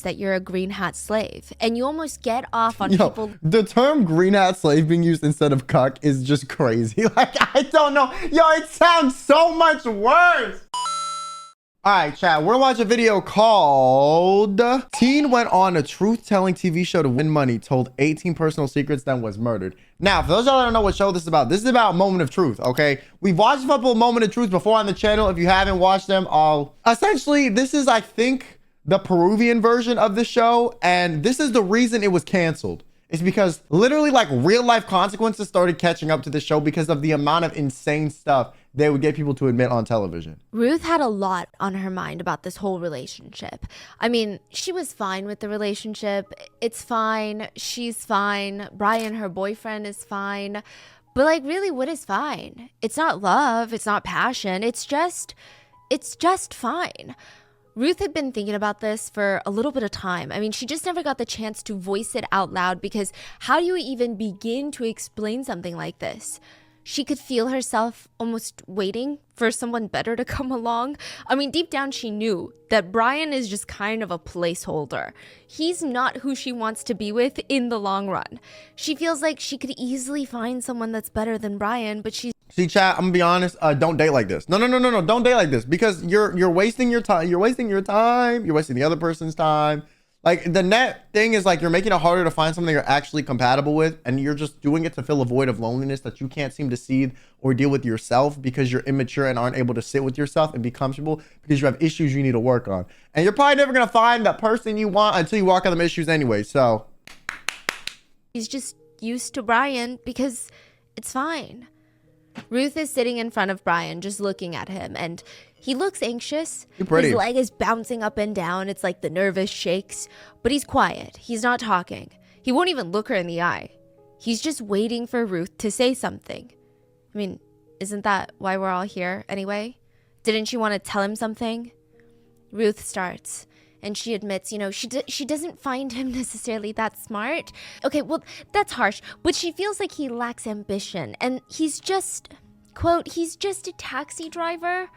that you're a green hat slave, and you almost get off on people. The term green hat slave being used instead of cuck is just crazy. Like, I don't know. Yo, it sounds so much worse. All right, chat, we're watching a video called Teen Went on a Truth-Telling TV Show to Win Money, Told 18 Personal Secrets, Then Was Murdered. Now, for those of y'all that don't know what show this is about Moment of Truth, okay? We've watched a couple of Moment of Truth before on the channel. If you haven't watched them, essentially, this is, I think, the Peruvian version of the show, and this is the reason it was canceled. It's because literally like real life consequences started catching up to the show because of the amount of insane stuff they would get people to admit on television. Ruth had a lot on her mind about this whole relationship. I mean, she was fine with the relationship. It's fine. She's fine. Brian, her boyfriend, is fine. But like, really, what is fine? It's not love. It's not passion. It's just fine. Ruth had been thinking about this for a little bit of time. I mean, she just never got the chance to voice it out loud because how do you even begin to explain something like this? She could feel herself almost waiting for someone better to come along. I mean, deep down, she knew that Brian is just kind of a placeholder. He's not who she wants to be with in the long run. She feels like she could easily find someone that's better than Brian, but she's... See, chat, I'm gonna be honest, don't date like this. No, don't date like this because you're wasting your time. You're wasting your time. You're wasting the other person's time. Like, the net thing is like you're making it harder to find something you're actually compatible with, and you're just doing it to fill a void of loneliness that you can't seem to see or deal with yourself because you're immature and aren't able to sit with yourself and be comfortable because you have issues you need to work on. And you're probably never gonna find that person you want until you walk out them issues anyway, so. He's just used to Brian because it's fine. Ruth is sitting in front of Brian, just looking at him, and he looks anxious. You're pretty. His leg is bouncing up and down. It's like the nervous shakes, but he's quiet. He's not talking. He won't even look her in the eye. He's just waiting for Ruth to say something. I mean, isn't that why we're all here anyway? Didn't she want to tell him something? Ruth starts. And she admits, you know, she doesn't find him necessarily that smart. Okay, well, that's harsh. But she feels like he lacks ambition. And he's just, quote, he's just a taxi driver.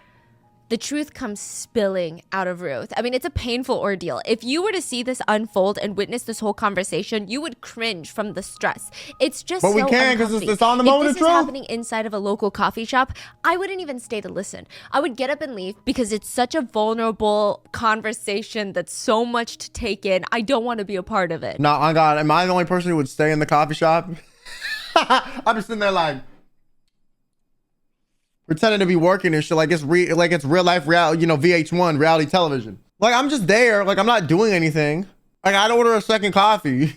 The truth comes spilling out of Ruth. I mean, it's a painful ordeal. If you were to see this unfold and witness this whole conversation, you would cringe from the stress. It's just so uncomfy. But we can because it's on the Moment of Truth. If this is happening inside of a local coffee shop, I wouldn't even stay to listen. I would get up and leave because it's such a vulnerable conversation that's so much to take in. I don't want to be a part of it. No, oh God, am I the only person who would stay in the coffee shop? I'm just sitting there like, pretending to be working and shit like it's real life reality, you know, VH1 reality television. Like, I'm just there, like I'm not doing anything. Like, I'd order a second coffee.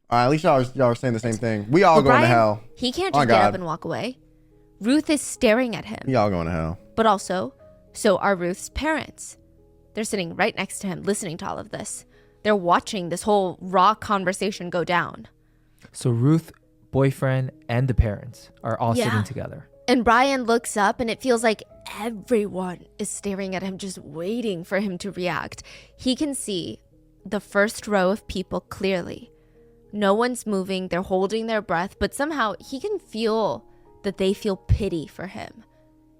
All right, at least y'all are saying the same thing. We all going to hell. He can't just get up and walk away. Ruth is staring at him. Y'all going to hell. But also, so are Ruth's parents. They're sitting right next to him, listening to all of this. They're watching this whole raw conversation go down. So Ruth, boyfriend, and the parents are all sitting together. And Brian looks up and it feels like everyone is staring at him, just waiting for him to react. He can see the first row of people clearly. No one's moving, they're holding their breath, but somehow he can feel that they feel pity for him.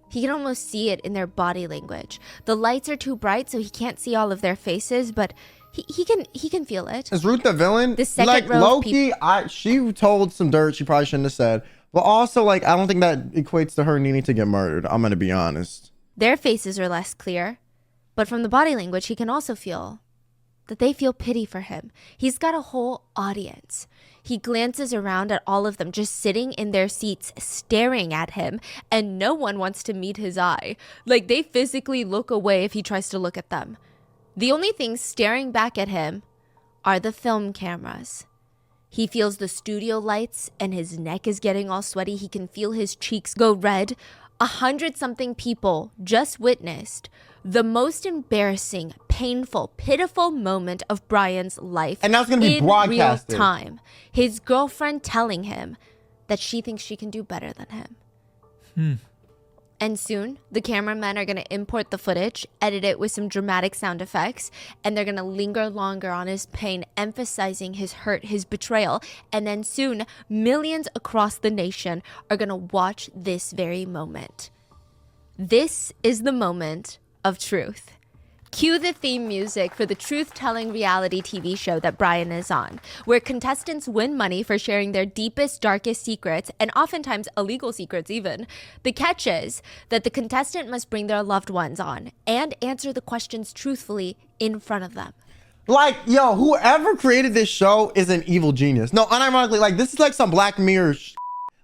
He can almost see it in their body language. The lights are too bright, so he can't see all of their faces, but he can feel it. Is Ruth the villain? The second like, row low-key, she told some dirt she probably shouldn't have said. But also, like, I don't think that equates to her needing to get murdered. I'm going to be honest. Their faces are less clear. But from the body language, he can also feel that they feel pity for him. He's got a whole audience. He glances around at all of them, just sitting in their seats, staring at him. And no one wants to meet his eye. Like, they physically look away if he tries to look at them. The only things staring back at him are the film cameras. He feels the studio lights and his neck is getting all sweaty. He can feel his cheeks go red. 100-something people just witnessed the most embarrassing, painful, pitiful moment of Brian's life. And that's going to be broadcasted. In real time. His girlfriend telling him that she thinks she can do better than him. And soon, the cameramen are going to import the footage, edit it with some dramatic sound effects, and they're going to linger longer on his pain, emphasizing his hurt, his betrayal. And then soon, millions across the nation are going to watch this very moment. This is the moment of truth. Cue the theme music for the truth-telling reality TV show that Brian is on, where contestants win money for sharing their deepest, darkest secrets, and oftentimes illegal secrets even. The catch is that the contestant must bring their loved ones on and answer the questions truthfully in front of them. Like, yo, whoever created this show is an evil genius. No, unironically, like, this is like some Black Mirror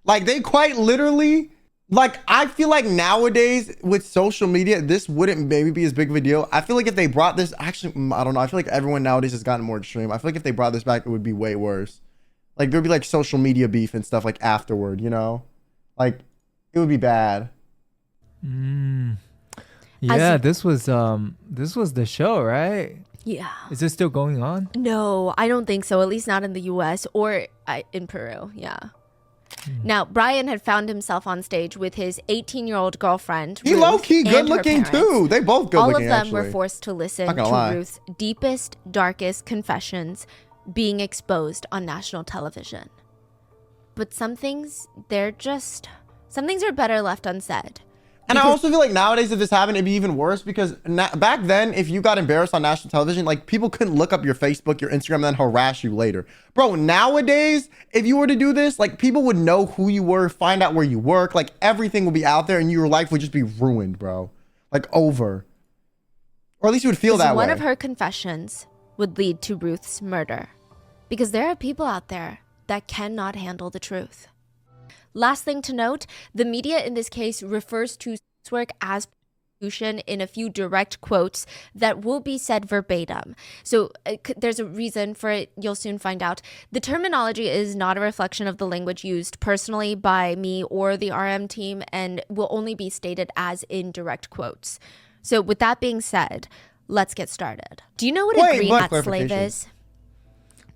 like, they quite literally... Like, I feel like nowadays with social media, this wouldn't maybe be as big of a deal. I feel like if they brought this, actually, I don't know. I feel like everyone nowadays has gotten more extreme. I feel like if they brought this back, it would be way worse. Like, there'd be like social media beef and stuff like afterward, you know? Like, it would be bad. Yeah, this was the show, right? Yeah. Is this still going on? No, I don't think so. At least not in the US or in Peru. Yeah. Now, Brian had found himself on stage with his 18-year-old girlfriend. He Ruth, low-key and good her looking parents. too. They both good All looking. of them actually were forced to listen Not to gonna lie. Ruth's deepest, darkest confessions being exposed on national television. But some things are better left unsaid. And I also feel like nowadays, if this happened, it'd be even worse because back then, if you got embarrassed on national television, like people couldn't look up your Facebook, your Instagram, and then harass you later. Bro, nowadays, if you were to do this, like people would know who you were, find out where you work, like everything would be out there and your life would just be ruined, bro. Like over. Or at least you would feel that way. One of her confessions would lead to Ruth's murder. Because there are people out there that cannot handle the truth. Last thing to note, the media in this case refers to sex work as prostitution in a few direct quotes that will be said verbatim. So there's a reason for it. You'll soon find out. The terminology is not a reflection of the language used personally by me or the RM team and will only be stated as in direct quotes. So with that being said, let's get started. Do you know what a green hat slave is?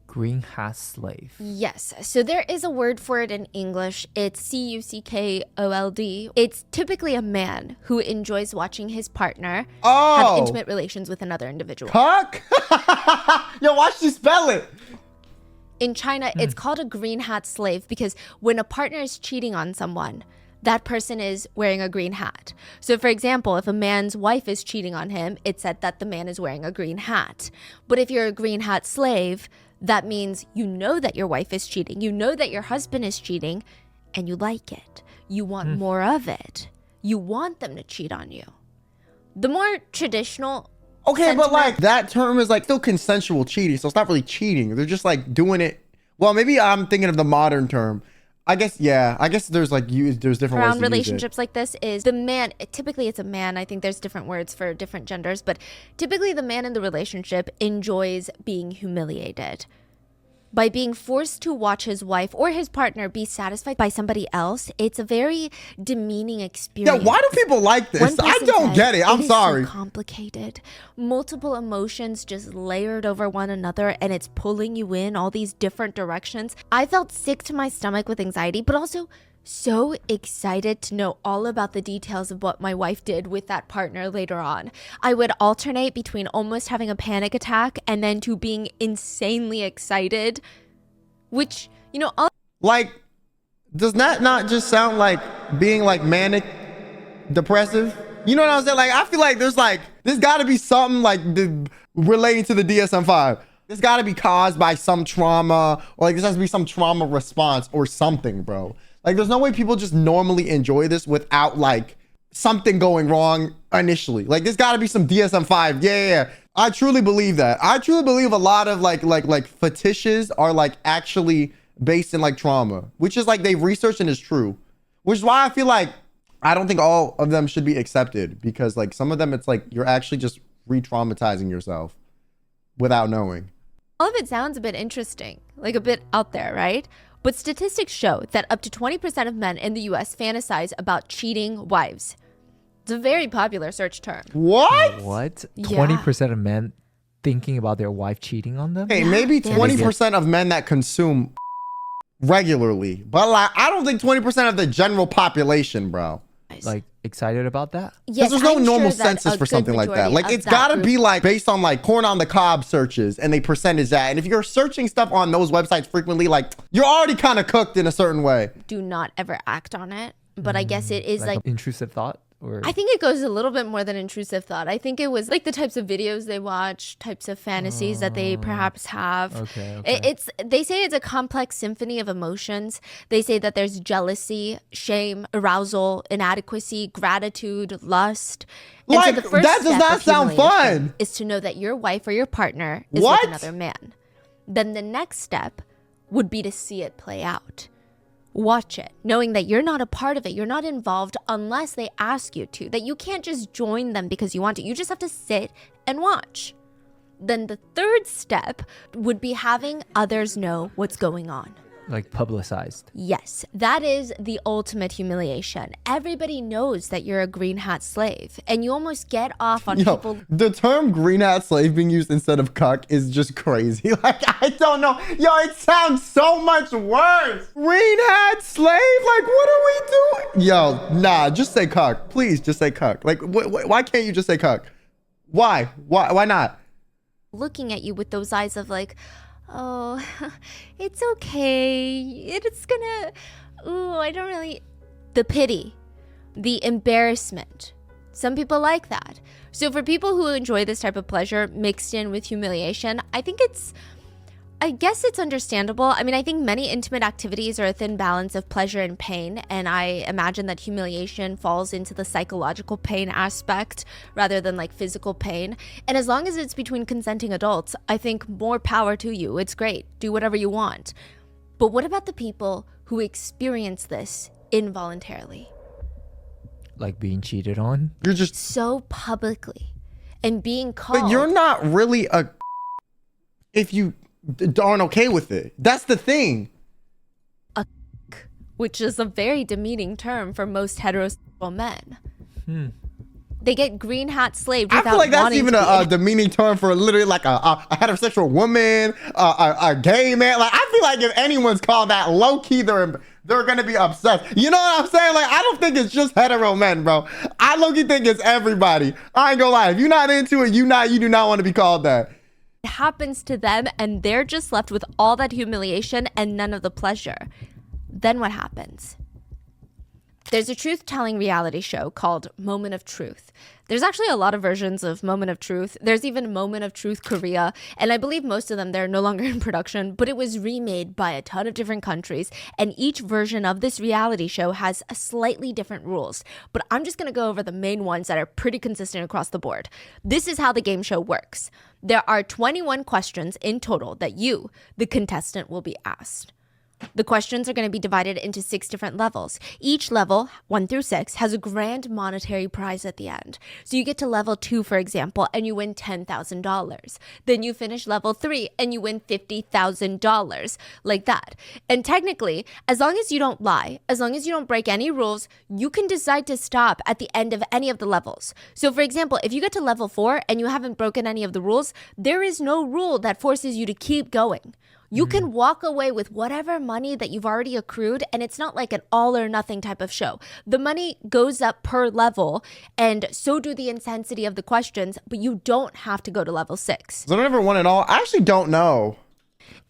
Green hat slave. Yes. So there is a word for it in English. It's cuckold. It's typically a man who enjoys watching his partner have intimate relations with another individual. Cuck? Yo, watch you spell it. In China, it's called a green hat slave because when a partner is cheating on someone, that person is wearing a green hat. So for example, if a man's wife is cheating on him, it's said that the man is wearing a green hat. But if you're a green hat slave, that means you know that your wife is cheating, you know that your husband is cheating, and you like it. You want more of it. You want them to cheat on you. The more traditional But like that term is like still consensual cheating, so it's not really cheating. They're just like doing it. Well, maybe I'm thinking of the modern term. I guess, yeah. I guess there's like there's different ways to relationships like this is the man. Typically, it's a man. I think there's different words for different genders, but typically the man in the relationship enjoys being humiliated by being forced to watch his wife or his partner be satisfied by somebody else. It's a very demeaning experience. Yeah, why do people like this? I don't get it. I'm sorry. It's so complicated. Multiple emotions just layered over one another, and it's pulling you in all these different directions. I felt sick to my stomach with anxiety, but also so excited to know all about the details of what my wife did with that partner later on. I would alternate between almost having a panic attack and then to being insanely excited, which, you know, like, does that not just sound like being like manic depressive? You know what I'm saying? Like, I feel like there's gotta be something like relating to the DSM-5. This gotta be caused by some trauma, or like this has to be some trauma response or something, bro. Like, there's no way people just normally enjoy this without like something going wrong initially. Like, there's got to be some DSM-5. Yeah. I truly believe that. I truly believe a lot of like fetishes are like actually based in like trauma, which is like they've researched and is true. Which is why I feel like I don't think all of them should be accepted, because like some of them it's like you're actually just re-traumatizing yourself without knowing. All of it sounds a bit interesting, like a bit out there, right? But statistics show that up to 20% of men in the US fantasize about cheating wives. It's a very popular search term. What? Yeah. 20% of men thinking about their wife cheating on them? Hey, maybe 20% of men that consume regularly. But like, I don't think 20% of the general population, bro. Like, excited about that? Yes, there's no normal census for something like that. Like, it's gotta be like based on like corn on the cob searches and they percentage that. And if you're searching stuff on those websites frequently, like you're already kind of cooked in a certain way. Do not ever act on it. But I guess it is like intrusive thought Or I think it goes a little bit more than intrusive thought. I think it was like the types of videos they watch, types of fantasies that they perhaps have. okay. They say it's a complex symphony of emotions. They say that there's jealousy, shame, arousal, inadequacy, gratitude, lust. And Like, so the first that does step not of sound humiliation fun. is to know that your wife or your partner is What? with another man. Then the next step would be to see it play out. Watch it, knowing that you're not a part of it. You're not involved unless they ask you to, that you can't just join them because you want to. You just have to sit and watch. Then the third step would be having others know what's going on. like publicized. Yes, that is the ultimate humiliation. Everybody knows that you're a green hat slave, and you almost get off on people. The term green hat slave being used instead of cuck is just crazy. Like, I don't know. Yo, it sounds so much worse. Green hat slave? Like, what are we doing? Yo, nah, just say cuck. Please, just say cuck. Like, why can't you just say cuck? Why? Why not? Looking at you with those eyes of like, oh, it's okay. It's gonna, ooh, I don't really. The pity, the embarrassment. Some people like that. So for people who enjoy this type of pleasure mixed in with humiliation, I guess it's understandable. I mean, I think many intimate activities are a thin balance of pleasure and pain, and I imagine that humiliation falls into the psychological pain aspect rather than like physical pain. And as long as it's between consenting adults, I think more power to you. It's great. Do whatever you want. But what about the people who experience this involuntarily? Like being cheated on? You're just So publicly and being called. But you're not really a if you aren't okay with it. That's the thing. Which is a very demeaning term for most heterosexual men. They get green hat slaved I without feel like that's wanting even to a be. demeaning term for literally like a heterosexual woman, a gay man. Like, I feel like if anyone's called that, low key, they're gonna be upset. You know what I'm saying? Like, I don't think it's just hetero men, bro. I low key think it's everybody. I ain't gonna lie. If you're not into it, you do not want to be called that. It happens to them and they're just left with all that humiliation and none of the pleasure. Then what happens? There's a truth-telling reality show called Moment of Truth. There's actually a lot of versions of Moment of Truth. There's even Moment of Truth Korea, and I believe most of them, they're no longer in production, but it was remade by a ton of different countries, and each version of this reality show has a slightly different rules. But I'm just going to go over the main ones that are pretty consistent across the board. This is how the game show works. There are 21 questions in total that you, the contestant, will be asked. The questions are going to be divided into 6 different levels. Each level, 1 through 6, has a grand monetary prize at the end. So you get to level 2, for example, and you win $10,000. Then you finish level 3 and you win $50,000, like that. And technically, as long as you don't lie, as long as you don't break any rules, you can decide to stop at the end of any of the levels. So for example, if you get to level 4 and you haven't broken any of the rules, there is no rule that forces you to keep going. You can walk away with whatever money that you've already accrued, and it's not like an all or nothing type of show. The money goes up per level, and so do the intensity of the questions, but you don't have to go to level 6. So I never won it all. I actually don't know.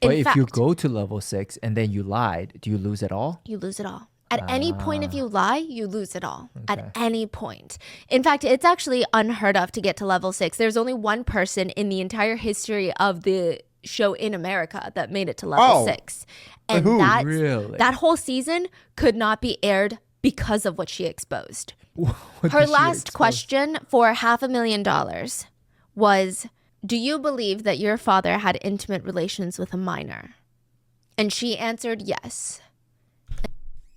But In if fact, you go to level 6 and then you lied, do you lose it all? you lose it all. At any point, if you lie, you lose it all. At any point. In fact, it's actually unheard of to get to level 6. There's only one person in the entire history of the show in America that made it to level 6. And Who? Really? that whole season could not be aired because of what she exposed. What Her did she last expose? question for $500,000 was, do you believe that your father had intimate relations with a minor? And she answered yes.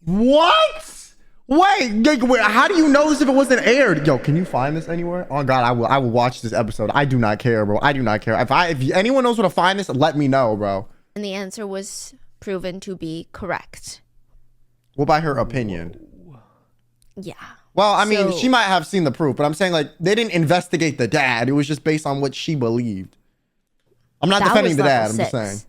What? Wait, how do you know this if it wasn't aired? Yo, can you find this anywhere? Oh God, I will watch this episode. I do not care, bro. I do not care. If anyone knows where to find this, let me know, bro. And the answer was proven to be correct. What by her opinion? Yeah. Well, I mean, So- she might have seen the proof, but I'm saying like they didn't investigate the dad. It was just based on what she believed. I'm not That defending was the level dad. I'm just 6. saying.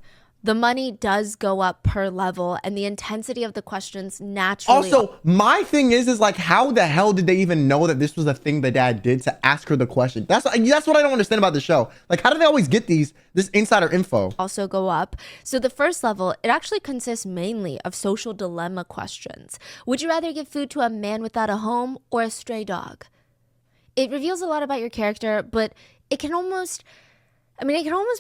The money does go up per level, and the intensity of the questions naturally. Also, my thing is like, how the hell did they even know that this was a thing the dad did to ask her the question? That's what I don't understand about the show. Like, how do they always get this insider info? Also go up. So the first level, it actually consists mainly of social dilemma questions. Would you rather give food to a man without a home or a stray dog? It reveals a lot about your character, but it can almost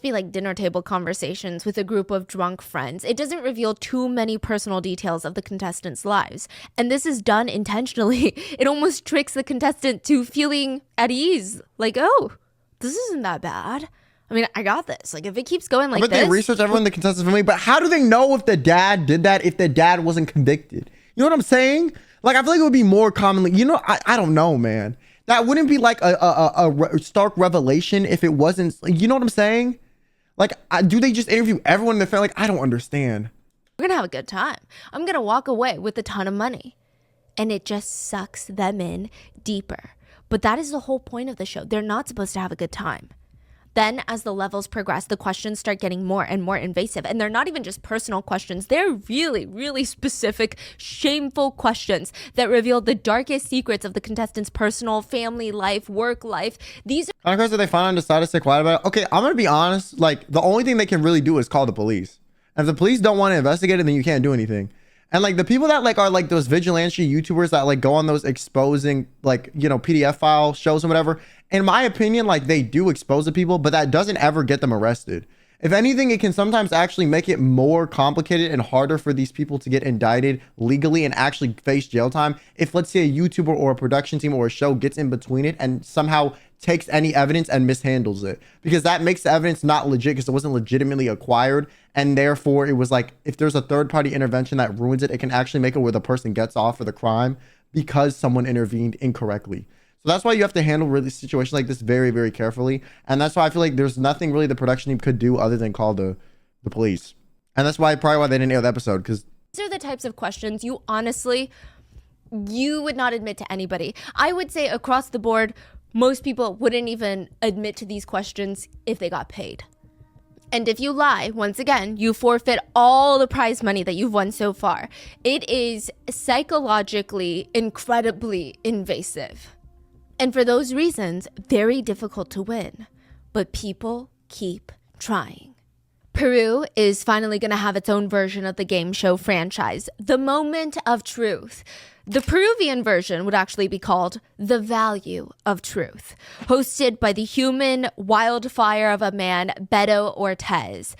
be like dinner table conversations with a group of drunk friends. It doesn't reveal too many personal details of the contestants' lives. And this is done intentionally. It almost tricks the contestant to feeling at ease. Like, oh, this isn't that bad. I mean, I got this. Like, if it keeps going like this. But they research everyone in the contestant's family. But how do they know if the dad did that if the dad wasn't convicted? You know what I'm saying? Like, I feel like it would be more commonly, I don't know, man. That wouldn't be like a stark revelation if it wasn't, you know what I'm saying? Like, do they just interview everyone in the family? Like, I don't understand. We're going to have a good time. I'm going to walk away with a ton of money. And it just sucks them in deeper. But that is the whole point of the show. They're not supposed to have a good time. Then, as the levels progress, the questions start getting more and more invasive. And they're not even just personal questions. They're really, really specific, shameful questions that reveal the darkest secrets of the contestants' personal, family life, work life. These kind of crazy that they finally decided to stay quiet about it. Okay, I'm going to be honest. Like, the only thing they can really do is call the police. And if the police don't want to investigate it, then you can't do anything. And like the people that like are like those vigilante YouTubers that like go on those exposing like, PDF file shows and whatever. In my opinion, like they do expose the people, but that doesn't ever get them arrested. If anything, it can sometimes actually make it more complicated and harder for these people to get indicted legally and actually face jail time. If let's say a YouTuber or a production team or a show gets in between it and somehow takes any evidence and mishandles it, because that makes the evidence not legit because it wasn't legitimately acquired. And therefore it was like, if there's a third party intervention that ruins it, it can actually make it where the person gets off for the crime because someone intervened incorrectly. So that's why you have to handle really situations like this very, very carefully. And that's why I feel like there's nothing really the production team could do other than call the police. And that's probably why they didn't air the episode, because these are the types of questions you would not admit to anybody. I would say across the board, most people wouldn't even admit to these questions if they got paid. And if you lie, once again, you forfeit all the prize money that you've won so far. It is psychologically incredibly invasive. And for those reasons, very difficult to win. But people keep trying. Peru is finally going to have its own version of the game show franchise, The Moment of Truth. The Peruvian version would actually be called The Value of Truth, hosted by the human wildfire of a man, Beto Ortiz.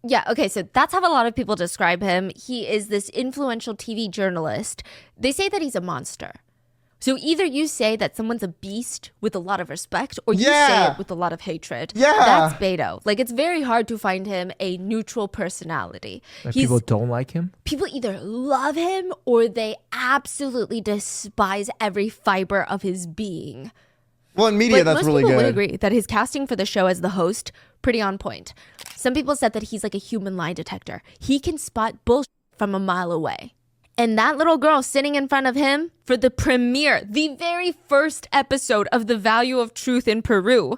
Yeah, okay, so that's how a lot of people describe him. He is this influential TV journalist. They say that he's a monster. So either you say that someone's a beast with a lot of respect, or you say it with a lot of hatred. Yeah. That's Beto. Like, it's very hard to find him a neutral personality. Like people don't like him? People either love him or they absolutely despise every fiber of his being. Well, in media, that's really good. Most people would agree that his casting for the show as the host, pretty on point. Some people said that he's like a human lie detector. He can spot bullshit from a mile away. And that little girl sitting in front of him for the premiere, the very first episode of The Value of Truth in Peru,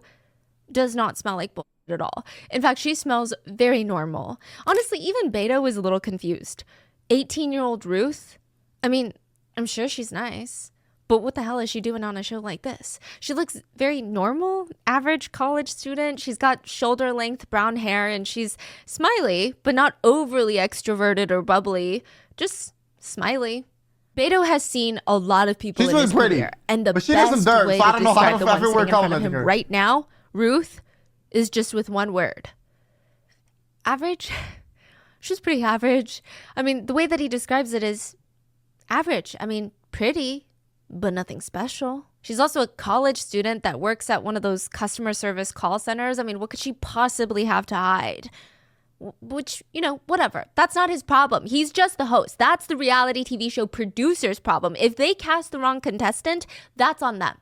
does not smell like bullshit at all. In fact, she smells very normal. Honestly, even Beto was a little confused. 18-year-old Ruth? I mean, I'm sure she's nice, but what the hell is she doing on a show like this? She looks very normal, average college student. She's got shoulder-length brown hair, and she's smiley, but not overly extroverted or bubbly. Just smiley. Beto has seen a lot of people in his career, and the best way to describe the one sitting in front of him right now, Ruth, is just with one word. Average? She's pretty average. I mean, the way that he describes it is average. I mean, pretty, but nothing special. She's also a college student that works at one of those customer service call centers. I mean, what could she possibly have to hide? Which, whatever. That's not his problem. He's just the host. That's the reality TV show producer's problem. If they cast the wrong contestant, that's on them.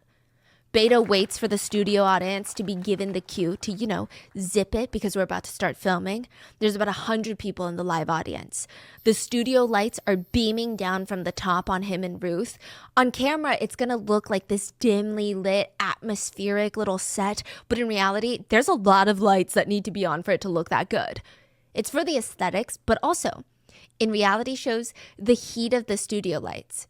Beto waits for the studio audience to be given the cue to, zip it because we're about to start filming. There's about 100 people in the live audience. The studio lights are beaming down from the top on him and Ruth. On camera, it's going to look like this dimly lit, atmospheric little set. But in reality, there's a lot of lights that need to be on for it to look that good. It's for the aesthetics, but also in reality shows, the heat of the studio lights.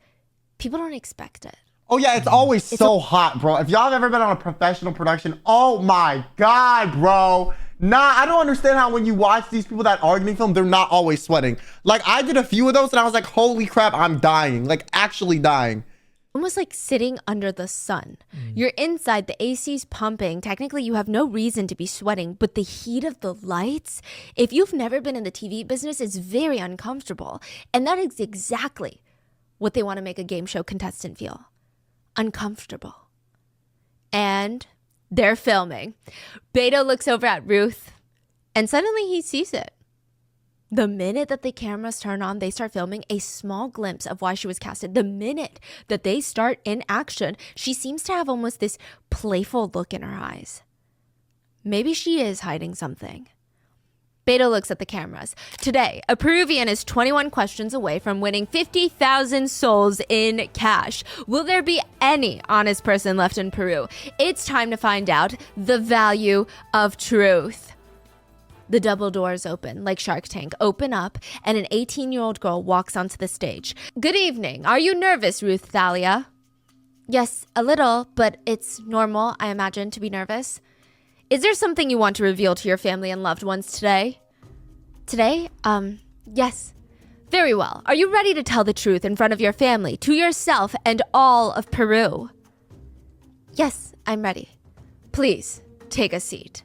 People don't expect it. Oh yeah, it's always so hot, bro. If y'all have ever been on a professional production, oh my God, bro. Nah, I don't understand how when you watch these people that are getting filmed, they're not always sweating. Like I did a few of those and I was like, holy crap, I'm dying. Like actually dying. Almost like sitting under the sun. You're inside, the AC's pumping. Technically, you have no reason to be sweating, but the heat of the lights, if you've never been in the TV business, it's very uncomfortable. And that is exactly what they want to make a game show contestant feel. Uncomfortable. And they're filming. Beto looks over at Ruth and suddenly he sees it. The minute that the cameras turn on, they start filming a small glimpse of why she was casted. The minute that they start in action, she seems to have almost this playful look in her eyes. Maybe she is hiding something. Beto looks at the cameras. Today, a Peruvian is 21 questions away from winning 50,000 sols in cash. Will there be any honest person left in Peru? It's time to find out the value of truth. The double doors open, like Shark Tank, open up, and an 18-year-old girl walks onto the stage. Good evening. Are you nervous, Ruth Thalia? Yes, a little, but it's normal, I imagine, to be nervous. Is there something you want to reveal to your family and loved ones today? Today? Yes. Very well. Are you ready to tell the truth in front of your family, to yourself, and all of Peru? Yes, I'm ready. Please, take a seat.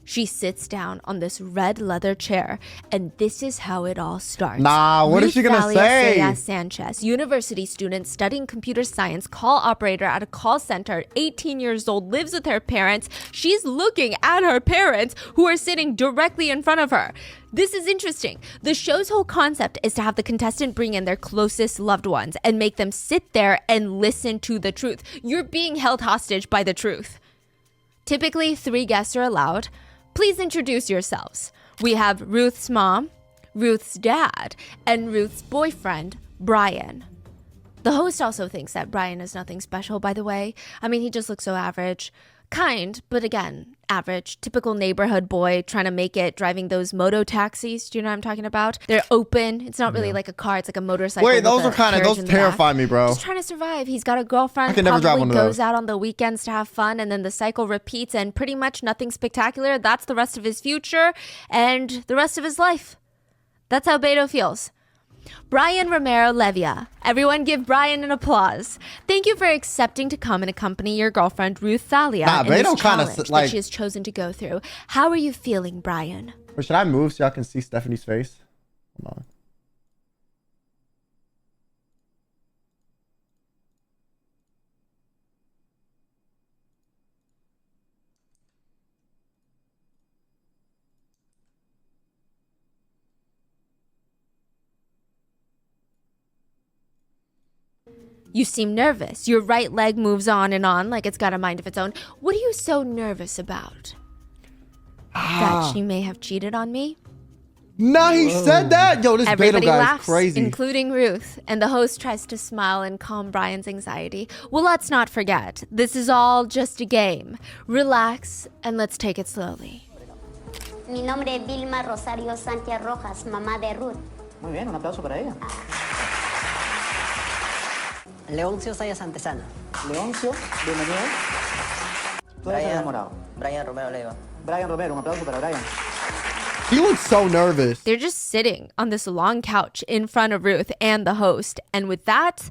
She sits down on this red leather chair, and this is how it all starts. Nah, what is she gonna say? Ruth Sanchez, university student studying computer science, call operator at a call center, 18 years old, lives with her parents. She's looking at her parents who are sitting directly in front of her. This is interesting. The show's whole concept is to have the contestant bring in their closest loved ones and make them sit there and listen to the truth. You're being held hostage by the truth. Typically, 3 guests are allowed. Please introduce yourselves. We have Ruth's mom, Ruth's dad, and Ruth's boyfriend, Brian. The host also thinks that Brian is nothing special, by the way. I mean, he just looks so average. Kind, but again, average. Typical neighborhood boy trying to make it, driving those moto taxis. Do you know what I'm talking about? They're open. It's not really like a car. It's like a motorcycle. Wait, those are kind of, those terrify me, bro. Just trying to survive. He's got a girlfriend. I can never drive one of goes those. out on the weekends to have fun, and then the cycle repeats, and pretty much nothing spectacular. That's the rest of his future and the rest of his life. That's how Beto feels. Brian Romero Levia. Everyone give Brian an applause. Thank you for accepting to come and accompany your girlfriend, Ruth Thalia, in this challenge that she has chosen to go through. How are you feeling, Brian? Or should I move so y'all can see Stephanie's face? Hold on. You seem nervous. Your right leg moves on and on like it's got a mind of its own. What are you so nervous about? That she may have cheated on me? Nah, he said that. Yo, this Everybody Beto guy laughs, is crazy. including Ruth, and the host tries to smile and calm Brian's anxiety. Well, let's not forget, this is all just a game. Relax, and let's take it slowly. Mi nombre es Vilma Rosario Sánchez Rojas, mamá de Ruth. Muy bien, un aplauso para ella. Leoncio Sayas Antesana. Leoncio, bienvenido. Tú eres el enamorado. Brian Romero Leiva. Brian Romero, un aplauso para Brian. He looks so nervous. They're just sitting on this long couch in front of Ruth and the host. And with that,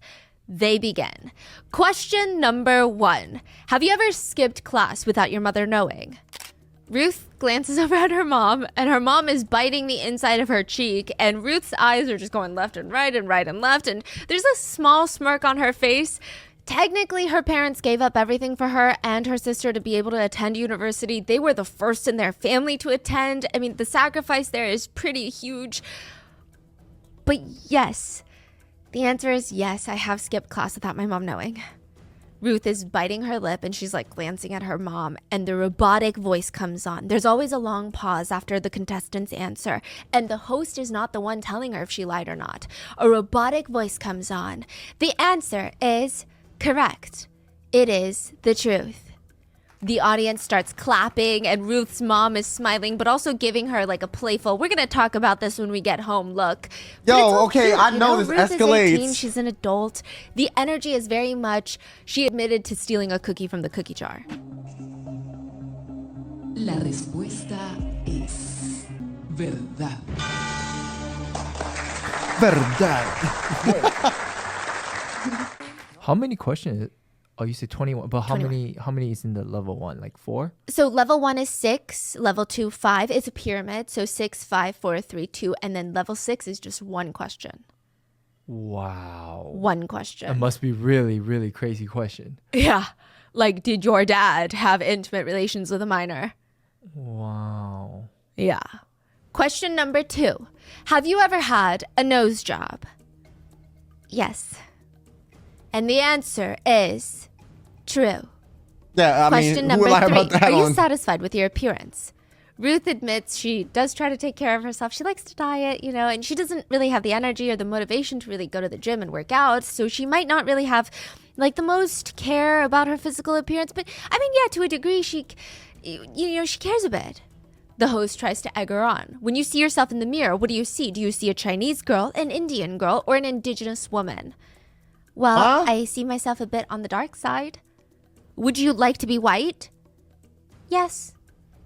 they begin. Question number 1. Have you ever skipped class without your mother knowing? Ruth glances over at her mom, and her mom is biting the inside of her cheek, and Ruth's eyes are just going left and right and right and left, and there's a small smirk on her face. Technically, her parents gave up everything for her and her sister to be able to attend university. They were the first in their family to attend. I mean, the sacrifice there is pretty huge. But yes, the answer is yes, I have skipped class without my mom knowing. Ruth is biting her lip and she's like glancing at her mom, and the robotic voice comes on. There's always a long pause after the contestant's answer, and the host is not the one telling her if she lied or not. A robotic voice comes on. The answer is correct. It is the truth. The audience starts clapping and Ruth's mom is smiling, but also giving her like a playful, we're going to talk about this when we get home look. But it's all okay, cute, I know this Ruth escalates. is 18, she's an adult. The energy is very much, she admitted to stealing a cookie from the cookie jar. La respuesta es verdad. Verdad. How many questions? Oh, you said 21. But how 21. many is in the level 1? Like 4? So level 1 is 6, level 2, 5. It's a pyramid. So 6, 5, 4, 3, 2. And then level 6 is just one question. Wow. One question. It must be really, really crazy question. Yeah. Like, did your dad have intimate relations with a minor? Wow. Yeah. Question number 2. Have you ever had a nose job? Yes. And the answer is true. Yeah, I Question mean, number who will lie 3. about that Are you on? satisfied with your appearance? Ruth admits she does try to take care of herself. She likes to diet, and she doesn't really have the energy or the motivation to really go to the gym and work out. So she might not really have like the most care about her physical appearance. But I mean, yeah, to a degree, she cares a bit. The host tries to egg her on. When you see yourself in the mirror, what do you see? Do you see a Chinese girl, an Indian girl, or an indigenous woman? Well, I see myself a bit on the dark side. Would you like to be white? Yes.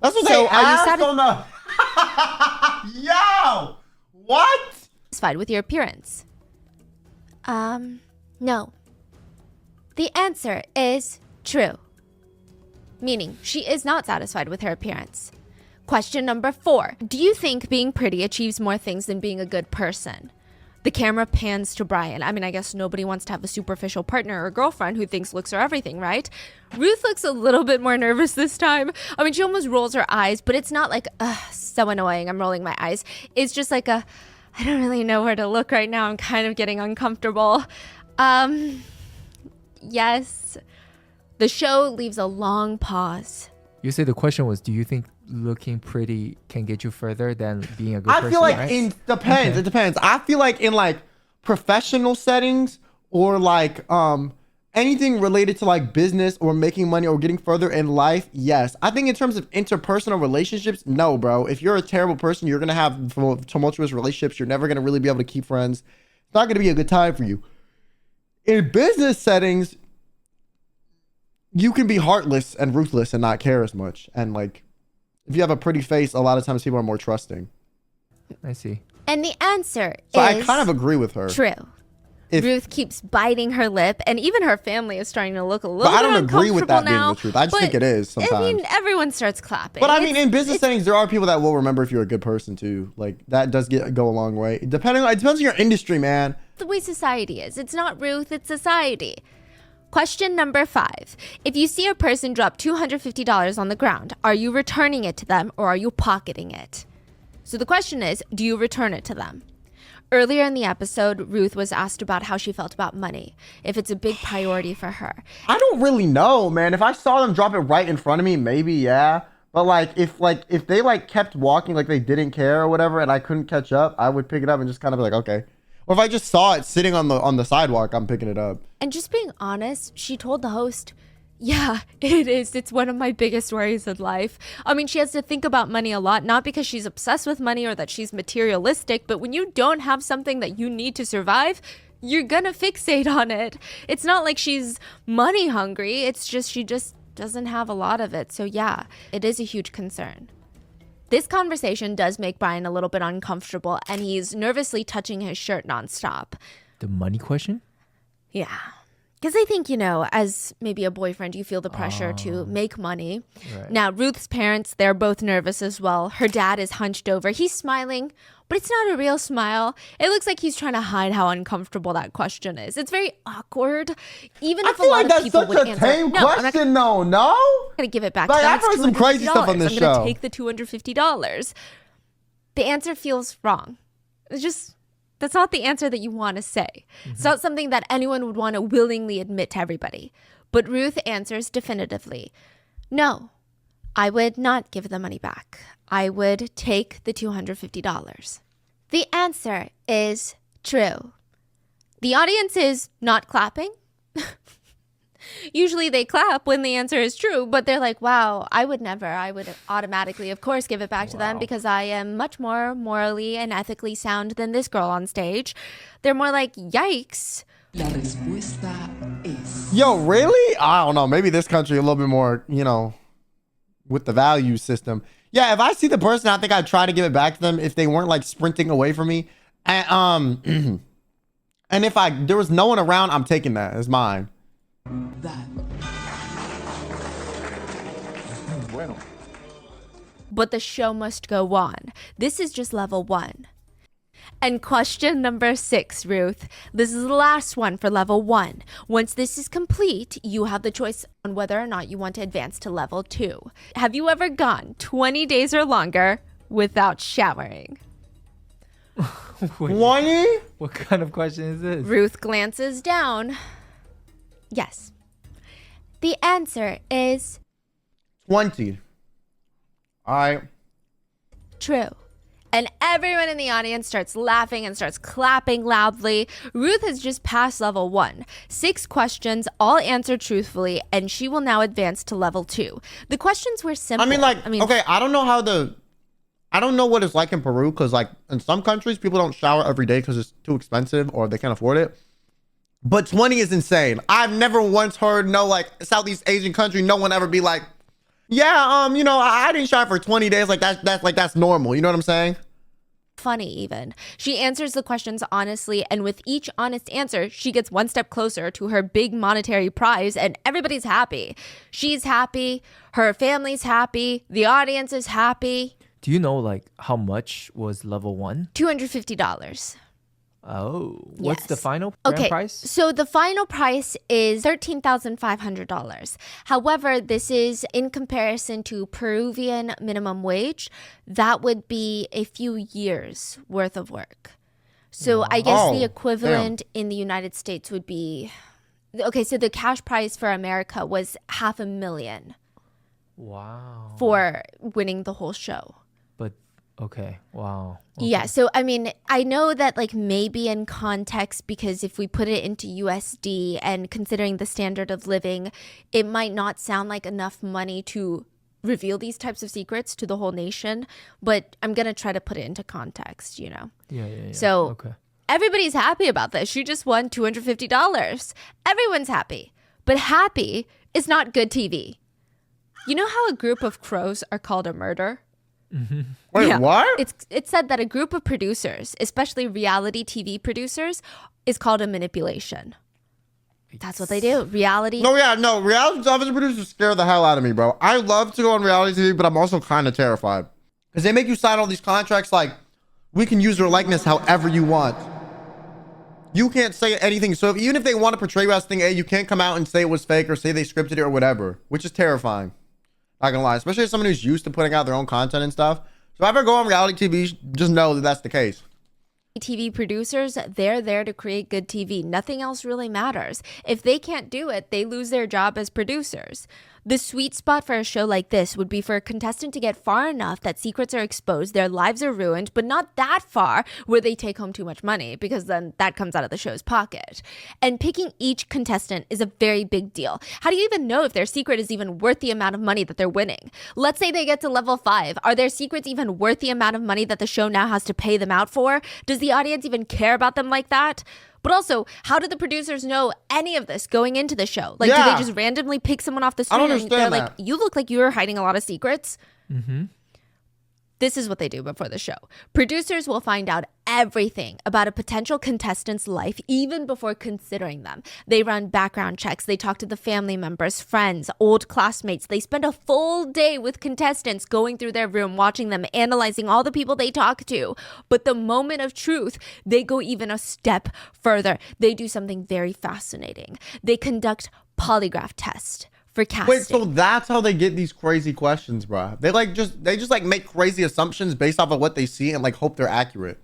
That's what So, they are you asked on the... Yo! What? Satisfied with your appearance? No. The answer is true. Meaning, she is not satisfied with her appearance. Question number 4. Do you think being pretty achieves more things than being a good person? The camera pans to Brian. I mean, I guess nobody wants to have a superficial partner or girlfriend who thinks looks are everything, right? Ruth looks a little bit more nervous this time. I mean, she almost rolls her eyes, but it's not like, so annoying, I'm rolling my eyes. It's just like I don't really know where to look right now. I'm kind of getting uncomfortable. Yes. The show leaves a long pause. You say the question was, do you think looking pretty can get you further than being a good person? I feel like right? it depends. I feel like in like professional settings or like anything related to like business or making money or getting further in life, yes. I think in terms of interpersonal relationships, no, bro. If you're a terrible person, you're gonna have tumultuous relationships. You're never gonna really be able to keep friends. It's not gonna be a good time for you. In business settings, you can be heartless and ruthless and not care as much. And like, if you have a pretty face, a lot of times people are more trusting. I see. And the answer So is I kind of agree with her. true. If- Ruth keeps biting her lip, and even her family is starting to look a little But I bit don't agree with that uncomfortable being now. the truth. I just But, think it is sometimes. I mean, everyone starts clapping. But I mean, in business settings, there are people that will remember if you're a good person too. Like that does go a long way. It depends on your industry, man. the way society is. It's not Ruth, it's society. Question number 5. If you see a person drop $250 on the ground, are you returning it to them or are you pocketing it? So the question is, do you return it to them? Earlier in the episode, Ruth was asked about how she felt about money, if it's a big priority for her. I don't really know, man. If I saw them drop it right in front of me, maybe yeah. But if they like kept walking like they didn't care or whatever, and I couldn't catch up, I would pick it up and just kind of be like, okay. Or if I just saw it sitting on the sidewalk, I'm picking it up. And just being honest, she told the host, yeah, it is. It's one of my biggest worries in life. I mean, she has to think about money a lot, not because she's obsessed with money or that she's materialistic, but when you don't have something that you need to survive, you're gonna fixate on it. It's not like she's money hungry. It's just she just doesn't have a lot of it. So yeah, it is a huge concern. This conversation does make Brian a little bit uncomfortable, and he's nervously touching his shirt nonstop. The money question? Yeah. Because I think, as maybe a boyfriend, you feel the pressure to make money. Right. Now, Ruth's parents, they're both nervous as well. Her dad is hunched over. He's smiling, but it's not a real smile. It looks like he's trying to hide how uncomfortable that question is. It's very awkward. Even I if a feel lot like of that's people such would a answer, tame no, I'm not question, though. No? going to give it back Like, to them. I've heard some crazy stuff on this I'm going show. to take the $250. The answer feels wrong. It's just... That's not the answer that you want to say. It's not something that anyone would want to willingly admit to everybody. But Ruth answers definitively, no, I would not give the money back. I would take the $250. The answer is true. The audience is not clapping. Usually they clap when the answer is true, but they're like, wow, I would never. I would automatically, of course, give it back to them because I am much more morally and ethically sound than this girl on stage. They're more like, yikes. La respuesta es Yo, really? I don't know. Maybe this country a little bit more, you know, with the value system. Yeah, if I see the person, I think I'd try to give it back to them if they weren't like sprinting away from me. And and if there was no one around, I'm taking that as mine. verdad. But the show must go on. This is just level 1. And question number 6, Ruth. This is the last one for level 1. Once this is complete, you have the choice on whether or not you want to advance to level 2. Have you ever gone 20 days or longer without showering? Wait, 20? what kind of question is this? Ruth glances down. Yes. The answer is 20. All right. true. And everyone in the audience starts laughing and starts clapping loudly. Ruth has just passed level 1. 6 questions, all answered truthfully, and she will now advance to level 2. The questions were simple. Okay, I don't know what it's like in Peru, because like in some countries, people don't shower every day because it's too expensive or they can't afford it. But 20 is insane. I've never once heard no like Southeast Asian country, no one ever be like, yeah, you know, I didn't shower for 20 days. Like that's normal. You know what I'm saying? Funny even. She answers the questions honestly, and with each honest answer, she gets one step closer to her big monetary prize, and everybody's happy. She's happy, her family's happy, the audience is happy. Do you know like how much was level 1? $250. Oh, what's the Yes. final Okay, price? so the final price is $13,500. However, this is in comparison to Peruvian minimum wage. That would be a few years worth of work. So I guess Oh, the equivalent in the United States would be, okay, so the cash prize for America was $500,000 Wow. for winning the whole show. But okay, wow. Okay. Yeah, so I mean, I know that like maybe in context, because if we put it into USD and considering the standard of living, it might not sound like enough money to reveal these types of secrets to the whole nation, but I'm going to try to put it into context, you know. Yeah. So okay. everybody's happy about this. She just won $250. Everyone's happy. But happy is not good TV. You know how a group of crows are called a murder? Wait, Yeah. what? It's said that a group of producers, especially reality TV producers, is called a manipulation. That's what they do. Reality. No, reality television producers scare the hell out of me, bro. I love to go on reality TV, but I'm also kind of terrified because they make you sign all these contracts like, we can use your likeness however you want. You can't say anything. So even if they want to portray you as thing A, you can't come out and say it was fake or say they scripted it or whatever, which is terrifying. Not gonna lie, especially as someone who's used to putting out their own content and stuff. So if I ever go on reality TV, just know that that's the case. TV producers, they're there to create good TV. Nothing else really matters. If they can't do it, they lose their job as producers. The sweet spot for a show like this would be for a contestant to get far enough that secrets are exposed, their lives are ruined, but not that far where they take home too much money, because then that comes out of the show's pocket. And picking each contestant is a very big deal. How do you even know if their secret is even worth the amount of money that they're winning? Let's say they get to level 5. Are their secrets even worth the amount of money that the show now has to pay them out for? Does the audience even care about them like that? But also, how do the producers know any of this going into the show? Like, do they just randomly pick someone off the street and they're like, you look like you're hiding a lot of secrets? Mm-hmm. This is what they do before the show. Producers will find out everything about a potential contestant's life even before considering them. They run background checks. They talk to the family members, friends, old classmates. They spend a full day with contestants going through their room, watching them, analyzing all the people they talk to. But the moment of truth, they go even a step further. They do something very fascinating. They conduct polygraph tests. Wait, so that's how they get these crazy questions, bro? They just like make crazy assumptions based off of what they see and like hope they're accurate.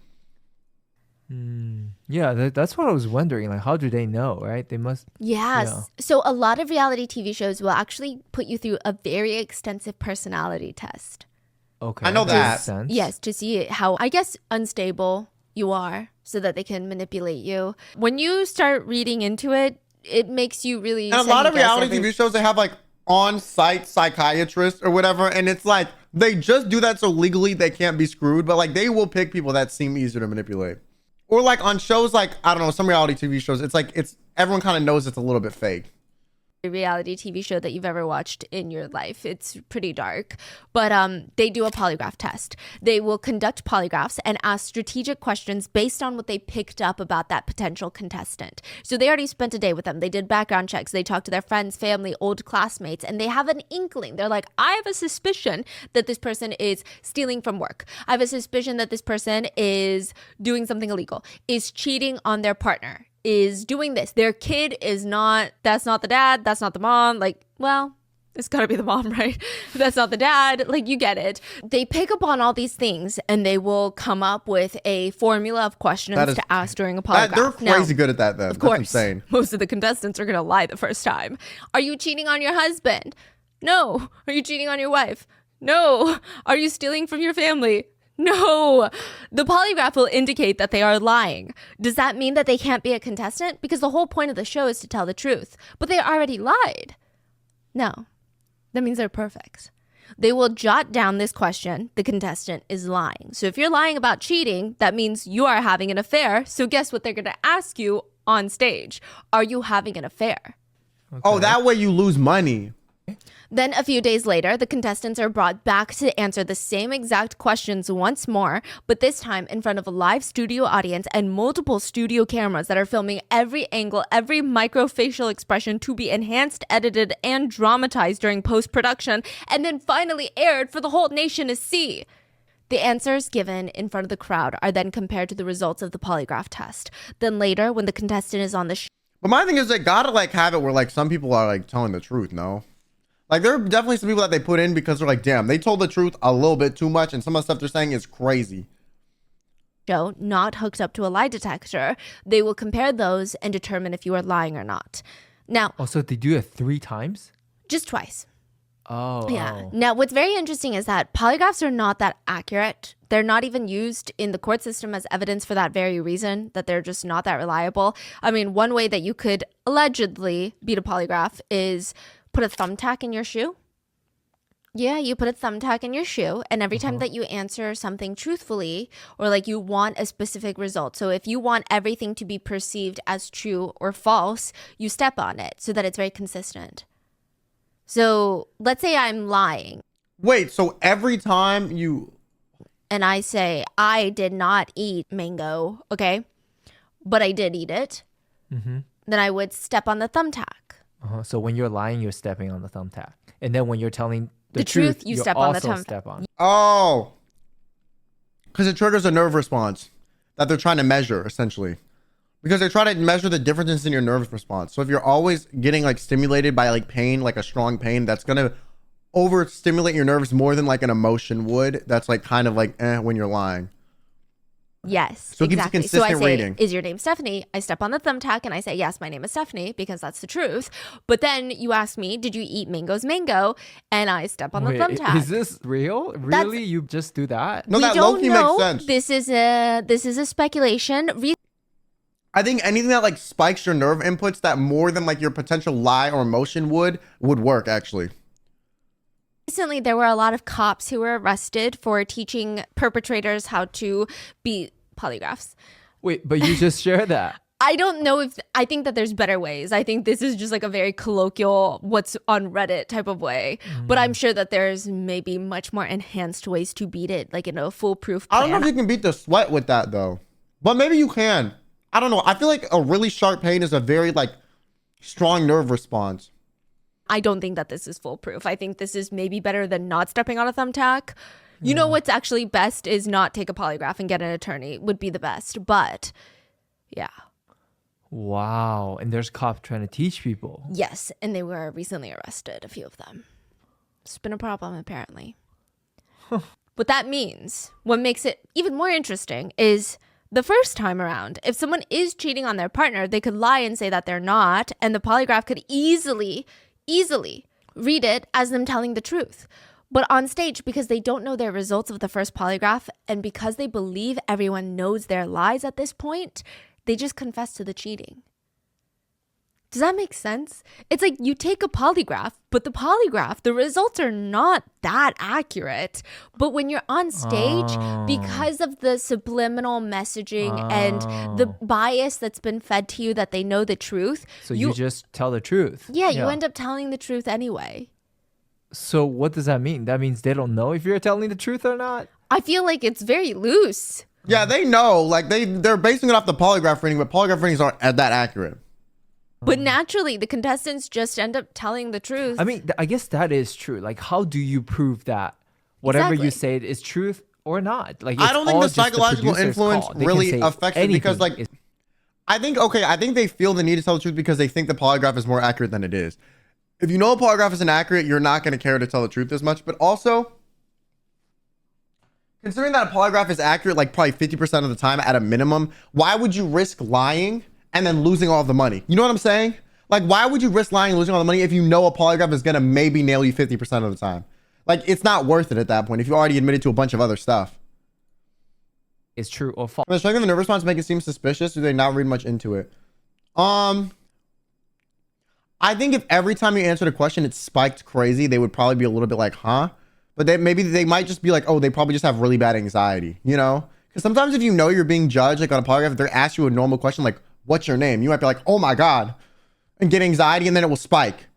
Yeah, that's what I was wondering. Like, how do they know, right? They must. Yes. Yeah. So a lot of reality TV shows will actually put you through a very extensive personality test. Okay, I know makes that. sense. Yes, to see how, I guess, unstable you are so that they can manipulate you. When you start reading into it, it makes you really. And a lot of second-guess reality TV shows, they have like on-site psychiatrists or whatever, and it's like they just do that so legally they can't be screwed, but like they will pick people that seem easier to manipulate. Or like on shows like, I don't know, some reality TV shows, it's like everyone kind of knows it's a little bit fake. reality TV show that you've ever watched in your life. It's pretty dark, but they do a polygraph test. They will conduct polygraphs and ask strategic questions based on what they picked up about that potential contestant. So they already spent a day with them. They did background checks. They talked to their friends, family, old classmates, and they have an inkling. They're like, I have a suspicion that this person is stealing from work. I have a suspicion that this person is doing something illegal, is cheating on their partner, is doing this. Their kid is not, that's not the dad, that's not the mom. Like, well, it's gotta be the mom, right? That's not the dad. Like, you get it. They pick up on all these things and they will come up with a formula of questions to ask during a polygraph. They're crazy good at that, though. Of course, that's insane. Most of the contestants are gonna lie the first time. Are you cheating on your husband? No. Are you cheating on your wife? No. Are you stealing from your family? No. The polygraph will indicate that they are lying. Does that mean that they can't be a contestant? Because the whole point of the show is to tell the truth. But they already lied. No. That means they're perfect. They will jot down this question. The contestant is lying. So if you're lying about cheating, that means you are having an affair. So guess what they're going to ask you on stage? Are you having an affair? Okay. Oh, that way you lose money. Then a few days later, the contestants are brought back to answer the same exact questions once more, but this time in front of a live studio audience and multiple studio cameras that are filming every angle, every microfacial expression to be enhanced, edited, and dramatized during post-production, and then finally aired for the whole nation to see. The answers given in front of the crowd are then compared to the results of the polygraph test. Then later, when the contestant is on the show. But my thing is, they gotta like have it where like some people are like telling the truth, no? Like, there are definitely some people that they put in because they're like, damn, they told the truth a little bit too much, and some of the stuff they're saying is crazy. Show not hooked up to a lie detector, they will compare those and determine if you are lying or not. Now, so they do it 3 times? Just twice. Oh, yeah. Now, what's very interesting is that polygraphs are not that accurate. They're not even used in the court system as evidence for that very reason, that they're just not that reliable. I mean, one way that you could allegedly beat a polygraph is put a thumbtack in your shoe. Yeah, you put a thumbtack in your shoe, and every time that you answer something truthfully, or like you want a specific result. So if you want everything to be perceived as true or false, you step on it so that it's very consistent. So let's say I'm lying. Wait, so every time you... And I say, I did not eat mango, okay? But I did eat it. Then I would step on the thumbtack. So when you're lying, you're stepping on the thumbtack. And then when you're telling the truth, you step on the thumbtack. Step on. Oh. Because it triggers a nerve response that they're trying to measure, essentially. Because they're trying to measure the differences in your nervous response. So if you're always getting like stimulated by like pain, like a strong pain, that's going to overstimulate your nerves more than like an emotion would. That's like kind of like when you're lying. Yes, so it gives a consistent so I say, rating. Is your name Stephanie? I step on the thumbtack and I say, yes, my name is Stephanie, because that's the truth. But then you ask me, did you eat mango's mango? And I step on the thumbtack. Is this real? Really? You just do that? No, we that don't low-key know. makes sense. This is a speculation. I think anything that like spikes your nerve inputs that more than like your potential lie or emotion would work, actually. Recently, there were a lot of cops who were arrested for teaching perpetrators how to beat polygraphs. Wait, but you just shared that. I don't know if, I think that there's better ways. I think this is just like a very colloquial, what's on Reddit type of way. But I'm sure that there's maybe much more enhanced ways to beat it, like in a foolproof plan. I don't know if you can beat the sweat with that though, but maybe you can. I don't know. I feel like a really sharp pain is a very like strong nerve response. I don't think that this is foolproof. I think this is maybe better than not stepping on a thumbtack. You know what's actually best is not take a polygraph and get an attorney would be the best. But yeah. Wow. And there's cops trying to teach people. Yes. And they were recently arrested, a few of them. It's been a problem apparently. What that means, what makes it even more interesting is the first time around, if someone is cheating on their partner, they could lie and say that they're not. And the polygraph could easily read it as them telling the truth. But on stage, because they don't know their results of the first polygraph, and because they believe everyone knows their lies at this point, they just confess to the cheating. Does that make sense? It's like you take a polygraph, but the polygraph, the results are not that accurate. But when you're on stage, because of the subliminal messaging and the bias that's been fed to you that they know the truth. So you just tell the truth. Yeah, you end up telling the truth anyway. So what does that mean? That means they don't know if you're telling the truth or not? I feel like it's very loose. Yeah, they know. Like they're basing it off the polygraph reading, but polygraph readings aren't that accurate. But naturally, the contestants just end up telling the truth. I mean, I guess that is true. Like, how do you prove that whatever you say is truth or not? Like, I don't think the psychological influence really affects it because, like, I think they feel the need to tell the truth because they think the polygraph is more accurate than it is. If you know a polygraph is inaccurate, you're not going to care to tell the truth as much. But also, considering that a polygraph is accurate, like probably 50% of the time at a minimum, why would you risk lying and then losing all of the money? You know what I'm saying? Like, why would you risk lying and losing all the money if you know a polygraph is going to maybe nail you 50% of the time? Like, it's not worth it at that point if you already admitted to a bunch of other stuff. It's true or false. The strength of the nerve response make it seem suspicious. Do they not read much into it? I think if every time you answered a question it spiked crazy, they would probably be a little bit like, huh? But maybe they might just be like, oh, they probably just have really bad anxiety, you know? Because sometimes if you know you're being judged, like on a polygraph, if they ask you a normal question like, what's your name? You might be like, oh my God, and get anxiety, and then it will spike.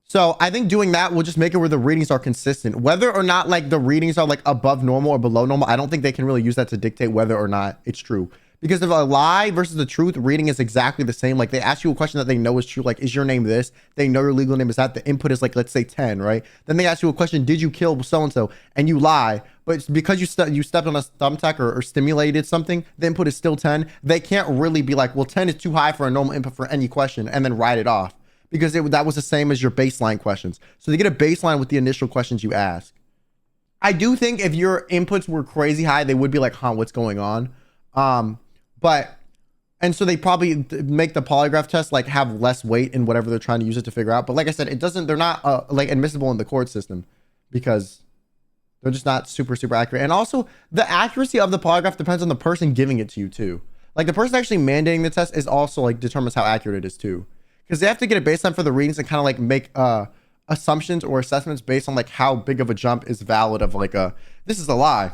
So I think doing that will just make it where the readings are consistent. Whether or not like the readings are like above normal or below normal, I don't think they can really use that to dictate whether or not it's true. Because if a lie versus the truth reading is exactly the same, like they ask you a question that they know is true, like, is your name this? They know your legal name is that. The input is like, let's say 10, right? Then they ask you a question, did you kill so-and-so? And you lie, but it's because you stepped on a thumbtack or stimulated something, the input is still 10. They can't really be like, well, 10 is too high for a normal input for any question and then write it off. Because that was the same as your baseline questions. So they get a baseline with the initial questions you ask. I do think if your inputs were crazy high, they would be like, huh, what's going on? And so they probably make the polygraph test like have less weight in whatever they're trying to use it to figure out. But like I said, they're not like admissible in the court system because they're just not super accurate. And also the accuracy of the polygraph depends on the person giving it to you too. Like the person actually mandating the test is also like determines how accurate it is too. Because they have to get a baseline for the readings and kind of like make assumptions or assessments based on like how big of a jump is valid of like this is a lie.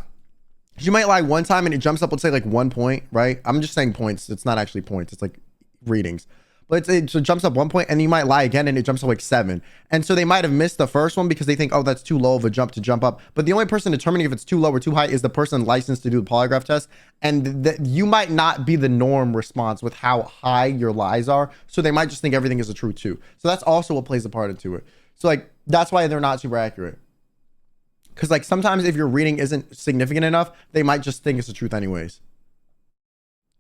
You might lie one time and it jumps up, let's say like 1 point, right? I'm just saying points. It's not actually points. It's like readings. But it jumps up 1 point and you might lie again and it jumps up like 7. And so they might have missed the first one because they think, oh, that's too low of a jump to jump up. But the only person determining if it's too low or too high is the person licensed to do the polygraph test. And you might not be the norm response with how high your lies are. So they might just think everything is a truth too. So that's also what plays a part into it. So like, that's why they're not super accurate. Because like sometimes if your reading isn't significant enough, they might just think it's the truth anyways.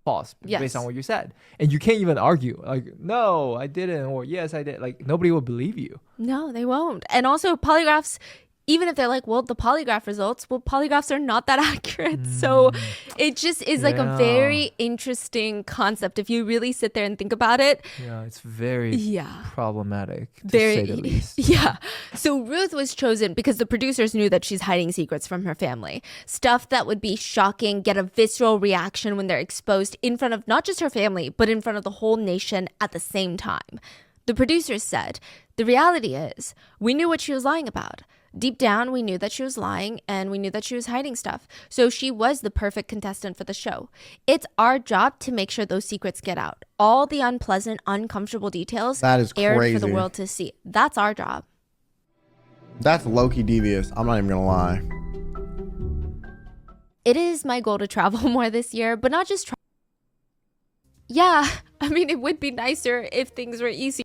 False based on what you said. And you can't even argue like, no, I didn't, or yes, I did. Like nobody will believe you. No, they won't. And also polygraphs, even if they're like, well, the polygraph results, well, polygraphs are not that accurate. So it just is like a very interesting concept. If you really sit there and think about it. Yeah, it's very problematic to say the least. Yeah. So Ruth was chosen because the producers knew that she's hiding secrets from her family. Stuff that would be shocking, get a visceral reaction when they're exposed in front of not just her family, but in front of the whole nation at the same time. The producers said, the reality is, we knew what she was lying about. Deep down, we knew that she was lying and we knew that she was hiding stuff. So she was the perfect contestant for the show. It's our job to make sure those secrets get out. All the unpleasant, uncomfortable details that is aired crazy for the world to see. That's our job. That's low-key devious. I'm not even gonna lie. It is my goal to travel more this year, but not just Yeah, I mean, it would be nicer if things were easy.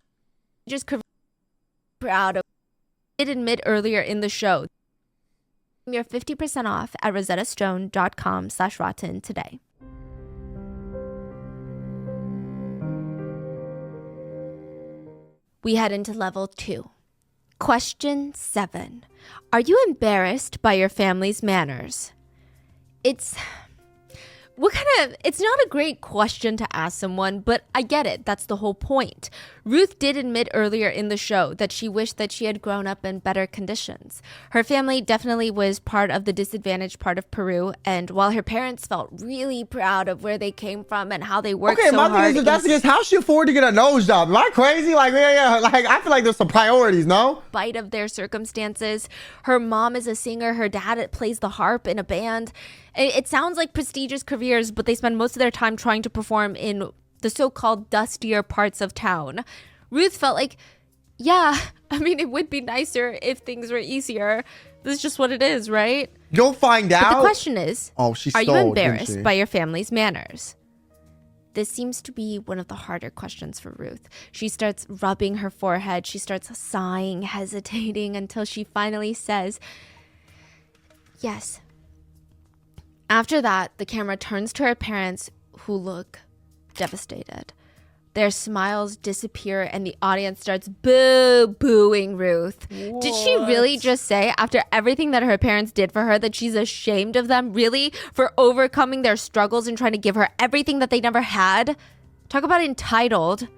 Just proud of did admit earlier in the show. You're 50% off at rosettastone.com/rotten today. We head into level 2. Question 7. Are you embarrassed by your family's manners? It's not a great question to ask someone, but I get it. That's the whole point. Ruth did admit earlier in the show that she wished that she had grown up in better conditions. Her family definitely was part of the disadvantaged part of Peru, and while her parents felt really proud of where they came from and how they worked so hard. Okay, my thing is, if that's the case, how she afford to get a nose job? Am I crazy? Like, yeah, like I feel like there's some priorities, no? Spite of their circumstances, her mom is a singer, her dad plays the harp in a band. It sounds like prestigious careers, but they spend most of their time trying to perform in the so-called dustier parts of town. Ruth felt like, yeah, I mean, it would be nicer if things were easier. This is just what it is, right? You'll find out. But the question is, are you stole, embarrassed by your family's manners? This seems to be one of the harder questions for Ruth. She starts rubbing her forehead. She starts sighing, hesitating until she finally says, yes. After that, the camera turns to her parents, who look devastated. Their smiles disappear and the audience starts booing Ruth. What? Did she really just say, after everything that her parents did for her, that she's ashamed of them, really, for overcoming their struggles and trying to give her everything that they never had? Talk about entitled.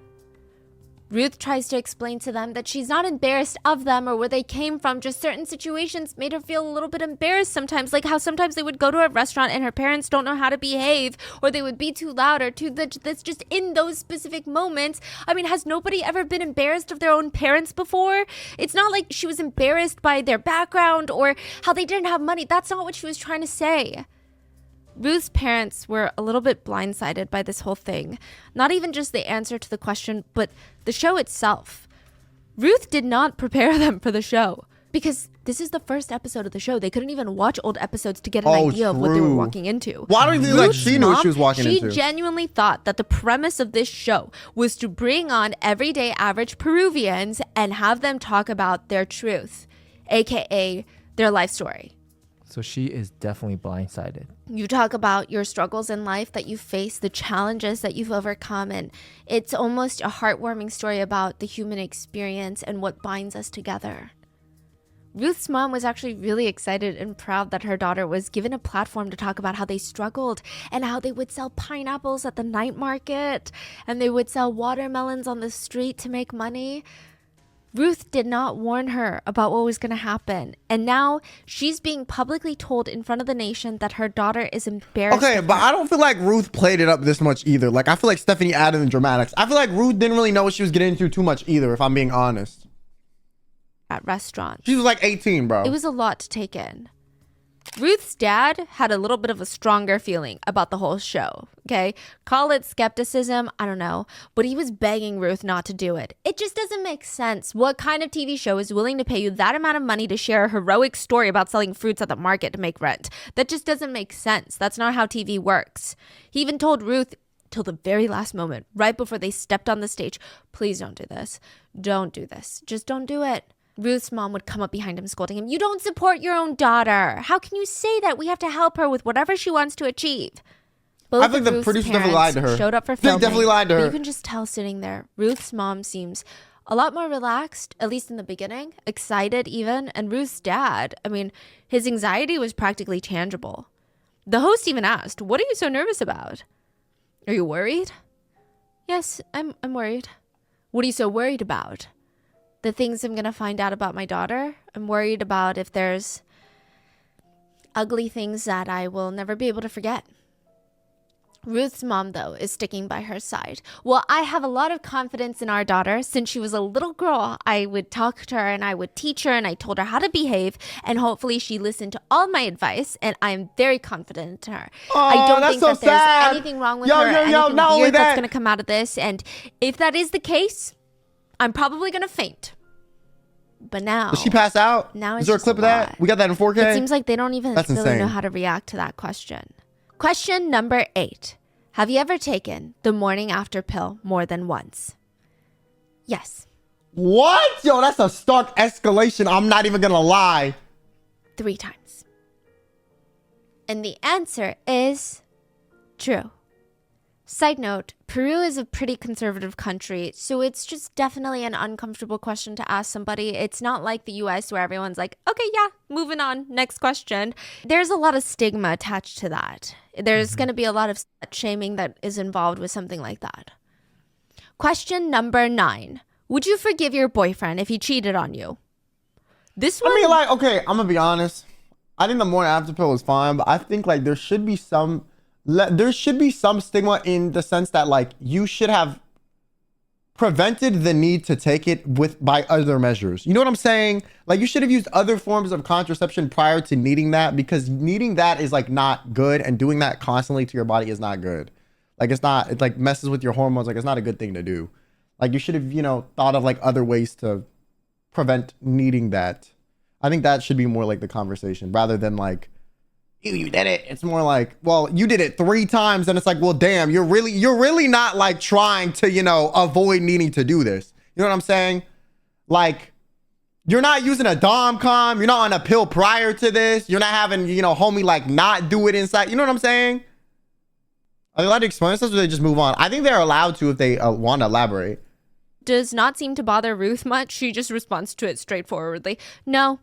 Ruth tries to explain to them that she's not embarrassed of them or where they came from. Just certain situations made her feel a little bit embarrassed sometimes. Like how sometimes they would go to a restaurant and her parents don't know how to behave, or they would be too loud, or that's just in those specific moments. I mean, has nobody ever been embarrassed of their own parents before? It's not like she was embarrassed by their background or how they didn't have money. That's not what she was trying to say. Ruth's parents were a little bit blindsided by this whole thing. Not even just the answer to the question, but the show itself. Ruth did not prepare them for the show because this is the first episode of the show. They couldn't even watch old episodes to get an idea of what they were walking into. Well, I don't even think like she knew what she was walking into. She genuinely thought that the premise of this show was to bring on everyday average Peruvians and have them talk about their truth, aka their life story. So she is definitely blindsided. You talk about your struggles in life that you face, the challenges that you've overcome, and it's almost a heartwarming story about the human experience and what binds us together. Ruth's mom was actually really excited and proud that her daughter was given a platform to talk about how they struggled and how they would sell pineapples at the night market and they would sell watermelons on the street to make money. Ruth did not warn her about what was going to happen. And now she's being publicly told in front of the nation that her daughter is embarrassed. Okay, but I don't feel like Ruth played it up this much either. Like, I feel like Stephanie added the dramatics. I feel like Ruth didn't really know what she was getting into too much either, if I'm being honest. At restaurants. She was like 18, bro. It was a lot to take in. Ruth's dad had a little bit of a stronger feeling about the whole show, okay? Call it skepticism, I don't know, but he was begging Ruth not to do it. It just doesn't make sense. What kind of TV show is willing to pay you that amount of money to share a heroic story about selling fruits at the market to make rent? That just doesn't make sense. That's not how TV works. He even told Ruth till the very last moment, right before they stepped on the stage, please don't do this. Don't do this. Just don't do it. Ruth's mom would come up behind him, scolding him. You don't support your own daughter. How can you say that? We have to help her with whatever she wants to achieve. Both I think the producer definitely lied to her. Showed up for filming. They definitely lied to her. But you can just tell sitting there, Ruth's mom seems a lot more relaxed, at least in the beginning, excited even. And Ruth's dad, I mean, his anxiety was practically tangible. The host even asked, what are you so nervous about? Are you worried? Yes, I'm worried. What are you so worried about? The things I'm going to find out about my daughter. I'm worried about if there's ugly things that I will never be able to forget. Ruth's mom, though, is sticking by her side. Well, I have a lot of confidence in our daughter. Since she was a little girl, I would talk to her and I would teach her and I told her how to behave. And hopefully she listened to all my advice. And I'm very confident in her. I don't think that there's anything wrong with her. Anything weird that's going to come out of this. And if that is the case, I'm probably going to faint. But now... Did she pass out? Now is there a clip of that? We got that in 4K? It seems like they don't even really know how to react to that question. Question number 8. Have you ever taken the morning after pill more than once? Yes. What? Yo, that's a stark escalation. I'm not even going to lie. 3 times. And the answer is true. Side note, Peru is a pretty conservative country, so it's just definitely an uncomfortable question to ask somebody. It's not like the US where everyone's like, okay, yeah, moving on, next question. There's a lot of stigma attached to that. There's going to be a lot of shaming that is involved with something like that. Question number 9. Would you forgive your boyfriend if he cheated on you? This one... I mean, like, okay, I'm gonna be honest. I think the morning after pill is fine, but I think like there should be some stigma in the sense that like you should have prevented the need to take it by other measures. You know what I'm saying? Like you should have used other forms of contraception prior to needing that, because needing that is like not good, and doing that constantly to your body is not good. Like it like messes with your hormones. Like it's not a good thing to do. Like you should have, you know, thought of like other ways to prevent needing that. I think that should be more like the conversation rather than like, you did it. It's more like, well, you did it 3 times, and it's like, well, damn, you're really not like trying to, you know, avoid needing to do this. You know what I'm saying? Like, you're not using a dom-com. You're not on a pill prior to this. You're not having, you know, homie like not do it inside. You know what I'm saying? Are they allowed to explain this, or do they just move on? I think they're allowed to if they want to elaborate. Does not seem to bother Ruth much. She just responds to it straightforwardly. No.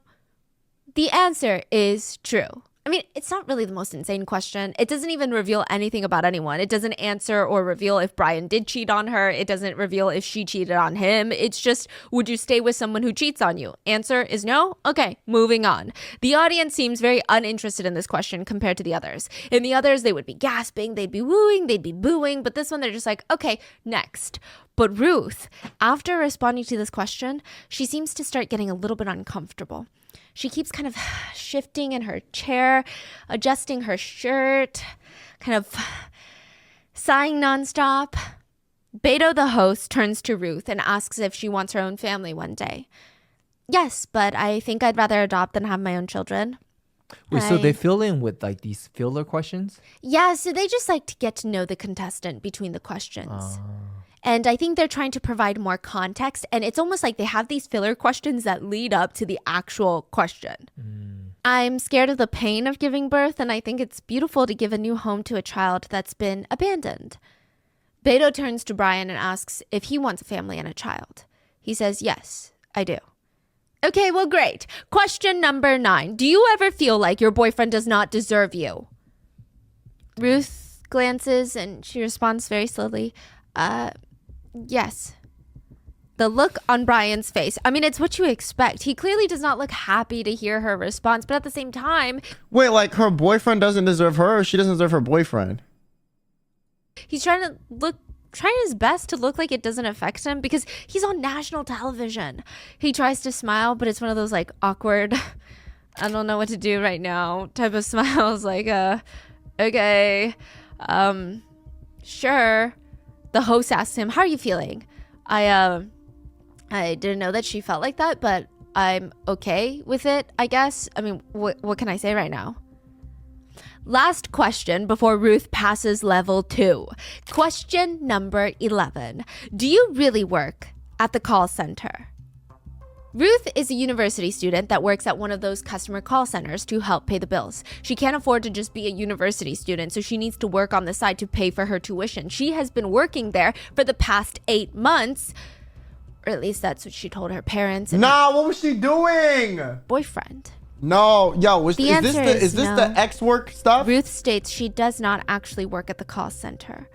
The answer is true. I mean, it's not really the most insane question. It doesn't even reveal anything about anyone. It doesn't answer or reveal if Brian did cheat on her. It doesn't reveal if she cheated on him. It's just, would you stay with someone who cheats on you? Answer is no? Okay, moving on. The audience seems very uninterested in this question compared to the others. In the others, they would be gasping, they'd be wooing, they'd be booing. But this one, they're just like, okay, next. But Ruth, after responding to this question, she seems to start getting a little bit uncomfortable. She keeps kind of shifting in her chair, adjusting her shirt, kind of sighing nonstop. Beto, the host, turns to Ruth and asks if she wants her own family one day. Yes, but I think I'd rather adopt than have my own children. Wait, so they fill in with like these filler questions? Yeah, so they just like to get to know the contestant between the questions. And I think they're trying to provide more context. And it's almost like they have these filler questions that lead up to the actual question. I'm scared of the pain of giving birth, and I think it's beautiful to give a new home to a child that's been abandoned. Beto turns to Brian and asks if he wants a family and a child. He says, yes, I do. Okay, well, great. Question number 9. Do you ever feel like your boyfriend does not deserve you? Ruth glances and she responds very slowly. Yes. The look on Brian's face. I mean, it's what you expect. He clearly does not look happy to hear her response, but at the same time... Wait, like her boyfriend doesn't deserve her, or she doesn't deserve her boyfriend? He's trying his best to look like it doesn't affect him because he's on national television. He tries to smile, but it's one of those like awkward, I don't know what to do right now type of smiles. Like, okay, sure. The host asks him, how are you feeling? I didn't know that she felt like that, but I'm okay with it, I guess. I mean, what can I say right now? Last question before Ruth passes level 2. Question number 11. Do you really work at the call center? Ruth is a university student that works at one of those customer call centers to help pay the bills. She can't afford to just be a university student, so she needs to work on the side to pay for her tuition. She has been working there for the past 8 months, or at least that's what she told her parents. And what was she doing? boyfriend. No, yo, is this no. the ex work stuff? Ruth states she does not actually work at the call center.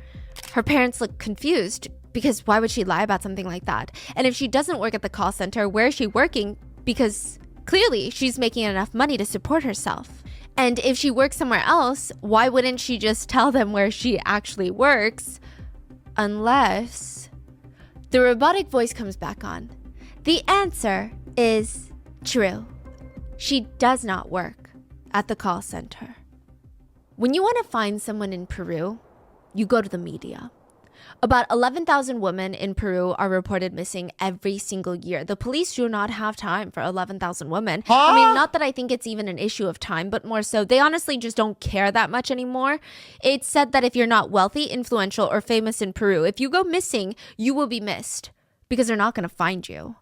Her parents look confused because why would she lie about something like that? And if she doesn't work at the call center, where is she working? Because clearly she's making enough money to support herself. And if she works somewhere else, why wouldn't she just tell them where she actually works? Unless... The robotic voice comes back on. The answer is true. She does not work at the call center. When you want to find someone in Peru, you go to the media. About 11,000 women in Peru are reported missing every single year. The police do not have time for 11,000 women. Huh? I mean, not that I think it's even an issue of time, but more so, they honestly just don't care that much anymore. It's said that if you're not wealthy, influential, or famous in Peru, if you go missing, you will be missed because they're not going to find you.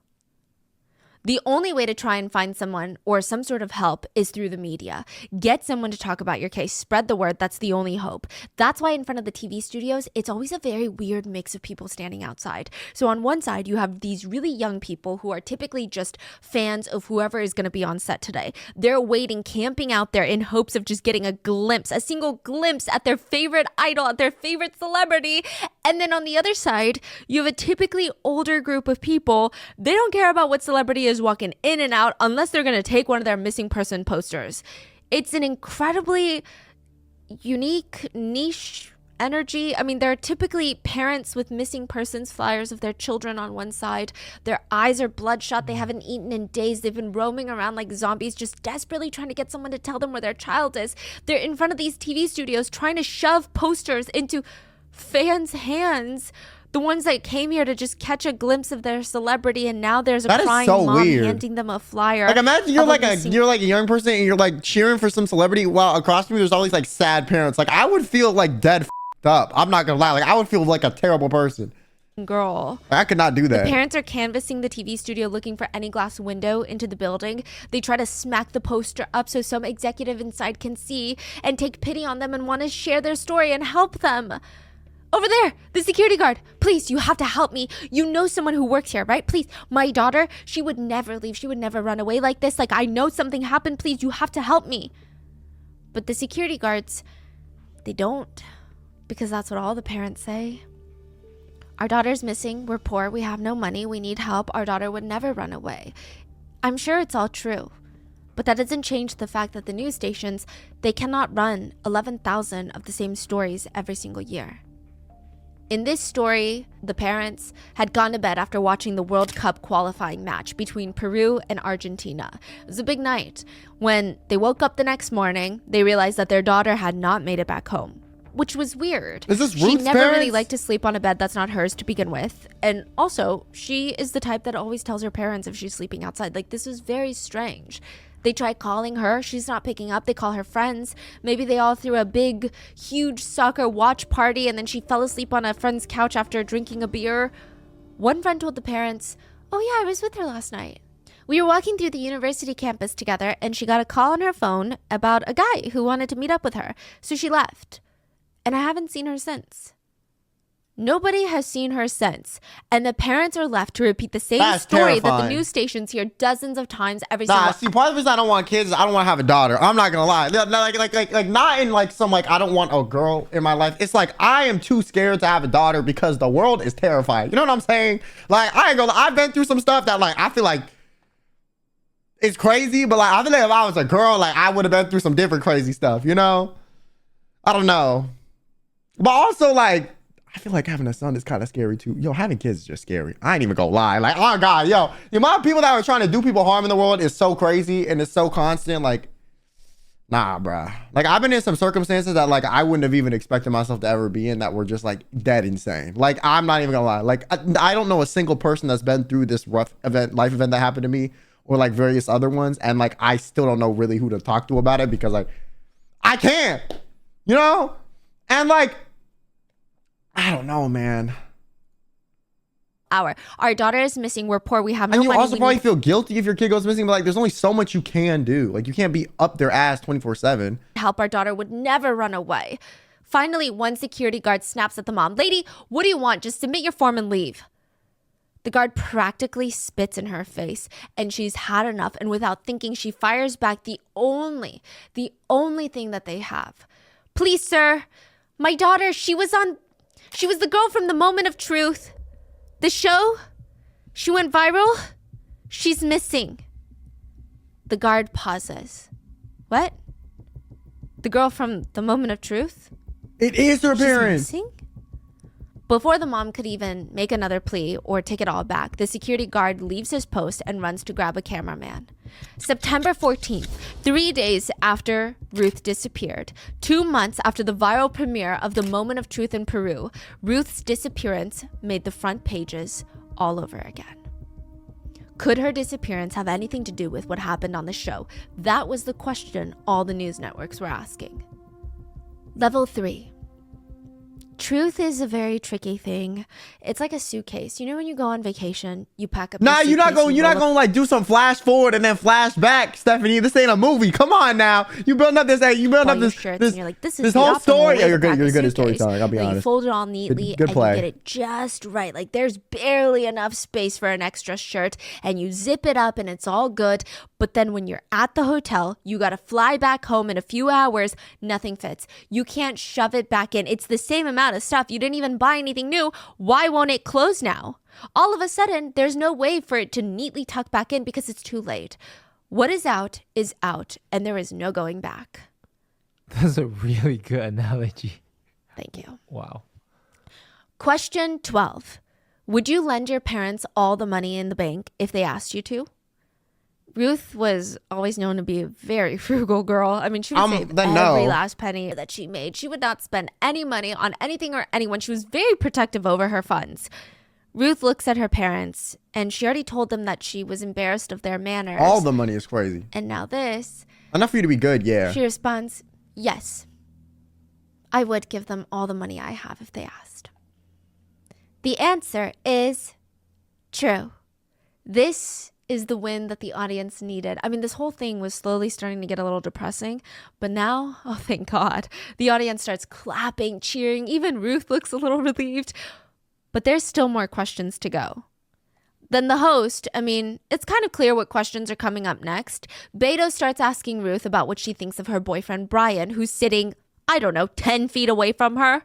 The only way to try and find someone or some sort of help is through the media. Get someone to talk about your case. Spread the word. That's the only hope. That's why in front of the TV studios, it's always a very weird mix of people standing outside. So on one side, you have these really young people who are typically just fans of whoever is going to be on set today. They're waiting, camping out there in hopes of just getting a glimpse, a single glimpse at their favorite idol, at their favorite celebrity. And then on the other side, you have a typically older group of people. They don't care about what celebrity is walking in and out unless they're going to take one of their missing person posters. It's an incredibly unique, niche energy. I mean, there are typically parents with missing persons flyers of their children on one side. Their eyes are bloodshot. They haven't eaten in days. They've been roaming around like zombies, just desperately trying to get someone to tell them where their child is. They're in front of these TV studios trying to shove posters into fans' hands, the ones that came here to just catch a glimpse of their celebrity, and now there's a crying mom handing them a flyer. Like, imagine you're like a young person and you're like cheering for some celebrity while across from you there's all these like sad parents. Like, I would feel like dead up. I'm not gonna lie. Like, I would feel like a terrible person. Girl, I could not do that. The parents are canvassing the TV studio looking for any glass window into the building. They try to smack the poster up so some executive inside can see and take pity on them and want to share their story and help them. Over there, the security guard. Please, you have to help me. You know someone who works here, right? Please, my daughter, she would never leave. She would never run away like this. Like, I know something happened. Please, you have to help me. But the security guards, they don't, because that's what all the parents say. Our daughter's missing. We're poor. We have no money. We need help. Our daughter would never run away. I'm sure it's all true. But that doesn't change the fact that the news stations, they cannot run 11,000 of the same stories every single year. In this story, the parents had gone to bed after watching the World Cup qualifying match between Peru and Argentina. It was a big night. When they woke up the next morning, they realized that their daughter had not made it back home, which was weird. Is this Ruth's She never parents? really liked to sleep on a bed that's not hers to begin with. And also, she is the type that always tells her parents if she's sleeping outside. Like, this is very strange. They try calling her. She's not picking up. They call her friends. Maybe they all threw a big, huge soccer watch party and then she fell asleep on a friend's couch after drinking a beer. One friend told the parents, "Oh yeah, I was with her last night. We were walking through the university campus together and she got a call on her phone about a guy who wanted to meet up with her. So she left. And I haven't seen her since." Nobody has seen her since, and the parents are left to repeat the same story that the news stations hear dozens of times every single. See, part of the reason I don't want kids is I don't want to have a daughter. I'm not gonna lie. Like not in like some like I don't want a girl in my life. It's like I am too scared to have a daughter because the world is terrifying. You know what I'm saying? Like I ain't gonna. I've been through some stuff that like I feel like it's crazy, but like I feel like if I was a girl, like I would have been through some different crazy stuff. You know? I don't know, but also like. I feel like having a son is kind of scary too. Yo, having kids is just scary. I ain't even gonna lie. Like, oh God, yo, the amount of people that are trying to do people harm in the world is so crazy and it's so constant. Like, nah, bruh. Like, I've been in some circumstances that like I wouldn't have even expected myself to ever be in that were just like dead insane. Like, I'm not even gonna lie. Like, I don't know a single person that's been through this rough life event that happened to me or like various other ones. And like, I still don't know really who to talk to about it because like, I can't, you know? And like, I don't know, man. Our daughter is missing. We're poor. We have no money. And you money. also probably feel guilty if your kid goes missing, but like there's only so much you can do. Like you can't be up their ass 24/7. Help, our daughter would never run away. Finally, one security guard snaps at the mom. "Lady, what do you want? Just submit your form and leave." The guard practically spits in her face and she's had enough, and without thinking, she fires back the only thing that they have. "Please, sir, my daughter, she was the girl from The Moment of Truth. The show, she went viral. She's missing." The guard pauses. "What? The girl from The Moment of Truth? It is her She's parents. missing?" Before the mom could even make another plea or take it all back, the security guard leaves his post and runs to grab a cameraman. September 14th, 3 days after Ruth disappeared, 2 months after the viral premiere of The Moment of Truth in Peru, Ruth's disappearance made the front pages all over again. Could her disappearance have anything to do with what happened on the show? That was the question all the news networks were asking. Level 3. Truth is a very tricky thing. It's like a suitcase. You know when you go on vacation, you pack up. Nah, you're not gonna like do some flash forward and then flash back, Stephanie. This ain't a movie. Come on now. You building up this. You building up this. And you're like, this is this the whole optimal story. way Yeah, you're to good. pack You're a good at suitcase. storytelling. I'll be honest. You fold it all neatly Good play. and you get it just right. Like there's barely enough space for an extra shirt, and you zip it up and it's all good. But then when you're at the hotel, you got to fly back home in a few hours. Nothing fits. You can't shove it back in. It's the same amount of this stuff. You didn't even buy anything new. Why won't it close now? All of a sudden, there's no way for it to neatly tuck back in because it's too late. What is out, and there is no going back. That's a really good analogy. Thank you. Wow. Question 12. Would you lend your parents all the money in the bank if they asked you to? Ruth was always known to be a very frugal girl. I mean, she would save every last penny that she made. She would not spend any money on anything or anyone. She was very protective over her funds. Ruth looks at her parents, and she already told them that she was embarrassed of their manners. All the money is crazy. And now this. Enough for you to be good, yeah. She responds, yes. I would give them all the money I have if they asked. The answer is true. This is the win that the audience needed. I mean, this whole thing was slowly starting to get a little depressing, but now, oh, thank God, the audience starts clapping, cheering. Even Ruth looks a little relieved, but there's still more questions to go. Then the host, I mean, it's kind of clear what questions are coming up next. Beto starts asking Ruth about what she thinks of her boyfriend, Brian, who's sitting, 10 feet away from her.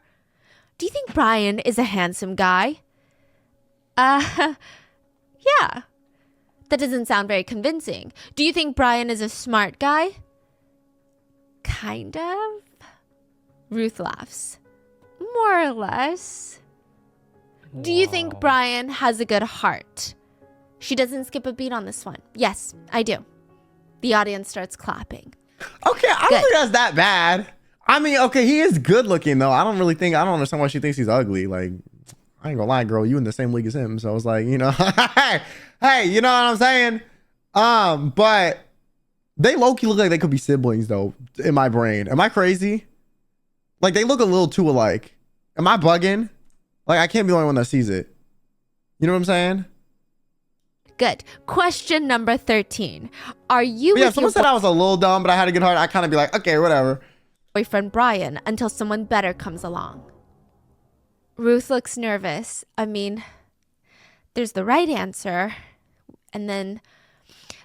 Do you think Brian is a handsome guy? Yeah. That doesn't sound very convincing. Do you think Brian is a smart guy? Kind of. Ruth laughs. More or less. Do you think Brian has a good heart? She doesn't skip a beat on this one. Yes, I do. The audience starts clapping. Okay, I don't think that's that bad. I mean, okay, he is good looking though. I don't understand why she thinks he's ugly. Like, I ain't gonna lie, girl, you in the same league as him. So I was like, hey, you know what I'm saying? But they low-key look like they could be siblings though, in my brain. Am I crazy? Like, they look a little too alike. Am I bugging? Like, I can't be the only one that sees it. You know what I'm saying? Good. Question number 13. Are you But yeah, if someone said I was a little dumb, but I had a good heart, I kind of be like, okay, whatever. Boyfriend Brian until someone better comes along? Ruth looks nervous. I mean, there's the right answer, and then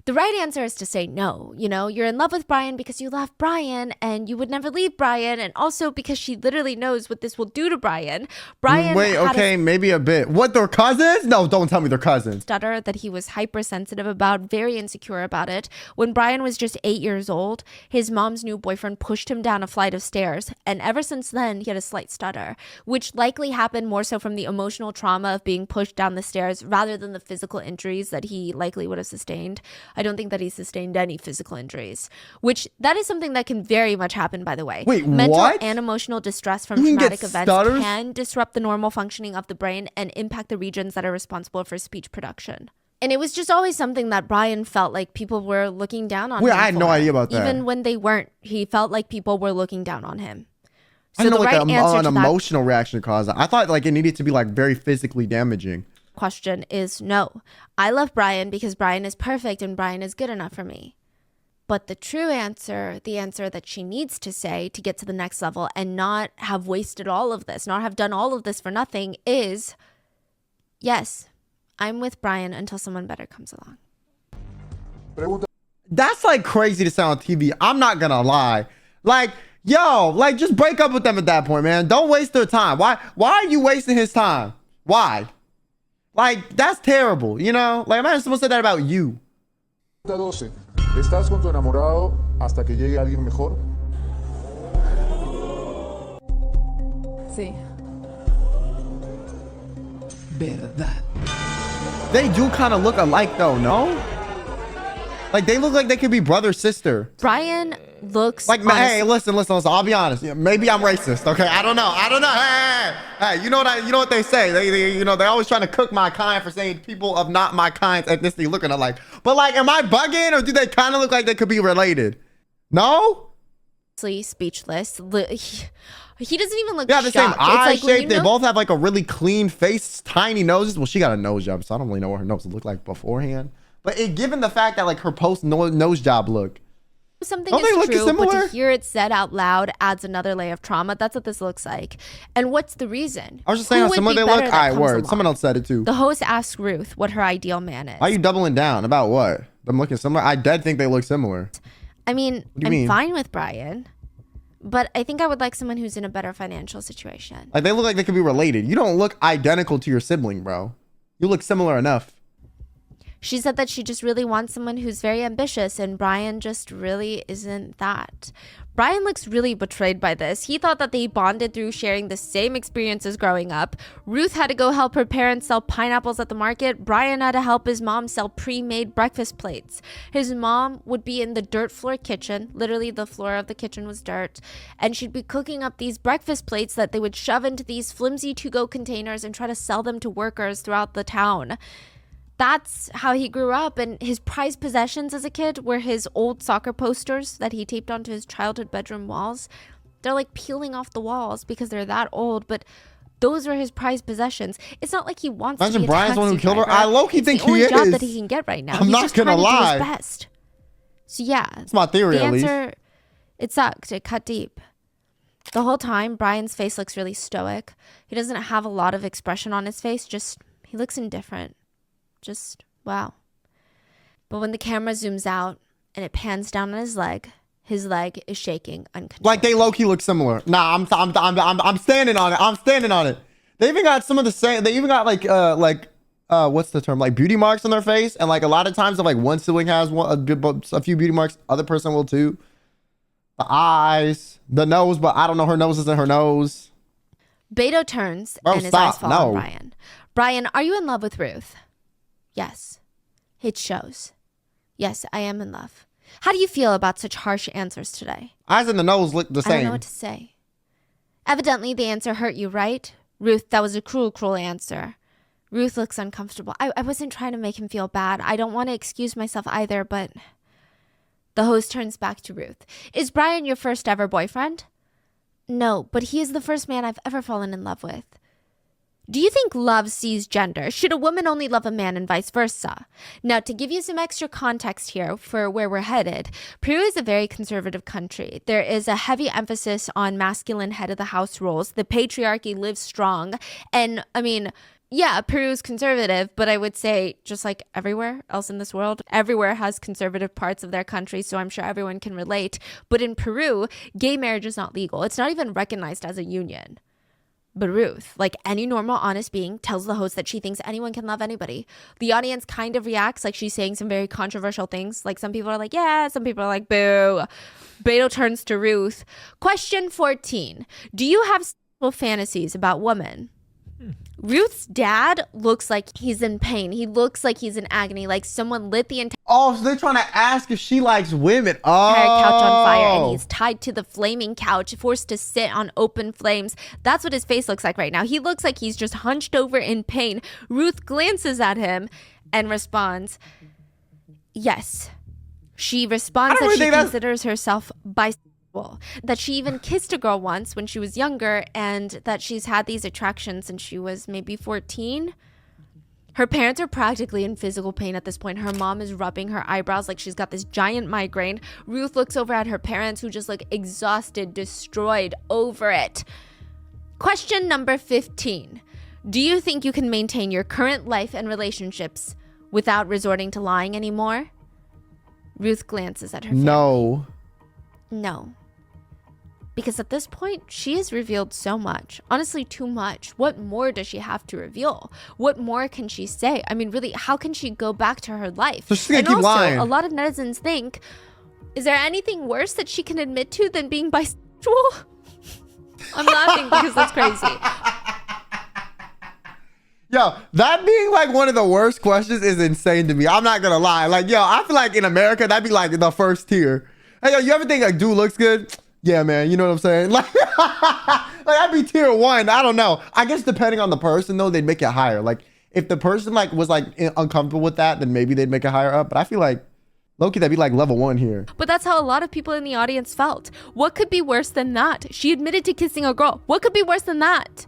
the right answer is to say no. You know, you're in love with Brian because you love Brian and you would never leave Brian, and also because she literally knows what this will do to Brian. Maybe a bit. What, they're cousins? No, don't tell me they're cousins. Stutter that he was hypersensitive about, very insecure about it. When Brian was just 8 years old, his mom's new boyfriend pushed him down a flight of stairs, and ever since then, he had a slight stutter, which likely happened more so from the emotional trauma of being pushed down the stairs rather than the physical injuries that he likely would have sustained. I don't think that he sustained any physical injuries, which that is something that can very much happen, by the way. Wait, mental what? and emotional distress from traumatic events can disrupt the normal functioning of the brain and impact the regions that are responsible for speech production. And it was just always something that Brian felt like people were looking down on him. I had no idea about that. Even when they weren't, he felt like people were looking down on him. So I didn't know like an emotional reaction caused that. I thought like it needed to be like very physically damaging. Question is no. I love Brian because Brian is perfect and Brian is good enough for me. But the true answer, the answer that she needs to say to get to the next level and not have wasted all of this, not have done all of this for nothing, is yes, I'm with Brian until someone better comes along. That's like crazy to sound on TV. I'm not gonna lie. Like, yo, like just break up with them at that point, man. Don't waste their time. Why are you wasting his time? Why? Like, that's terrible, you know? Like, imagine someone said that about you. 12. ¿Estás con tu enamorado hasta que llegue alguien mejor? Sí. Verdad. They do kind of look alike, though, no? Like, they look like they could be brother, sister. Brian looks like, hey, listen. I'll be honest. Yeah, maybe I'm racist. Okay, I don't know. Hey, you know what they say? They're always trying to cook my kind for saying people of not my kind's ethnicity looking alike. But like, am I bugging, or do they kind of look like they could be related? No. Speechless. He doesn't even look. Yeah, the shocked. same eye shape. They know- both have like a really clean face, tiny noses. Well, she got a nose job, so I don't really know what her nose looked like beforehand. But given the fact that like her post nose job look, something is true, but to hear it said out loud adds another layer of trauma. That's what this looks like. And what's the reason? I was just saying how similar they look. All right, word. Someone else said it too. The host asks Ruth what her ideal man is. Why are you doubling down about what? Them looking similar? I did think they look similar. I mean, I'm fine with Brian. But I think I would like someone who's in a better financial situation. Like, they look like they could be related. You don't look identical to your sibling, bro. You look similar enough. She said that she just really wants someone who's very ambitious, and Brian just really isn't that. Brian looks really betrayed by this. He thought that they bonded through sharing the same experiences growing up. Ruth had to go help her parents sell pineapples at the market. Brian had to help his mom sell pre-made breakfast plates. His mom would be in the dirt floor kitchen. Literally, the floor of the kitchen was dirt. And she'd be cooking up these breakfast plates that they would shove into these flimsy to-go containers and try to sell them to workers throughout the town. That's how he grew up, and his prized possessions as a kid were his old soccer posters that he taped onto his childhood bedroom walls. They're like peeling off the walls because they're that old, but those are his prized possessions. It's not like he wants to be a Brian's the one who taxi killed her. driver. I low-key think he is. It's the only job that he can get right now. I'm He's not just gonna trying to lie. do his best. So yeah, That's my theory, the at least. answer, it sucked. It cut deep. The whole time, Brian's face looks really stoic. He doesn't have a lot of expression on his face. He looks indifferent. Wow. But when the camera zooms out and it pans down on his leg is shaking uncontrollably. Like, they low-key look similar. Nah, I'm standing on it. I'm standing on it. They even got some of the same. They even got what's the term? Like beauty marks on their face. And like a lot of times, if like one sibling has a few beauty marks, other person will too. The eyes, the nose, but I don't know. Her nose isn't her nose. Beto turns and his eyes fall on Brian. Brian, are you in love with Ruth? Yes. It shows. Yes, I am in love. How do you feel about such harsh answers today? Eyes and the nose look the same. I don't know what to say. Evidently, the answer hurt you, right? Ruth, that was a cruel, cruel answer. Ruth looks uncomfortable. I wasn't trying to make him feel bad. I don't want to excuse myself either, but... The host turns back to Ruth. Is Brian your first ever boyfriend? No, but he is the first man I've ever fallen in love with. Do you think love sees gender? Should a woman only love a man and vice versa? Now, to give you some extra context here for where we're headed, Peru is a very conservative country. There is a heavy emphasis on masculine head of the house roles. The patriarchy lives strong. And I mean, yeah, Peru is conservative, but I would say just like everywhere else in this world, everywhere has conservative parts of their country, so I'm sure everyone can relate. But in Peru, gay marriage is not legal. It's not even recognized as a union. But Ruth, like any normal, honest being, tells the host that she thinks anyone can love anybody. The audience kind of reacts like she's saying some very controversial things. Like some people are like, yeah, some people are like, boo. Beto turns to Ruth. Question 14. Do you have sexual fantasies about women? Ruth's dad looks like he's in pain. He looks like he's in agony, like someone lit the entire Oh, so they're trying to ask if she likes women. Oh. couch on fire, and he's tied to the flaming couch, forced to sit on open flames. That's what his face looks like right now. He looks like he's just hunched over in pain. Ruth glances at him and responds, yes. She responds that she considers herself bisexual, that she even kissed a girl once when she was younger, and that she's had these attractions since she was maybe 14. Her parents are practically in physical pain at this point. Her mom is rubbing her eyebrows like she's got this giant migraine. Ruth looks over at her parents, who just look exhausted, destroyed over it. Question number 15. Do you think you can maintain your current life and relationships without resorting to lying anymore? Ruth glances at her family. No. No. Because at this point, she has revealed so much. Honestly, too much. What more does she have to reveal? What more can she say? I mean, really, how can she go back to her life? So she's gonna keep lying. A lot of netizens think, is there anything worse that she can admit to than being bisexual? I'm laughing because that's crazy. Yo, that being like one of the worst questions is insane to me. I'm not gonna lie. Like, yo, I feel like in America, that'd be like the first tier. Hey, yo, you ever think like dude looks good? Yeah, man, you know what I'm saying? Like, I'd be tier 1. I don't know. I guess depending on the person, though, they'd make it higher. Like, if the person like was like uncomfortable with that, then maybe they'd make it higher up. But I feel like low-key, that'd be like level 1 here. But that's how a lot of people in the audience felt. What could be worse than that? She admitted to kissing a girl. What could be worse than that?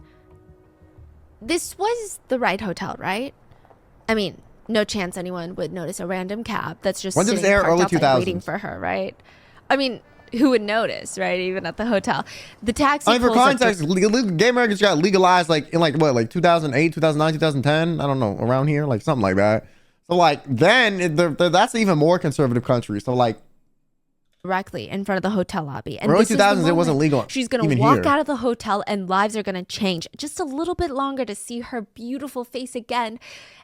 This was the right hotel, right? I mean, no chance anyone would notice a random cab that's just sitting parked outside waiting for her, right? I mean, who would notice, right? Even at the hotel. The taxi. I mean, for context, gay marriage got legalized like in like what, like 2008, 2009, 2010. I don't know, around here, like something like that. So like then that's an even more conservative country. So like directly in front of the hotel lobby. And Early this is the 2000s, it wasn't moment legal she's going to even walk here. out of the hotel and lives are going to change just a little bit longer to see her beautiful face again.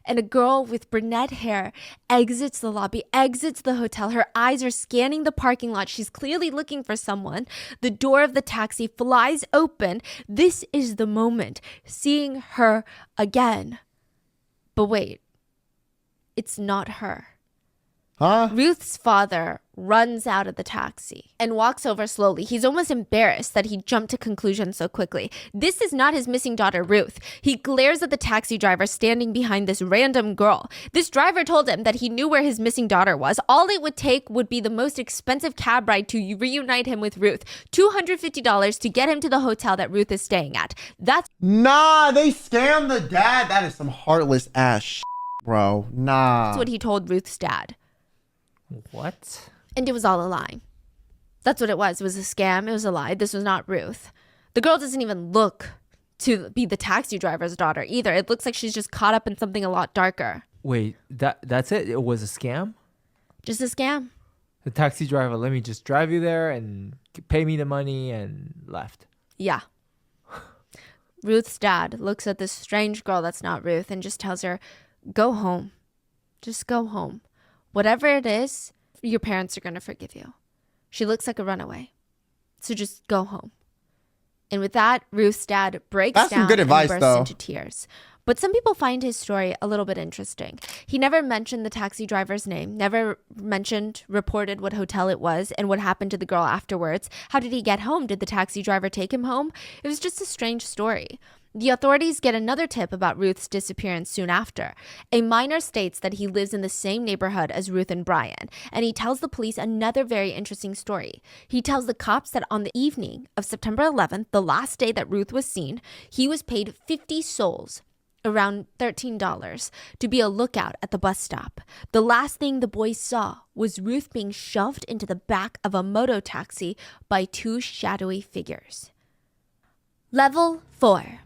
And a girl with brunette hair exits the lobby, exits the hotel. Her eyes are scanning the parking lot. She's clearly looking for someone. The door of the taxi flies open. This is the moment, seeing her again. But wait, it's not her. Huh? Ruth's father runs out of the taxi and walks over slowly. He's almost embarrassed that he jumped to conclusions so quickly. This is not his missing daughter, Ruth. He glares at the taxi driver standing behind this random girl. This driver told him that he knew where his missing daughter was. All it would take would be the most expensive cab ride to reunite him with Ruth. $250 to get him to the hotel that Ruth is staying at. Nah, they scammed the dad. That is some heartless ass shit, bro. Nah. That's what he told Ruth's dad. What? And it was all a lie. That's what it was. It was a scam. It was a lie. This was not Ruth. The girl doesn't even look to be the taxi driver's daughter either. It looks like she's just caught up in something a lot darker. Wait, that's it? It was a scam? Just a scam. The taxi driver, let me just drive you there and pay me the money and left. Yeah. Ruth's dad looks at this strange girl that's not Ruth and just tells her, go home. Just go home. Whatever it is, your parents are going to forgive you. She looks like a runaway. So just go home. And with that, Ruth's dad breaks That's some down good advice, and bursts though. into tears. But some people find his story a little bit interesting. He never mentioned the taxi driver's name, never reported what hotel it was and what happened to the girl afterwards. How did he get home? Did the taxi driver take him home? It was just a strange story. The authorities get another tip about Ruth's disappearance soon after. A miner states that he lives in the same neighborhood as Ruth and Brian, and he tells the police another very interesting story. He tells the cops that on the evening of September 11th, the last day that Ruth was seen, he was paid 50 sols, around $13, to be a lookout at the bus stop. The last thing the boys saw was Ruth being shoved into the back of a moto taxi by two shadowy figures. Level 4.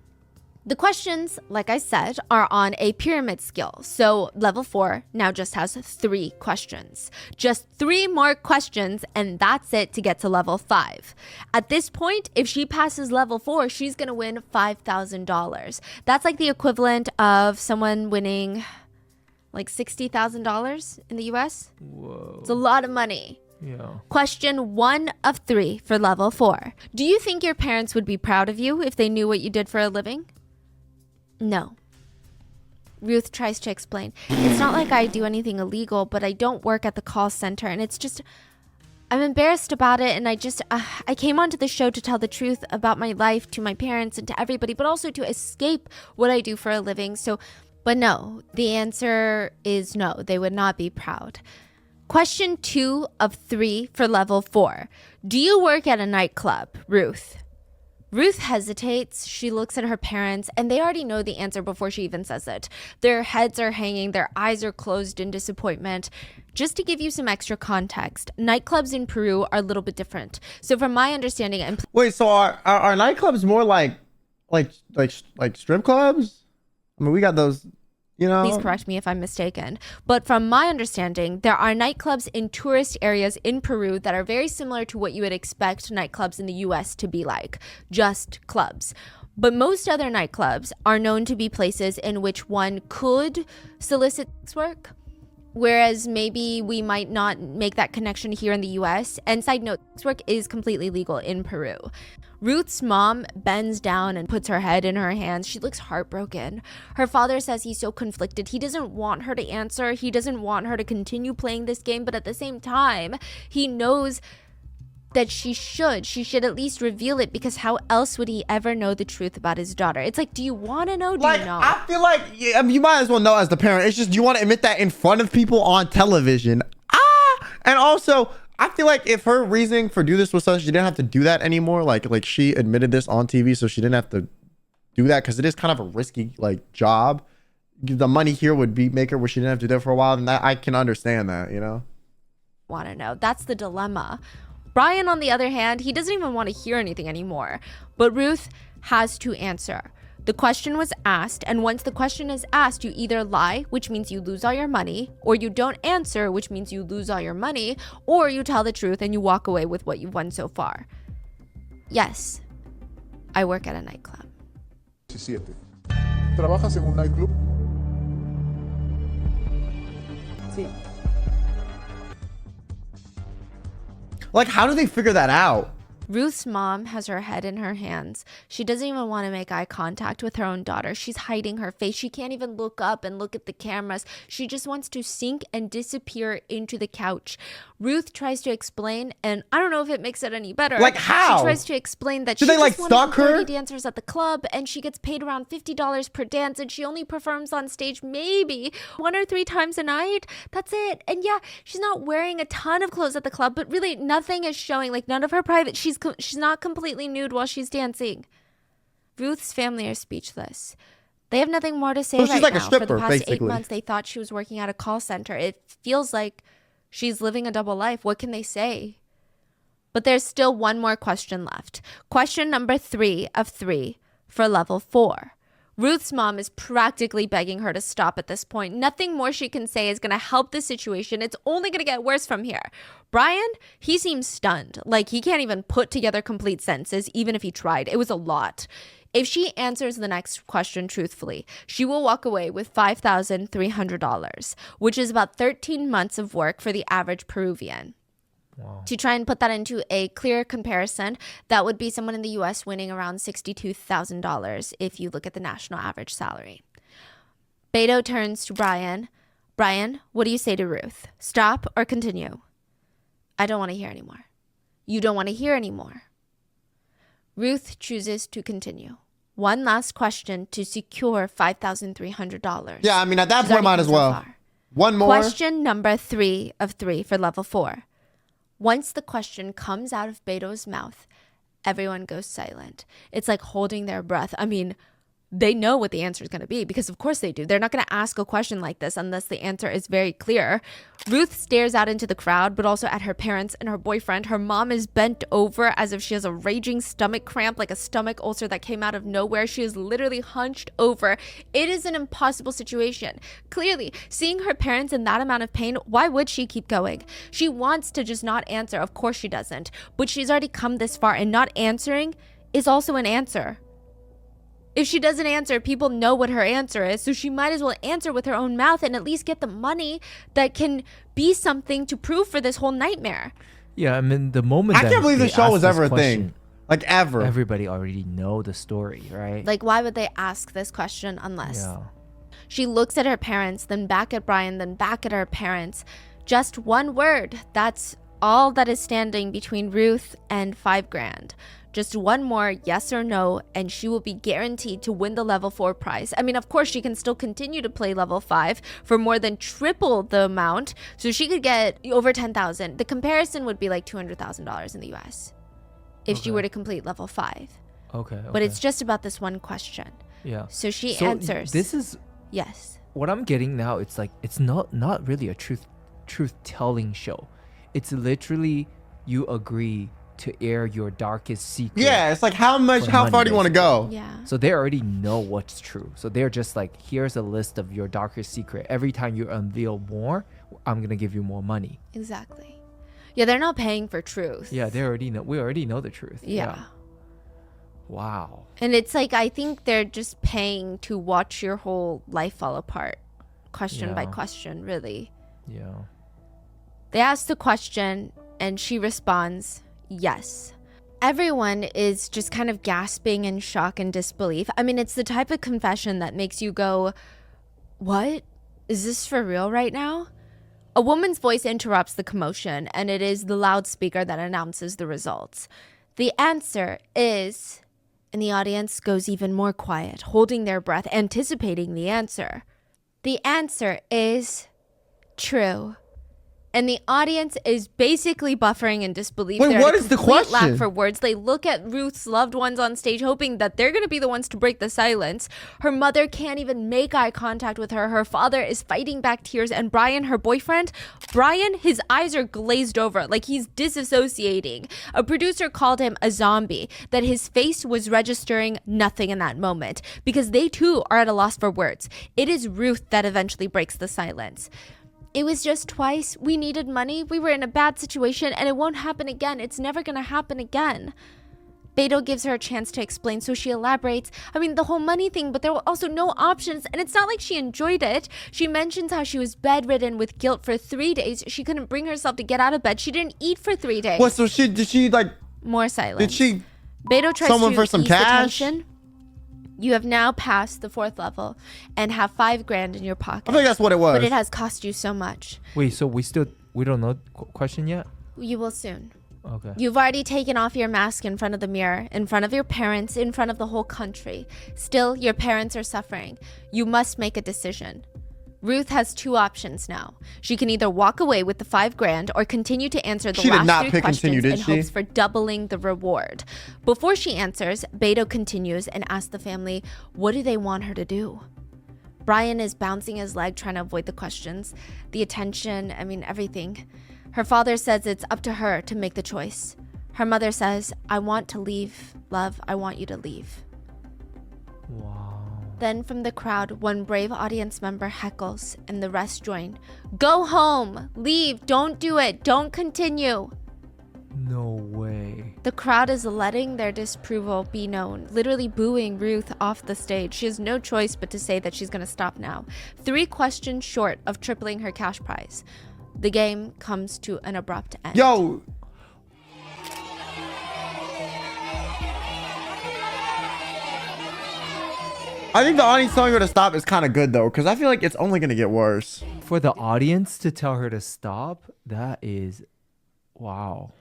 The questions, like I said, are on a pyramid scale. So level 4 now just has 3 questions. Just 3 more questions, and that's it to get to level 5. At this point, if she passes level 4, she's going to win $5,000. That's like the equivalent of someone winning like $60,000 in the US. Whoa. It's a lot of money. Yeah. Question 1 of 3 for level 4. Do you think your parents would be proud of you if they knew what you did for a living? No. Ruth tries to explain. It's not like I do anything illegal, but I don't work at the call center, and it's just, I'm embarrassed about it, and I came onto the show to tell the truth about my life to my parents and to everybody, but also to escape what I do for a living. But no, the answer is no, they would not be proud. Question 2 of 3 for level 4. Do you work at a nightclub, Ruth? Ruth hesitates. She looks at her parents, and they already know the answer before she even says it. Their heads are hanging. Their eyes are closed in disappointment. Just to give you some extra context, nightclubs in Peru are a little bit different. So from my understanding... Wait, so are nightclubs more like strip clubs? I mean, we got those... You know? Please correct me if I'm mistaken. But from my understanding, there are nightclubs in tourist areas in Peru that are very similar to what you would expect nightclubs in the US to be like, just clubs. But most other nightclubs are known to be places in which one could solicit sex work, whereas maybe we might not make that connection here in the US. And side note, sex work is completely legal in Peru. Ruth's mom bends down and puts her head in her hands. She looks heartbroken. Her father says he's so conflicted. He doesn't want her to answer. He doesn't want her to continue playing this game. But at the same time, he knows that she should at least reveal it, because how else would he ever know the truth about his daughter? It's like, do you want to know? Do you know? I feel like you might as well know as the parent. It's just you want to admit that in front of people on television. And also, I feel like if her reasoning for do this was such, she didn't have to do that anymore. Like she admitted this on TV, so she didn't have to do that, because it is kind of a risky job. The money here would make her where she didn't have to do that for a while, and that I can understand that, you know. Want to know? That's the dilemma. Brian, on the other hand, he doesn't even want to hear anything anymore. But Ruth has to answer. The question was asked, and once the question is asked, you either lie, which means you lose all your money, or you don't answer, which means you lose all your money, or you tell the truth and you walk away with what you've won so far. Yes, I work at a nightclub. 17. ¿Trabajas en un nightclub? Sí. Like, how do they figure that out? Ruth's mom has her head in her hands. She doesn't even want to make eye contact with her own daughter. She's hiding her face. She can't even look up and look at the cameras. She just wants to sink and disappear into the couch. Ruth tries to explain, and I don't know if it makes it any better. Like, how? She tries to explain that Do she they, like, just one of stalk her? 30 dancers at the club, and she gets paid around $50 per dance, and she only performs on stage maybe 1 or 3 times a night. That's it. And yeah, she's not wearing a ton of clothes at the club, but really nothing is showing. Like, none of her private. She's not completely nude while she's dancing. Ruth's family are speechless. They have nothing more to say So she's right like a now. stripper, For the past basically. 8 months, they thought she was working at a call center. It feels like she's living a double life. What can they say? But there's still one more question left. Question number 3 of 3 for level 4. Ruth's mom is practically begging her to stop at this point. Nothing more she can say is going to help the situation. It's only going to get worse from here. Brian, he seems stunned. Like he can't even put together complete sentences, even if he tried. It was a lot. If she answers the next question truthfully, she will walk away with $5,300, which is about 13 months of work for the average Peruvian. Wow. To try and put that into a clear comparison, that would be someone in the US winning around $62,000 if you look at the national average salary. Beto turns to Brian. Brian, what do you say to Ruth? Stop or continue? I don't want to hear anymore. You don't want to hear anymore. Ruth chooses to continue. One last question to secure $5,300. Yeah, I mean, at that She's point, already might come as so well. far. One more. Question number 3 of 3 for level 4. Once the question comes out of Beto's mouth, everyone goes silent. It's like holding their breath. I mean, they know what the answer is going to be because of course they do. They're not going to ask a question like this unless the answer is very clear. Ruth stares out into the crowd, but also at her parents and her boyfriend. Her mom is bent over as if she has a raging stomach cramp, like a stomach ulcer that came out of nowhere. She is literally hunched over. It is an impossible situation. Clearly, seeing her parents in that amount of pain, why would she keep going? She wants to just not answer. Of course she doesn't. But she's already come this far, and not answering is also an answer. If she doesn't answer, people know what her answer is, so she might as well answer with her own mouth and at least get the money that can be something to prove for this whole nightmare. Yeah, I mean, the moment I can't believe the show was ever a thing. Like, ever. Everybody already know the story, right? Like, why would they ask this question unless... Yeah. She looks at her parents, then back at Brian, then back at her parents. Just one word. That's all that is standing between Ruth and $5,000. Just one more yes or no, and she will be guaranteed to win the level 4 prize. I mean, of course, she can still continue to play level 5 for more than triple the amount. So she could get over $10,000. The comparison would be like $200,000 in the US if she were to complete level 5. Okay. But it's just about this one question. Yeah. So she answers. This is yes. what I'm getting now. It's like it's not really a truth telling show. It's literally you agree to air your darkest secret. Yeah, it's like how far do you want to go? Yeah. So they already know what's true. So they're just like, here's a list of your darkest secret. Every time you unveil more, I'm gonna give you more money. Exactly. Yeah, they're not paying for truth. Yeah, they already know. We already know the truth. Yeah. Wow. And it's like, I think they're just paying to watch your whole life fall apart, question by Yeah. question, really. Yeah. They ask the question, and she responds, yes. Everyone is just kind of gasping in shock and disbelief. I mean, it's the type of confession that makes you go, what? Is this for real right now? A woman's voice interrupts the commotion, and it is the loudspeaker that announces the results. The answer is... And the audience goes even more quiet, holding their breath, anticipating the answer. The answer is true. And the audience is basically buffering in disbelief. Wait, They're what at a is the complete question? lack for words. They look at Ruth's loved ones on stage, hoping that they're going to be the ones to break the silence. Her mother can't even make eye contact with her. Her father is fighting back tears. And Brian, her boyfriend, his eyes are glazed over, like he's disassociating. A producer called him a zombie, that his face was registering nothing in that moment, because they too are at a loss for words. It is Ruth that eventually breaks the silence. It was just twice. We needed money. We were in a bad situation, and it won't happen again. It's never going to happen again. Beto gives her a chance to explain, so she elaborates. I mean, the whole money thing, but there were also no options, and it's not like she enjoyed it. She mentions how she was bedridden with guilt for 3 days. She couldn't bring herself to get out of bed. She didn't eat for 3 days. What? So did she like? More silence. Did she? Beto tries someone to for some ease the cash? tension. You have now passed the 4th level and have $5,000 in your pocket. I think that's what it was. But it has cost you so much. Wait, so we don't know question yet? You will soon. Okay. You've already taken off your mask in front of the mirror, in front of your parents, in front of the whole country. Still, your parents are suffering. You must make a decision. Ruth has 2 options now. She can either walk away with the $5,000 or continue to answer the last 3 questions in hopes for doubling the reward. Before she answers, Beto continues and asks the family, what do they want her to do? Brian is bouncing his leg trying to avoid the questions, the attention, everything. Her father says it's up to her to make the choice. Her mother says, I want to leave, love, I want you to leave. Wow. Then from the crowd, one brave audience member heckles and the rest join. Go home, leave, don't do it, don't continue. No way. The crowd is letting their disapproval be known, literally booing Ruth off the stage. She has no choice but to say that she's going to stop now. 3 questions short of tripling her cash prize. The game comes to an abrupt end. Yo. I think the audience telling her to stop is kind of good though, because I feel like it's only going to get worse. For the audience to tell her to stop, that is, wow.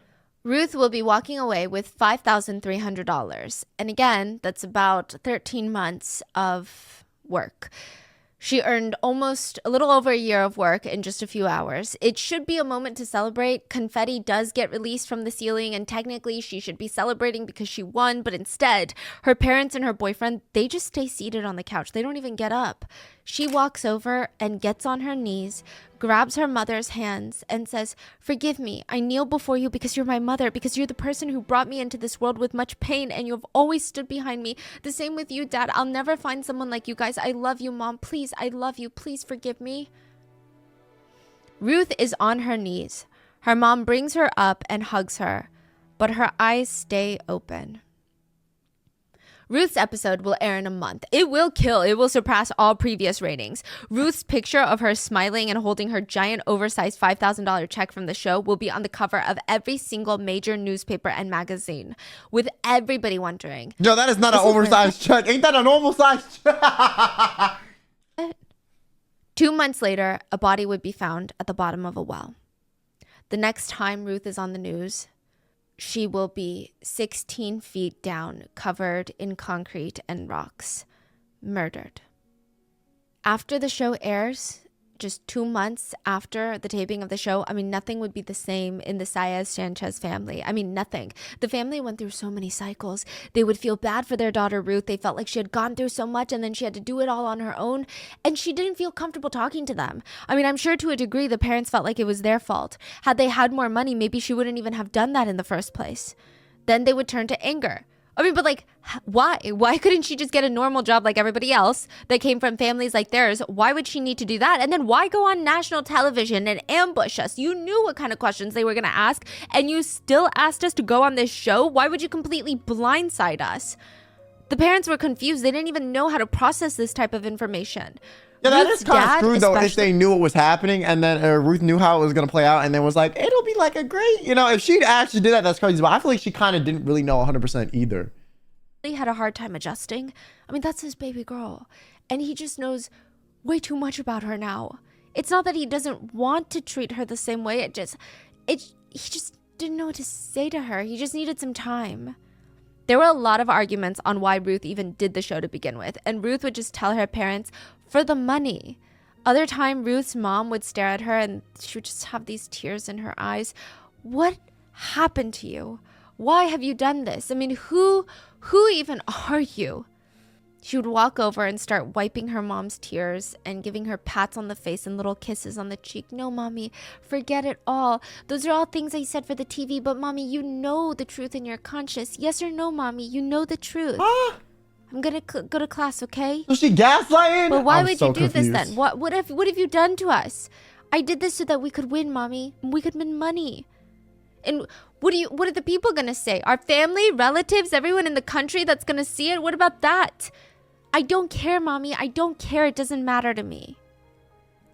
Ruth will be walking away with $5,300. And again, that's about 13 months of work. She earned almost a little over a year of work in just a few hours. It should be a moment to celebrate. Confetti does get released from the ceiling, and technically she should be celebrating because she won, but instead, her parents and her boyfriend, they just stay seated on the couch. They don't even get up. She walks over and gets on her knees, grabs her mother's hands and says, forgive me, I kneel before you because you're my mother, because you're the person who brought me into this world with much pain and you have always stood behind me. The same with you, Dad. I'll never find someone like you guys. I love you, Mom. Please, I love you. Please forgive me. Ruth is on her knees. Her mom brings her up and hugs her, but her eyes stay open. Ruth's episode will air in a month. It will kill. It will surpass all previous ratings. Ruth's picture of her smiling and holding her giant oversized $5,000 check from the show will be on the cover of every single major newspaper and magazine, with everybody wondering. Yo, that is not an oversized check. Ain't that a normal size check? 2 months later, a body would be found at the bottom of a well. The next time Ruth is on the news, she will be 16 feet down, covered in concrete and rocks, murdered. After the show airs, just 2 months after the taping of the show, nothing would be the same in the Saez-Sanchez family. Nothing. The family went through so many cycles. They would feel bad for their daughter, Ruth. They felt like she had gone through so much and then she had to do it all on her own. And she didn't feel comfortable talking to them. I'm sure to a degree the parents felt like it was their fault. Had they had more money, maybe she wouldn't even have done that in the first place. Then they would turn to anger. But why? Why couldn't she just get a normal job like everybody else that came from families like theirs? Why would she need to do that? And then why go on national television and ambush us? You knew what kind of questions they were going to ask, and you still asked us to go on this show? Why would you completely blindside us? The parents were confused. They didn't even know how to process this type of information. Yeah, that Ruth's is kind of dad screwed though, if especially- they knew what was happening and then Ruth knew how it was going to play out and then was like, it'll be like a great, if she'd actually did that, that's crazy. But I feel like she kind of didn't really know 100% either. He had a hard time adjusting. That's his baby girl. And he just knows way too much about her now. It's not that he doesn't want to treat her the same way. He just didn't know what to say to her. He just needed some time. There were a lot of arguments on why Ruth even did the show to begin with. And Ruth would just tell her parents, for the money. Other time, Ruth's mom would stare at her and she would just have these tears in her eyes. What happened to you? Why have you done this? I mean, who even are you? She would walk over and start wiping her mom's tears and giving her pats on the face and little kisses on the cheek. No, mommy, forget it all. Those are all things I said for the TV, but mommy, you know the truth in your conscience. Yes or no, mommy? You know the truth. I'm gonna go to class, okay? Was she gaslighting? But why I'm would so you do confused. this then? What have you done to us? I did this so that we could win, mommy. We could win money. And what are the people gonna say? Our family, relatives, everyone in the country that's gonna see it? What about that? I don't care, mommy. I don't care. It doesn't matter to me.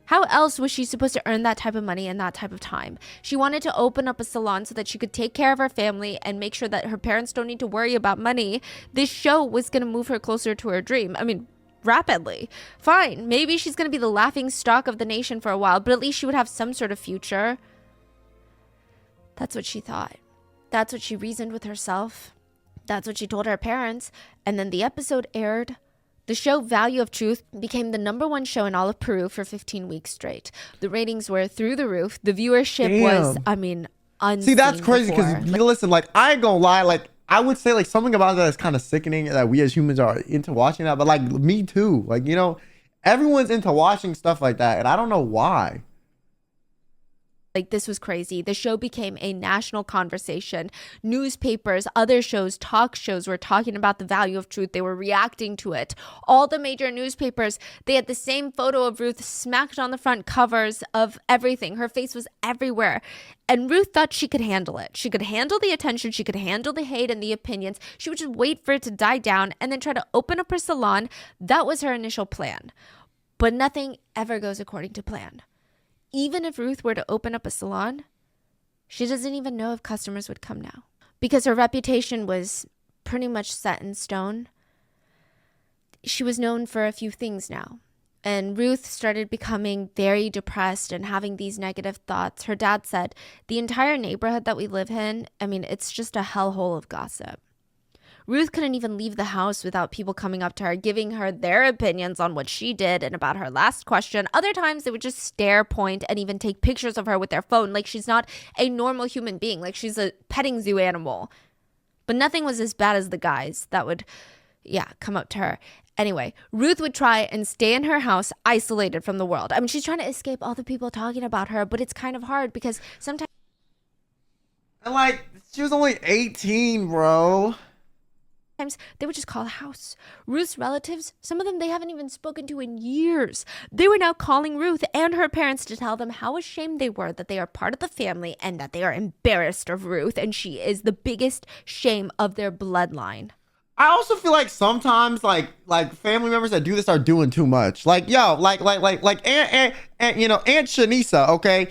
How else was she supposed to earn that type of money in that type of time? She wanted to open up a salon so that she could take care of her family and make sure that her parents don't need to worry about money. This show was going to move her closer to her dream. I mean, rapidly. Fine. Maybe she's going to be the laughing stock of the nation for a while, but at least she would have some sort of future. That's what she thought. That's what she reasoned with herself. That's what she told her parents. And then the episode aired. The show Value of Truth became the #1 show in all of Peru for 15 weeks straight. The ratings were through the roof. The viewership was, I mean, unseen. See, that's crazy before. because listen, like, I ain't gonna lie, like, I would say like something about that is kind of sickening that we as humans are into watching that, but like me too. Like, you know, everyone's into watching stuff like that, and I don't know why. Like, this was crazy. The show became a national conversation. Newspapers, other shows, talk shows were talking about the value of truth. They were reacting to it. All the major newspapers, they had the same photo of Ruth smacked on the front covers of everything. Her face was everywhere. And Ruth thought she could handle it. She could handle the attention. She could handle the hate and the opinions. She would just wait for it to die down and then try to open up her salon. That was her initial plan. But nothing ever goes according to plan. Even if Ruth were to open up a salon, she doesn't even know if customers would come now because her reputation was pretty much set in stone. She was known for a few things now, and Ruth started becoming very depressed and having these negative thoughts. Her dad said, the entire neighborhood that we live in, I mean, it's just a hellhole of gossip. Ruth couldn't even leave the house without people coming up to her, giving her their opinions on what she did and about her last question. Other times they would just stare, point, and even take pictures of her with their phone like she's not a normal human being, like she's a petting zoo animal. But nothing was as bad as the guys that would, come up to her. Anyway, Ruth would try and stay in her house isolated from the world. I mean, she's trying to escape all the people talking about her, but it's kind of hard because sometimes... And like, she was only 18, bro. They would just call the house. Ruth's relatives, some of them they haven't even spoken to in years. They were now calling Ruth and her parents to tell them how ashamed they were that they are part of the family and that they are embarrassed of Ruth and she is the biggest shame of their bloodline. I also feel like sometimes like family members that do this are doing too much. Like, yo, like Aunt Shanisa, okay?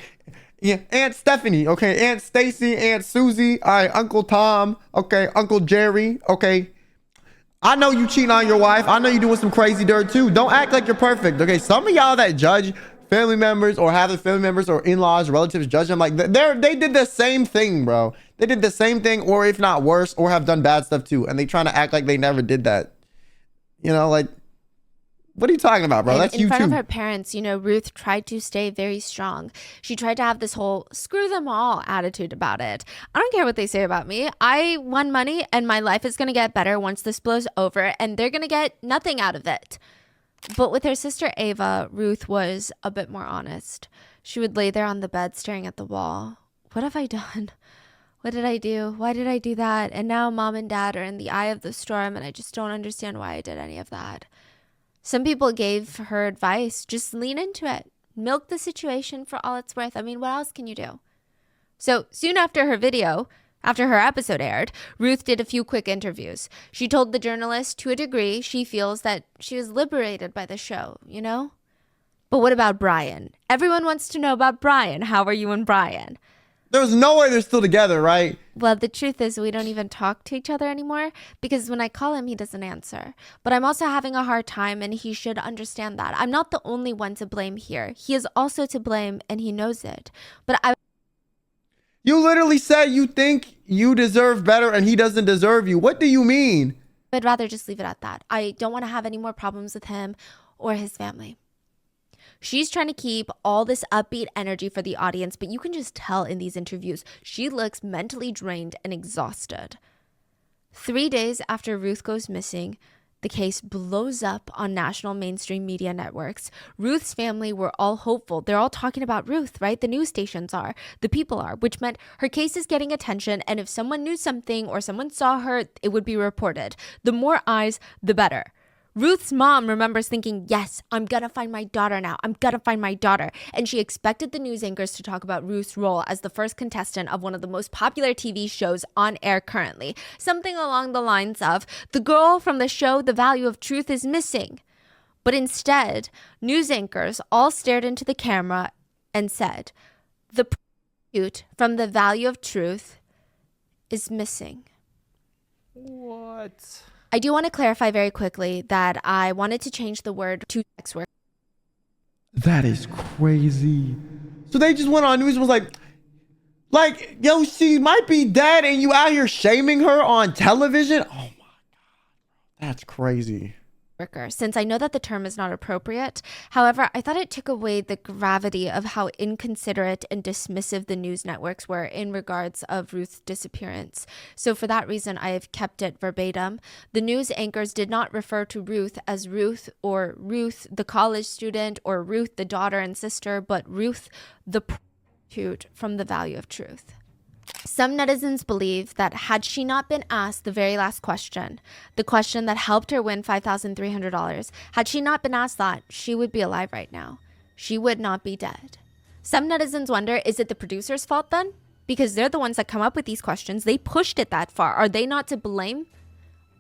Yeah, Aunt Stephanie, okay? Aunt Stacy, Aunt Susie, all right, Uncle Tom, okay? Uncle Jerry, okay? I know you cheating on your wife. I know you doing some crazy dirt too. Don't act like you're perfect, okay? Some of y'all that judge family members or have their family members or in-laws, relatives judge them, like they did the same thing, bro. They did the same thing, or if not worse, or have done bad stuff too, and they trying to act like they never did that. You know, like, what are you talking about, bro? And that's in you front too. of her parents, Ruth tried to stay very strong. She tried to have this whole screw them all attitude about it. I don't care what they say about me. I won money and my life is going to get better once this blows over and they're going to get nothing out of it. But with her sister Ava, Ruth was a bit more honest. She would lay there on the bed staring at the wall. What have I done? What did I do? Why did I do that? And now mom and dad are in the eye of the storm and I just don't understand why I did any of that. Some people gave her advice, just lean into it. Milk the situation for all it's worth. I mean, what else can you do? So soon after her episode aired, Ruth did a few quick interviews. She told the journalist to a degree she feels that she was liberated by the show, But what about Brian? Everyone wants to know about Brian. How are you and Brian? There's no way they're still together, right? Well, the truth is we don't even talk to each other anymore because when I call him, he doesn't answer. But I'm also having a hard time and he should understand that. I'm not the only one to blame here. He is also to blame and he knows it. You literally said you think you deserve better and he doesn't deserve you. What do you mean? I'd rather just leave it at that. I don't want to have any more problems with him or his family. She's trying to keep all this upbeat energy for the audience, but you can just tell in these interviews, she looks mentally drained and exhausted. 3 days after Ruth goes missing, the case blows up on national mainstream media networks. Ruth's family were all hopeful. They're all talking about Ruth, right? The news stations are, the people are, which meant her case is getting attention. And if someone knew something or someone saw her, it would be reported. The more eyes, the better. Ruth's mom remembers thinking, yes, I'm gonna find my daughter now. I'm gonna find my daughter. And she expected the news anchors to talk about Ruth's role as the first contestant of one of the most popular TV shows on air currently. Something along the lines of, the girl from the show The Value of Truth is missing. But instead, news anchors all stared into the camera and said, the prostitute from The Value of Truth is missing. What? I do want to clarify very quickly that I wanted to change the word to sex work. That is crazy. So they just went on news and was like, yo, she might be dead and you out here shaming her on television? Oh my God. That's crazy. Worker, since I know that the term is not appropriate. However, I thought it took away the gravity of how inconsiderate and dismissive the news networks were in regards of Ruth's disappearance. So for that reason, I have kept it verbatim. The news anchors did not refer to Ruth as Ruth or Ruth, the college student, or Ruth, the daughter and sister, but Ruth, the prostitute from The Value of Truth. Some netizens believe that had she not been asked the very last question, the question that helped her win $5,300, had she not been asked that, she would be alive right now. She would not be dead. Some netizens wonder, is it the producer's fault then? Because they're the ones that come up with these questions. They pushed it that far. Are they not to blame?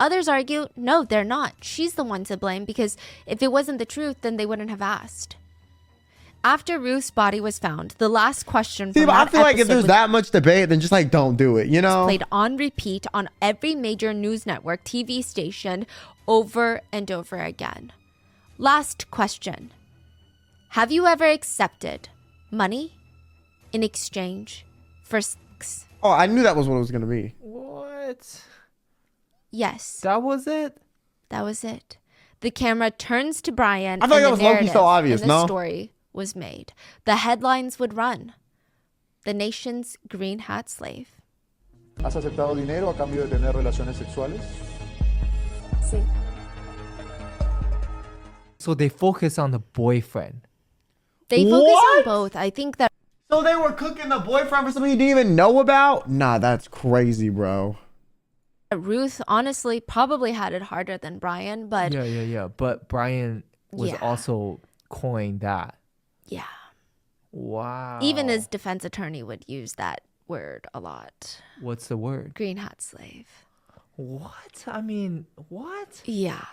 Others argue, no, they're not. She's the one to blame because if it wasn't the truth, then they wouldn't have asked. After Ruth's body was found, the last question See, from but I that feel like if episode there's that much debate, then just like don't do it, you know? played on repeat on every major news network, TV station, over and over again. Last question. Have you ever accepted money in exchange for sex? Oh, I knew that was what it was going to be. What? Yes, That was it? that was it. The camera turns to Brian. I feel like and that was the low-key narrative so obvious, and the no? story was made. The headlines would run. The nation's green hat slave. ¿Has aceptado dinero a cambio de tener relaciones sexuales? Sí. So they focus on the boyfriend. They focus on What? both. I think that So they were cooking the boyfriend for something you didn't even know about? Nah, that's crazy, bro. Ruth honestly probably had it harder than Brian, but Yeah. But Brian was Yeah. also coined that. yeah. Wow. Even his defense attorney would use that word a lot. What's the word? Green hat slave. What? I mean, what? Yeah.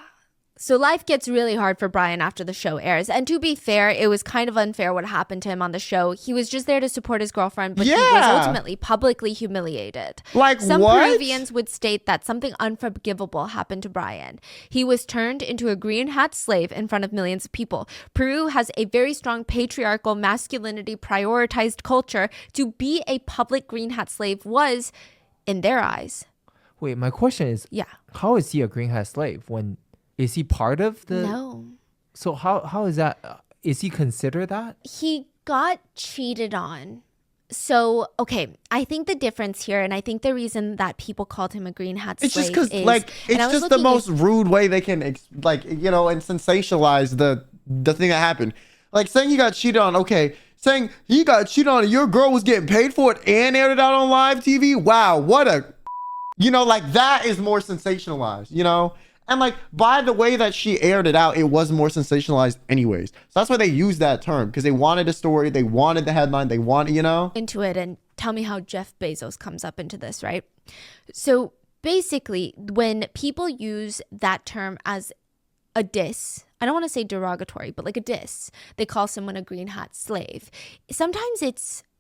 So life gets really hard for Brian after the show airs. And to be fair, it was kind of unfair what happened to him on the show. He was just there to support his girlfriend, but he was Yeah. ultimately publicly humiliated. Like, Some what? Peruvians would state that something unforgivable happened to Brian. He was turned into a green hat slave in front of millions of people. Peru has a very strong patriarchal masculinity prioritized culture. To be a public green hat slave was, in their eyes, Wait, my question is, yeah. how is he a green hat slave? When is he part of the? No. So how is that? Is he considered that? He got cheated on. So, okay, I think the difference here, and I think the reason that people called him a green hat slave It's just because, is, like, and I it's was just the looking most rude way they can, and sensationalize the thing that happened. Like, saying he got cheated on, okay. Saying he got cheated on and your girl was getting paid for it and aired it out on live TV? Wow, what a... like, that is more sensationalized, And, like, by the way that she aired it out, it was more sensationalized anyways. So that's why they used that term, because they wanted a story, they wanted the headline, they wanted, into it, and tell me how Jeff Bezos comes up into this, right? So basically, when people use that term as a diss, I don't want to say derogatory, but like a diss, they call someone a green hat slave. Sometimes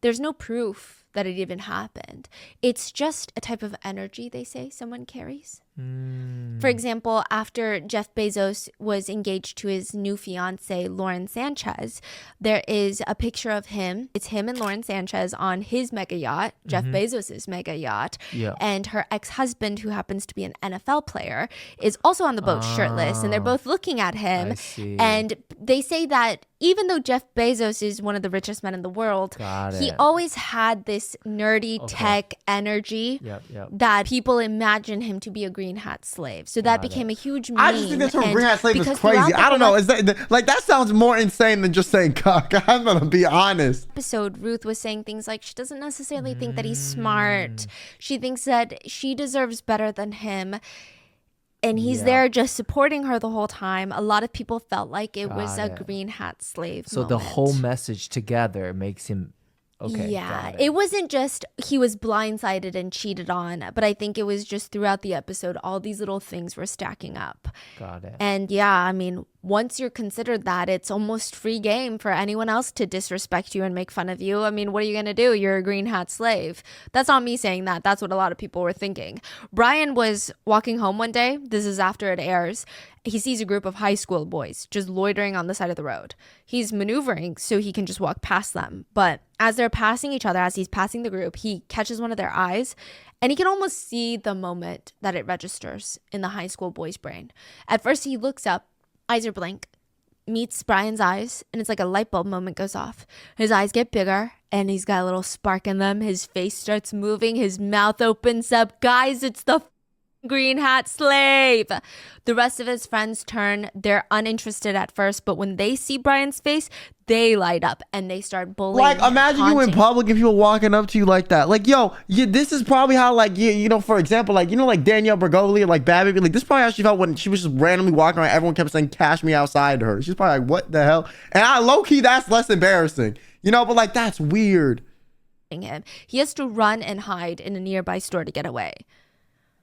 there's no proof that it even happened. It's just a type of energy, they say, someone carries. For example, after Jeff Bezos was engaged to his new fiance, Lauren Sanchez, there is a picture of him. It's him and Lauren Sanchez on his mega yacht, Jeff Bezos's mega yacht. Yeah. And her ex-husband, who happens to be an NFL player, is also on the boat shirtless. And they're both looking at him. I see. And they say that even though Jeff Bezos is one of the richest men in the world, he always had this nerdy tech energy that people imagine him to be a green hat slave. So that became a huge meme. I just think that term green hat slave is because crazy. throughout the I don't whole know. Is that like that sounds more insane than just saying cock? I'm gonna be honest. episode, Ruth was saying things like she doesn't necessarily think that he's smart. She thinks that she deserves better than him. And he's there just supporting her the whole time. A lot of people felt like it was a green hat slave So moment. the whole message together makes him okay. Yeah, got it wasn't just he was blindsided and cheated on, but I think it was just throughout the episode, all these little things were stacking up. Got it. And yeah, I mean, once you're considered that, it's almost free game for anyone else to disrespect you and make fun of you. I mean, what are you going to do? You're a green hat slave. That's not me saying that. That's what a lot of people were thinking. Brian was walking home one day. This is after it airs. He sees a group of high school boys just loitering on the side of the road. He's maneuvering so he can just walk past them. But as they're passing each other, as he's passing the group, he catches one of their eyes and he can almost see the moment that it registers in the high school boy's brain. At first, he looks up, eyes are blank, meets Brian's eyes, and it's like a light bulb moment goes off. His eyes get bigger and he's got a little spark in them. His face starts moving. His mouth opens up. Guys, it's the green hat slave. The rest of his friends turn. They're uninterested at first, but when they see Brian's face, they light up and they start bullying. Like, imagine you in public and people walking up to you like that. Like, yo, this is probably how, like, you know, for example, like, you know, like Danielle Bergoli, like Bad Baby, like, this is probably how she felt when she was just randomly walking around. Everyone kept saying, "Cash me outside" to her. She's probably like, what the hell? And I low key, that's less embarrassing, you know, but like, that's weird. Him. He has to run and hide in a nearby store to get away.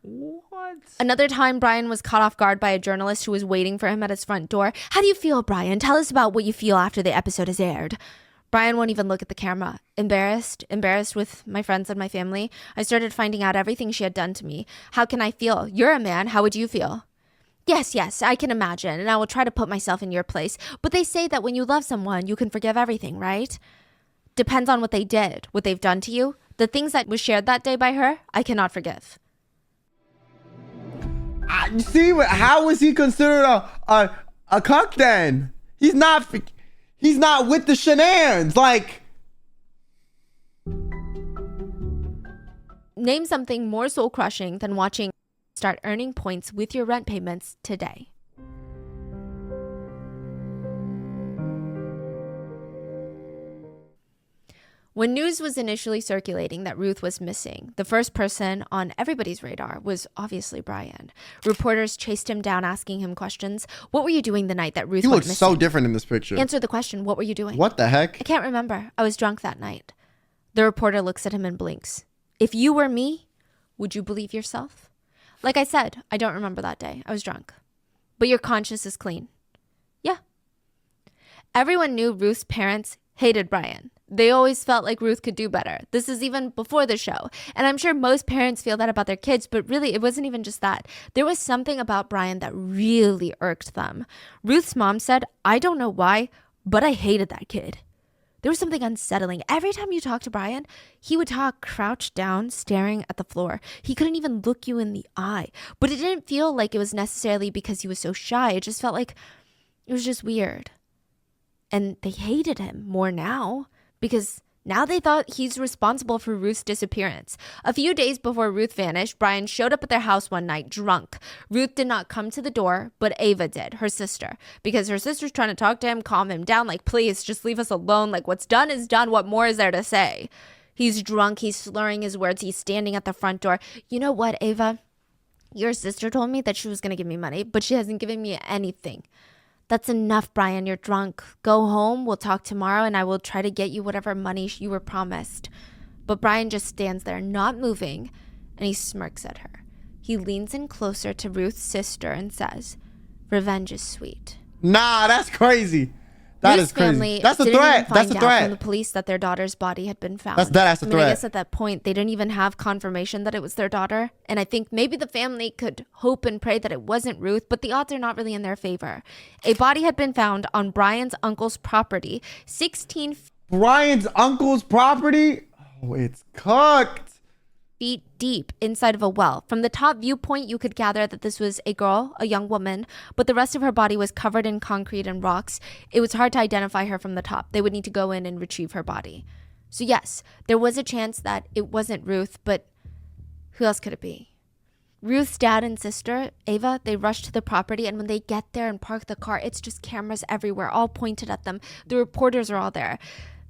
What? Another time, Brian was caught off guard by a journalist who was waiting for him at his front door. How do you feel, Brian? Tell us about what you feel after the episode is aired. Brian won't even look at the camera. Embarrassed with my friends and my family. I started finding out everything she had done to me. How can I feel? You're a man. How would you feel? Yes, I can imagine, and I will try to put myself in your place. But they say that when you love someone, you can forgive everything, right? Depends on what they did, what they've done to you. The things that was shared that day by her, I cannot forgive. See, how is he considered a cuck then? He's not with the shenanigans. Like, name something more soul crushing than watching start earning points with your rent payments today. When news was initially circulating that Ruth was missing, the first person on everybody's radar was obviously Brian. Reporters chased him down, asking him questions. What were you doing the night that Ruth he went looks missing? so different in this picture. Answer the question. What were you doing? What the heck? I can't remember. I was drunk that night. The reporter looks at him and blinks. If you were me, would you believe yourself? Like I said, I don't remember that day. I was drunk. But your conscience is clean. Yeah. Everyone knew Ruth's parents hated Brian. They always felt like Ruth could do better. This is even before the show. And I'm sure most parents feel that about their kids, but really it wasn't even just that. There was something about Brian that really irked them. Ruth's mom said, I don't know why, but I hated that kid. There was something unsettling. Every time you talked to Brian, he would talk crouched down, staring at the floor. He couldn't even look you in the eye. But it didn't feel like it was necessarily because he was so shy. It just felt like it was just weird. And they hated him more now, because now they thought he's responsible for Ruth's disappearance. A few days before Ruth vanished, Brian showed up at their house one night drunk. Ruth did not come to the door, but Ava did, her sister, because her sister's trying to talk to him, calm him down, like, please, just leave us alone. Like, what's done is done. What more is there to say? He's drunk. He's slurring his words. He's standing at the front door. You know what, Ava? Your sister told me that she was going to give me money, but she hasn't given me anything. That's enough, Brian. You're drunk. Go home. We'll talk tomorrow, and I will try to get you whatever money you were promised. But Brian just stands there, not moving, and he smirks at her. He leans in closer to Ruth's sister and says, revenge is sweet. Nah, that's crazy. That Ruth's is crazy. family That's a didn't threat. even find That's a out threat. from the police that their daughter's body had been found. That's a I threat. guess at that point, they didn't even have confirmation that it was their daughter. And I think maybe the family could hope and pray that it wasn't Ruth, but the odds are not really in their favor. A body had been found on Brian's uncle's property, 16 Brian's uncle's property? Oh, it's cooked. feet deep inside of a well. From the top viewpoint, you could gather that this was a girl, a young woman, but the rest of her body was covered in concrete and rocks. It was hard to identify her from the top. They would need to go in and retrieve her body. So yes, there was a chance that it wasn't Ruth, but who else could it be? Ruth's dad and sister, Ava, they rush to the property, and when they get there and park the car, it's just cameras everywhere, all pointed at them. The reporters are all there.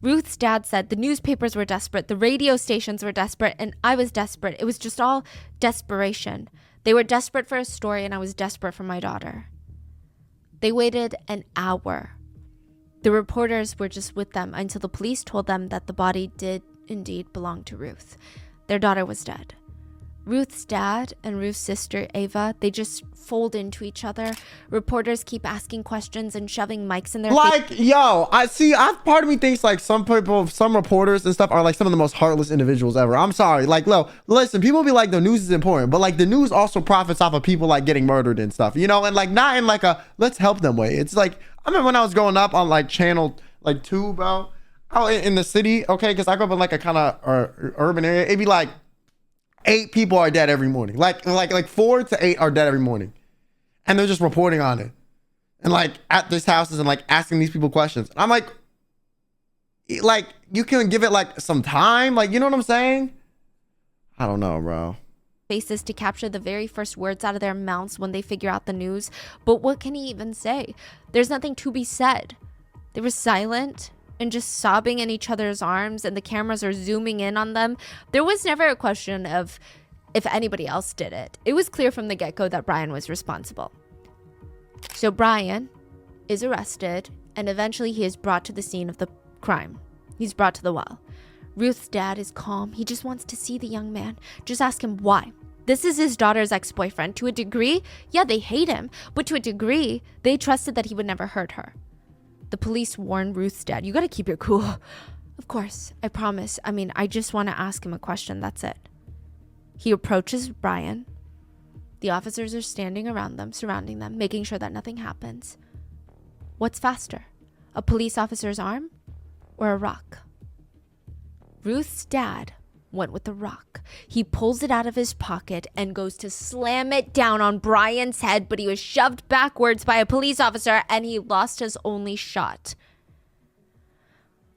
Ruth's dad said the newspapers were desperate, the radio stations were desperate, and I was desperate. It was just all desperation. They were desperate for a story, and I was desperate for my daughter. They waited an hour. The reporters were just with them until the police told them that the body did indeed belong to Ruth. Their daughter was dead. Ruth's dad and Ruth's sister, Ava, they just fold into each other. Reporters keep asking questions and shoving mics in their Like, yo, part of me thinks like some people, some reporters and stuff are like some of the most heartless individuals ever. I'm sorry. Like, listen, people be like, the news is important, but like the news also profits off of people like getting murdered and stuff, you know, and like not in like a let's help them way. It's like, I remember when I was growing up on like channel like 2, bro, out in the city, okay, because I grew up in like a kind of urban area. It'd be like 8 people are dead every morning. Like 4 to 8 are dead every morning. And they're just reporting on it. And like at these houses and like asking these people questions. And I'm like, you can give it like some time. Like, you know what I'm saying? I don't know, bro. faces to capture the very first words out of their mouths when they figure out the news. But what can he even say? There's nothing to be said. They were silent and just sobbing in each other's arms, and the cameras are zooming in on them. There was never a question of if anybody else did it. It was clear from the get-go that Brian was responsible. So Brian is arrested, and eventually he is brought to the scene of the crime. He's brought to the well. Ruth's dad is calm. He just wants to see the young man. Just ask him why. This is his daughter's ex-boyfriend. To a degree, yeah, they hate him, but to a degree, they trusted that he would never hurt her. The police warned Ruth's dad, you gotta keep your cool. Of course, I promise. I mean, I just want to ask him a question, that's it. He approaches Brian. The officers are standing around them, surrounding them, making sure that nothing happens. What's faster? A police officer's arm or a rock? Ruth's dad went with the rock. He pulls it out of his pocket and goes to slam it down on Brian's head, but he was shoved backwards by a police officer and he lost his only shot.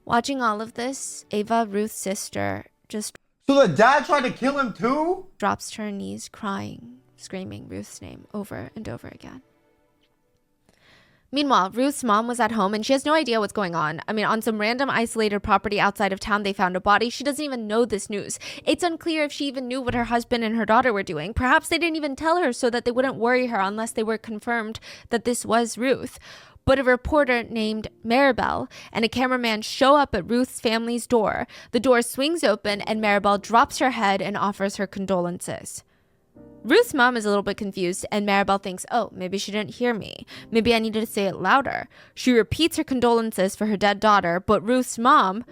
Watching all of this, Ava, Ruth's sister, just So the dad tried to kill him too? drops to her knees, crying, screaming Ruth's name over and over again. Meanwhile, Ruth's mom was at home and she has no idea what's going on. I mean, on some random isolated property outside of town, they found a body. She doesn't even know this news. It's unclear if she even knew what her husband and her daughter were doing. Perhaps they didn't even tell her so that they wouldn't worry her unless they were confirmed that this was Ruth. But a reporter named Maribel and a cameraman show up at Ruth's family's door. The door swings open and Maribel drops her head and offers her condolences. Ruth's mom is a little bit confused, and Maribel thinks, oh, maybe she didn't hear me. Maybe I needed to say it louder. She repeats her condolences for her dead daughter, but Ruth's mom,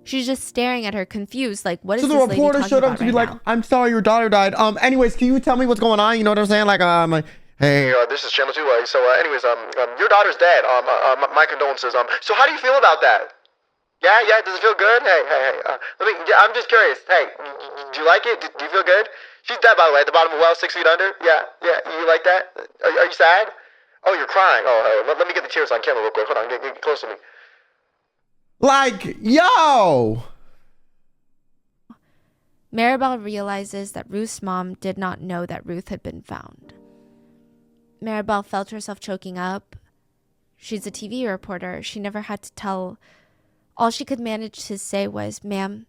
she's just staring at her confused, like, what is this lady talking about? So the reporter showed up to be like, I'm sorry your daughter died. Anyways, can you tell me what's going on? You know what I'm saying? Like, hey, this is Channel 2. Your daughter's dead. My condolences. So how do you feel about that? Yeah, does it feel good? Hey, I'm just curious. Hey, do you like it? Do you feel good? She's dead, by the way, at the bottom of the well, 6 feet under. Yeah, you like that? Are you sad? Oh, you're crying. Oh, let me get the tears on camera real quick. Hold on, get close to me. Like, yo! Maribel realizes that Ruth's mom did not know that Ruth had been found. Maribel felt herself choking up. She's a TV reporter. She never had to tell. All she could manage to say was, ma'am,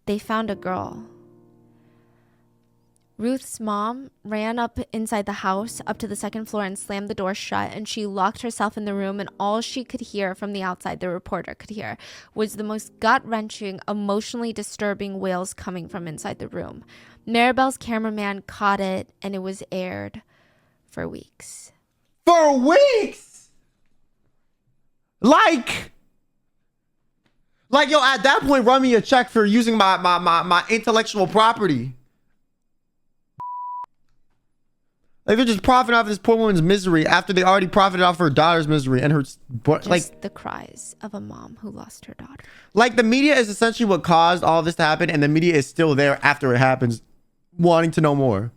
they found a girl. Ruth's mom ran up inside the house, up to the second floor, and slammed the door shut, and she locked herself in the room, and all she could hear from the outside, the reporter could hear, was the most gut-wrenching, emotionally disturbing wails coming from inside the room. Maribel's cameraman caught it, and it was aired for weeks. For weeks? Like, yo, at that point, run me a check for using my intellectual property. Like, they're just profiting off this poor woman's misery after they already profited off her daughter's misery and her, Just the cries of a mom who lost her daughter. Like, the media is essentially what caused all this to happen, and the media is still there after it happens, wanting to know more.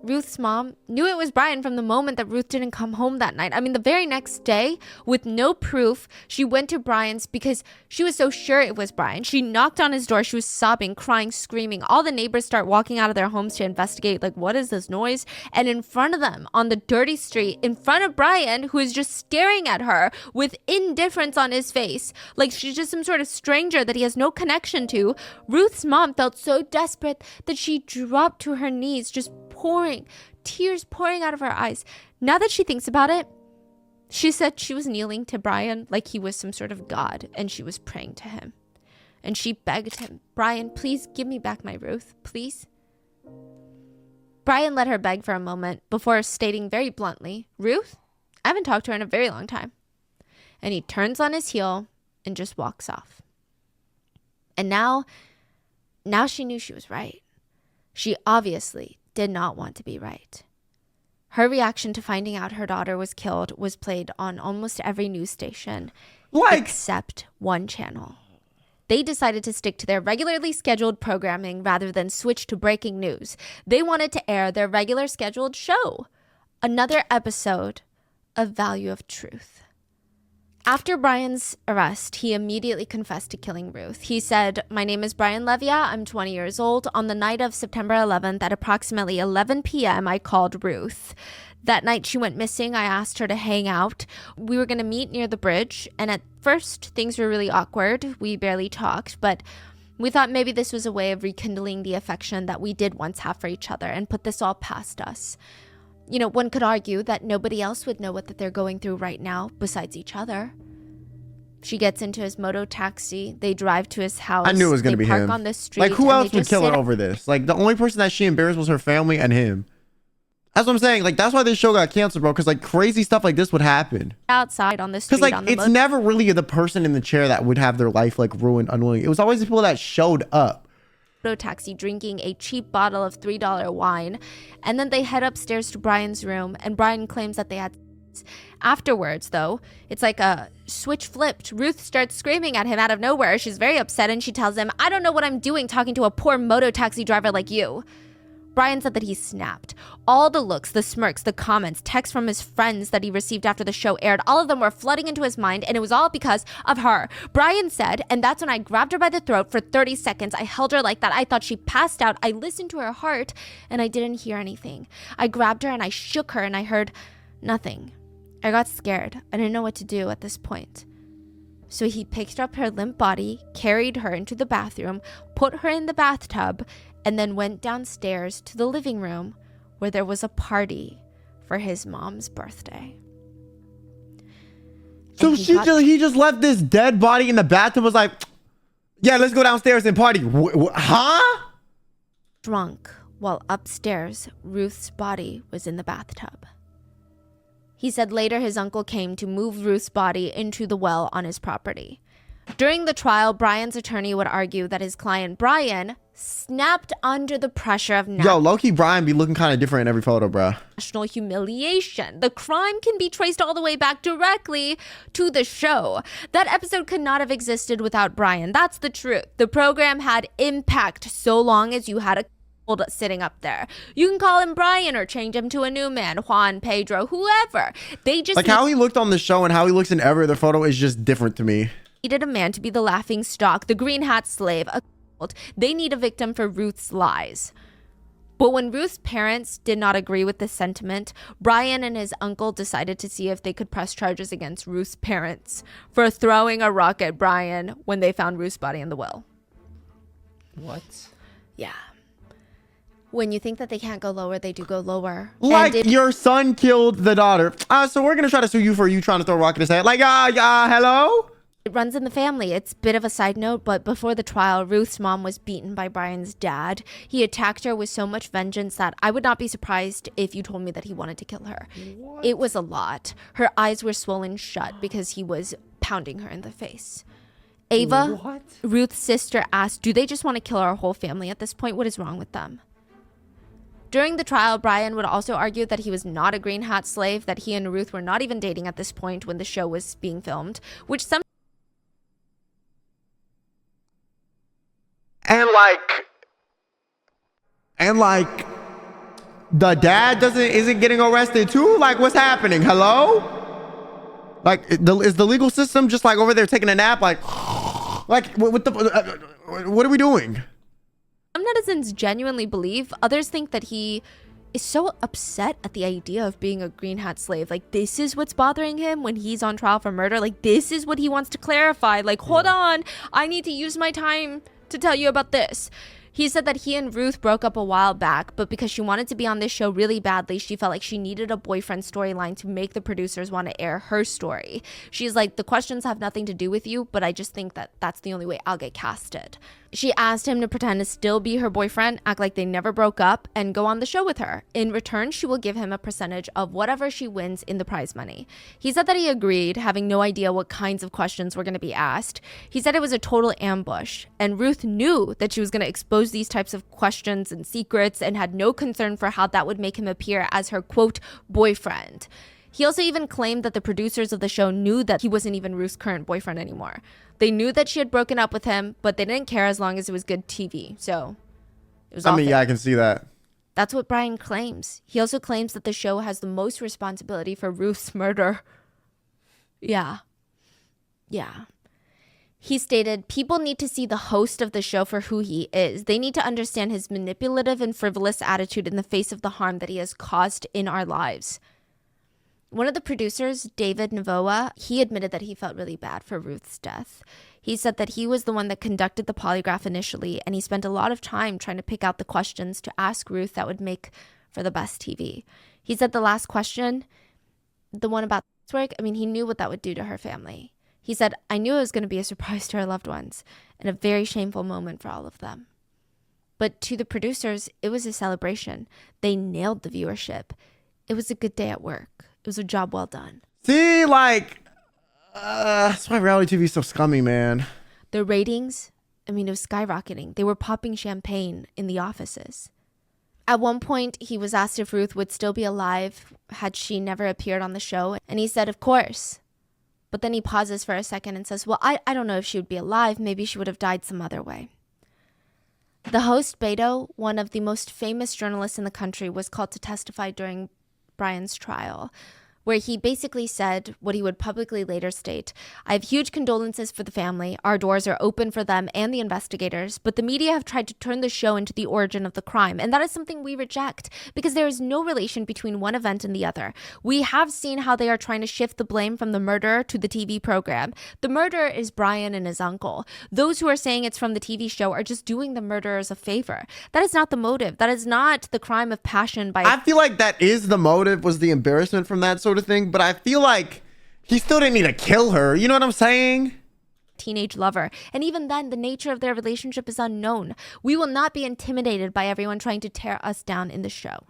Ruth's mom knew it was Brian from the moment that Ruth didn't come home that night. I mean, the very next day, with no proof, she went to Brian's because she was so sure it was Brian. She knocked on his door. She was sobbing, crying, screaming. All the neighbors start walking out of their homes to investigate, like, what is this noise? And in front of them, on the dirty street, in front of Brian, who is just staring at her with indifference on his face, like she's just some sort of stranger that he has no connection to, Ruth's mom felt so desperate that she dropped to her knees, just tears pouring out of her eyes. Now that she thinks about it, she said she was kneeling to Brian like he was some sort of god, and she was praying to him. And she begged him, Brian, please give me back my Ruth, please. Brian let her beg for a moment before stating very bluntly, Ruth, I haven't talked to her in a very long time. And he turns on his heel and just walks off. And now she knew she was right. She obviously did not want to be right. Her reaction to finding out her daughter was killed was played on almost every news station, except one channel. They decided to stick to their regularly scheduled programming rather than switch to breaking news. They wanted to air their regular scheduled show, another episode of Value of Truth. After Brian's arrest, he immediately confessed to killing Ruth. He said, my name is Brian Levia. I'm 20 years old. On the night of September 11th at approximately 11 p.m., I called Ruth. That night she went missing. I asked her to hang out. We were going to meet near the bridge. And at first, things were really awkward. We barely talked, but we thought maybe this was a way of rekindling the affection that we did once have for each other and put this all past us. You know, one could argue that nobody else would know what that they're going through right now besides each other. She gets into his moto taxi. They drive to his house. I knew it was going to be him. On the street, like, who else would kill her over this? Like, the only person that she embarrassed was her family and him. That's what I'm saying. Like, that's why this show got canceled, bro. Because, like, crazy stuff like this would happen. Outside on the street. Because, like, it's never really the person in the chair that would have their life, like, ruined unwillingly. It was always the people that showed up. Taxi drinking a cheap bottle of $3 wine, and then they head upstairs to Brian's room, and Brian claims that they had sex. Afterwards, though, it's like a switch flipped. Ruth starts screaming at him out of nowhere. She's very upset, and she tells him, I don't know what I'm doing talking to a poor moto taxi driver like you. Brian said that he snapped. All the looks, the smirks, the comments, texts from his friends that he received after the show aired, all of them were flooding into his mind, and it was all because of her. Brian said, and that's when I grabbed her by the throat for 30 seconds. I held her like that. I thought she passed out. I listened to her heart, and I didn't hear anything. I grabbed her, and I shook her, and I heard nothing. I got scared. I didn't know what to do at this point. So he picked up her limp body, carried her into the bathroom, put her in the bathtub, and then went downstairs to the living room where there was a party for his mom's birthday. So he just left this dead body in the bathtub, was like, yeah, let's go downstairs and party. Huh? Drunk while upstairs, Ruth's body was in the bathtub. He said later his uncle came to move Ruth's body into the well on his property. During the trial, Brian's attorney would argue that his client, Brian, snapped under the pressure of low-key Brian be looking kind of different in every photo, bro. National humiliation. The crime can be traced all the way back directly to the show. That episode could not have existed without Brian. That's the truth. The program had impact so long as you had a sitting up there. You can call him Brian or change him to a new man, Juan, Pedro, whoever. They just... Like, how he looked on the show and how he looks in every other photo is just different to me. Needed a man to be the laughing stock, the green hat slave, a cult. They need a victim for Ruth's lies. But when Ruth's parents did not agree with this sentiment, Brian and his uncle decided to see if they could press charges against Ruth's parents for throwing a rock at Brian when they found Ruth's body in the well. What? Yeah. When you think that they can't go lower, they do go lower. Like, your son killed the daughter. So we're going to try to sue you for you trying to throw a rock at his head. Like, hello? It runs in the family. It's a bit of a side note, but before the trial, Ruth's mom was beaten by Brian's dad. He attacked her with so much vengeance that I would not be surprised if you told me that he wanted to kill her. What? It was a lot. Her eyes were swollen shut because he was pounding her in the face. Ava, Ruth's sister, asked, do they just want to kill our whole family at this point? What is wrong with them? During the trial, Brian would also argue that he was not a green hat slave, that he and Ruth were not even dating at this point when the show was being filmed, which some... And like, the dad isn't getting arrested too? Like, what's happening? Hello? Like, is the legal system just like over there taking a nap? Like what are we doing? Some netizens genuinely believe, others think that he is so upset at the idea of being a green hat slave. Like, this is what's bothering him when he's on trial for murder. Like, this is what he wants to clarify. Like, hold on, I need to use my time to tell you about this. He said that he and Ruth broke up a while back, but because she wanted to be on this show really badly, she felt like she needed a boyfriend storyline to make the producers want to air her story. She's like, the questions have nothing to do with you, but I just think that that's the only way I'll get casted. She asked him to pretend to still be her boyfriend, act like they never broke up, and go on the show with her. In return, she will give him a percentage of whatever she wins in the prize money. He said that he agreed, having no idea what kinds of questions were going to be asked. He said it was a total ambush, and Ruth knew that she was going to expose these types of questions and secrets and had no concern for how that would make him appear as her, quote, boyfriend. He also even claimed that the producers of the show knew that he wasn't even Ruth's current boyfriend anymore. They knew that she had broken up with him, but they didn't care as long as it was good TV. So it was all fake. Yeah, I can see that. That's what Brian claims. He also claims that the show has the most responsibility for Ruth's murder. Yeah. He stated, people need to see the host of the show for who he is. They need to understand his manipulative and frivolous attitude in the face of the harm that he has caused in our lives. One of the producers, David Navoa, he admitted that he felt really bad for Ruth's death. He said that he was the one that conducted the polygraph initially, and he spent a lot of time trying to pick out the questions to ask Ruth that would make for the best TV. He said the last question, the one about work, he knew what that would do to her family. He said, I knew it was going to be a surprise to her loved ones and a very shameful moment for all of them. But to the producers, it was a celebration. They nailed the viewership. It was a good day at work. It was a job well done. See, that's why reality TV is so scummy, man. The ratings, it was skyrocketing. They were popping champagne in the offices. At one point, he was asked if Ruth would still be alive had she never appeared on the show. And he said, of course. But then he pauses for a second and says, well, I don't know if she would be alive. Maybe she would have died some other way. The host, Beto, one of the most famous journalists in the country, was called to testify during Brian's trial, where he basically said what he would publicly later state. I have huge condolences for the family. Our doors are open for them and the investigators, but the media have tried to turn the show into the origin of the crime, and that is something we reject because there is no relation between one event and the other. We have seen how they are trying to shift the blame from the murderer to the TV program. The murderer is Brian and his uncle. Those who are saying it's from the TV show are just doing the murderers a favor. That is not the motive. That is not the crime of passion by... I feel like that is the motive, was the embarrassment from that sort of thing, but I feel like he still didn't need to kill her. You know what I'm saying? Teenage lover. And even then, the nature of their relationship is unknown. We will not be intimidated by everyone trying to tear us down in the show.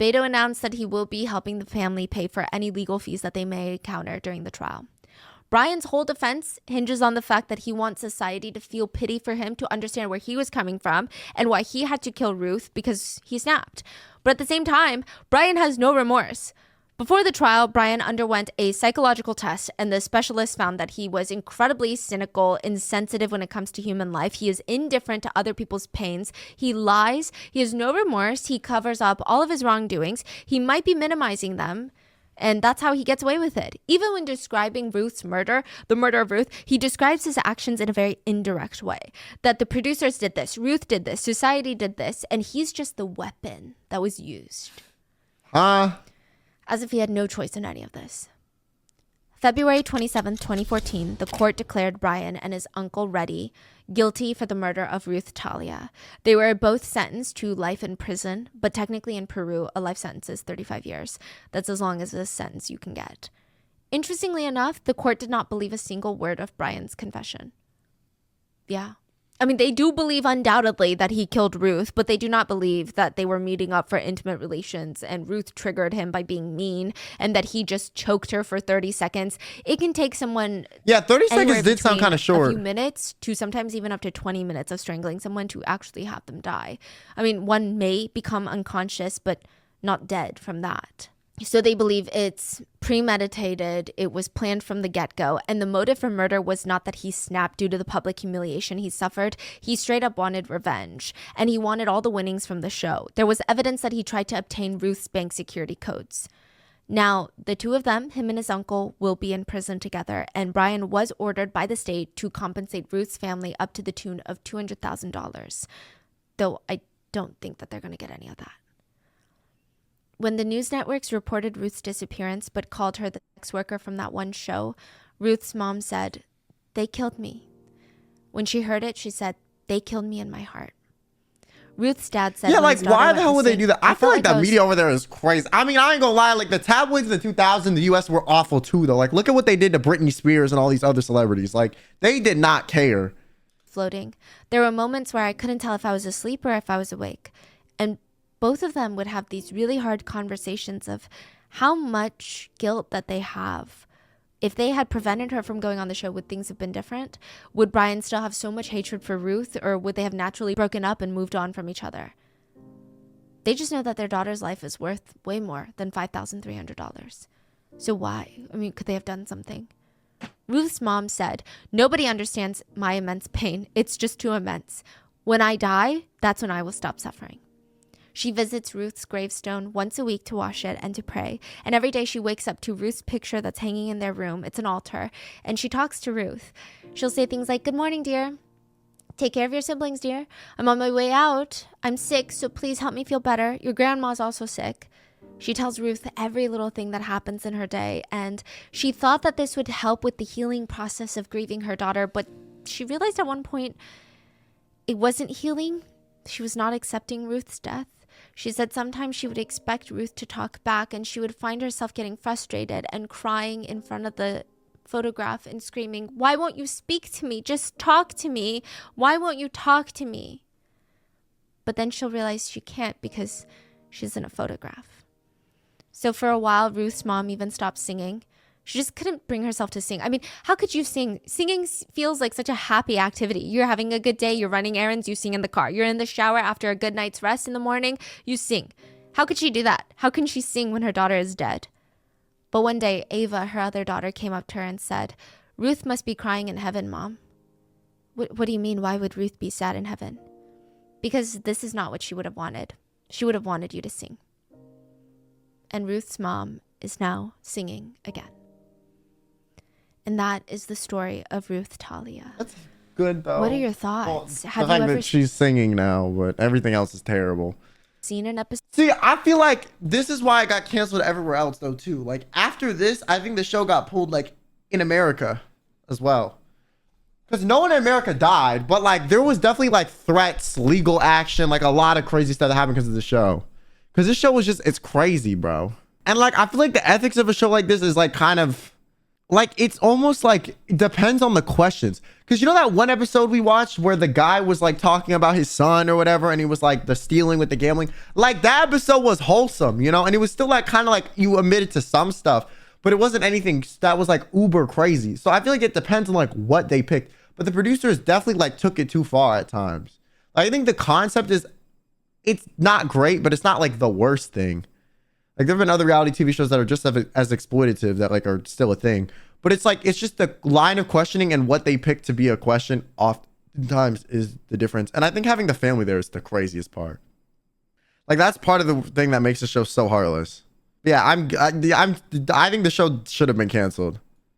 Beto announced that he will be helping the family pay for any legal fees that they may encounter during the trial. Brian's whole defense hinges on the fact that he wants society to feel pity for him, to understand where he was coming from and why he had to kill Ruth because he snapped. But at the same time, Brian has no remorse. Before the trial, Brian underwent a psychological test, and the specialist found that he was incredibly cynical, insensitive when it comes to human life. He is indifferent to other people's pains. He lies. He has no remorse. He covers up all of his wrongdoings. He might be minimizing them, and that's how he gets away with it. Even when describing Ruth's murder, the murder of Ruth, he describes his actions in a very indirect way. That the producers did this, Ruth did this, society did this, and he's just the weapon that was used. As if he had no choice in any of this. February 27, 2014, the court declared Brian and his uncle Reddy guilty for the murder of Ruth Talia. They were both sentenced to life in prison, but technically in Peru, a life sentence is 35 years. That's as long as a sentence you can get. Interestingly enough, the court did not believe a single word of Brian's confession. Yeah. I mean, they do believe undoubtedly that he killed Ruth, but they do not believe that they were meeting up for intimate relations and Ruth triggered him by being mean and that he just choked her for 30 seconds. It can take someone... Yeah, 30 anywhere seconds did sound between kind of short. A few minutes to sometimes even up to 20 minutes of strangling someone to actually have them die. I mean, one may become unconscious, but not dead from that. So they believe it's premeditated, it was planned from the get-go, and the motive for murder was not that he snapped due to the public humiliation he suffered. He straight up wanted revenge, and he wanted all the winnings from the show. There was evidence that he tried to obtain Ruth's bank security codes. Now, the two of them, him and his uncle, will be in prison together, and Brian was ordered by the state to compensate Ruth's family up to the tune of $200,000, though I don't think that they're going to get any of that. When the news networks reported Ruth's disappearance but called her the sex worker from that one show, Ruth's mom said, "They killed me." When she heard it, she said, "They killed me in my heart." Ruth's dad said, yeah, like, why the hell would they do that? I feel like that media over there is crazy. I mean, I ain't gonna lie, like, the tabloids in the 2000s, the US were awful too, though. Like, look at what they did to Britney Spears and all these other celebrities. Like, they did not care. Floating. There were moments where I couldn't tell if I was asleep or if I was awake. And both of them would have these really hard conversations of how much guilt that they have. If they had prevented her from going on the show, would things have been different? Would Brian still have so much hatred for Ruth, or would they have naturally broken up and moved on from each other? They just know that their daughter's life is worth way more than $5,300. So why? I mean, could they have done something? Ruth's mom said, "Nobody understands my immense pain. It's just too immense. When I die, that's when I will stop suffering." She visits Ruth's gravestone once a week to wash it and to pray. And every day she wakes up to Ruth's picture that's hanging in their room. It's an altar. And she talks to Ruth. She'll say things like, "Good morning, dear. Take care of your siblings, dear. I'm on my way out. I'm sick, so please help me feel better. Your grandma's also sick." She tells Ruth every little thing that happens in her day. And she thought that this would help with the healing process of grieving her daughter. But she realized at one point it wasn't healing. She was not accepting Ruth's death. She said sometimes she would expect Ruth to talk back and she would find herself getting frustrated and crying in front of the photograph and screaming, "Why won't you speak to me? Just talk to me. Why won't you talk to me?" But then she'll realize she can't because she's in a photograph. So for a while, Ruth's mom even stopped singing. She just couldn't bring herself to sing. I mean, how could you sing? Singing feels like such a happy activity. You're having a good day, you're running errands, you sing in the car. You're in the shower after a good night's rest in the morning, you sing. How could she do that? How can she sing when her daughter is dead? But one day, Ava, her other daughter, came up to her and said, "Ruth must be crying in heaven, Mom." What do you mean? Why would Ruth be sad in heaven? Because this is not what she would have wanted. She would have wanted you to sing. And Ruth's mom is now singing again. And that is the story of Ruth Talia. That's good, though. What are your thoughts? Well, the fact that she's singing now, but everything else is terrible. Seen an episode? See, I feel like this is why it got canceled everywhere else, though, too. Like, after this, I think the show got pulled, like, in America as well. Because no one in America died, but, like, there was definitely, like, threats, legal action, like, a lot of crazy stuff that happened because of the show. Because this show was just, it's crazy, bro. And, like, I feel like the ethics of a show like this is, like, kind of... like, it's almost like it depends on the questions. Because you know that one episode we watched where the guy was like talking about his son or whatever, and he was like the stealing with the gambling? Like, that episode was wholesome, you know, and it was still like kind of like you admitted to some stuff, but it wasn't anything that was like uber crazy. So I feel like it depends on like what they picked. But the producers definitely like took it too far at times. Like, I think the concept is, it's not great, but it's not like the worst thing. Like, there have been other reality TV shows that are just as exploitative that like are still a thing. But it's like, it's just the line of questioning and what they pick to be a question oftentimes is the difference. And I think having the family there is the craziest part. Like, that's part of the thing that makes the show so heartless. Yeah, I think the show should have been canceled.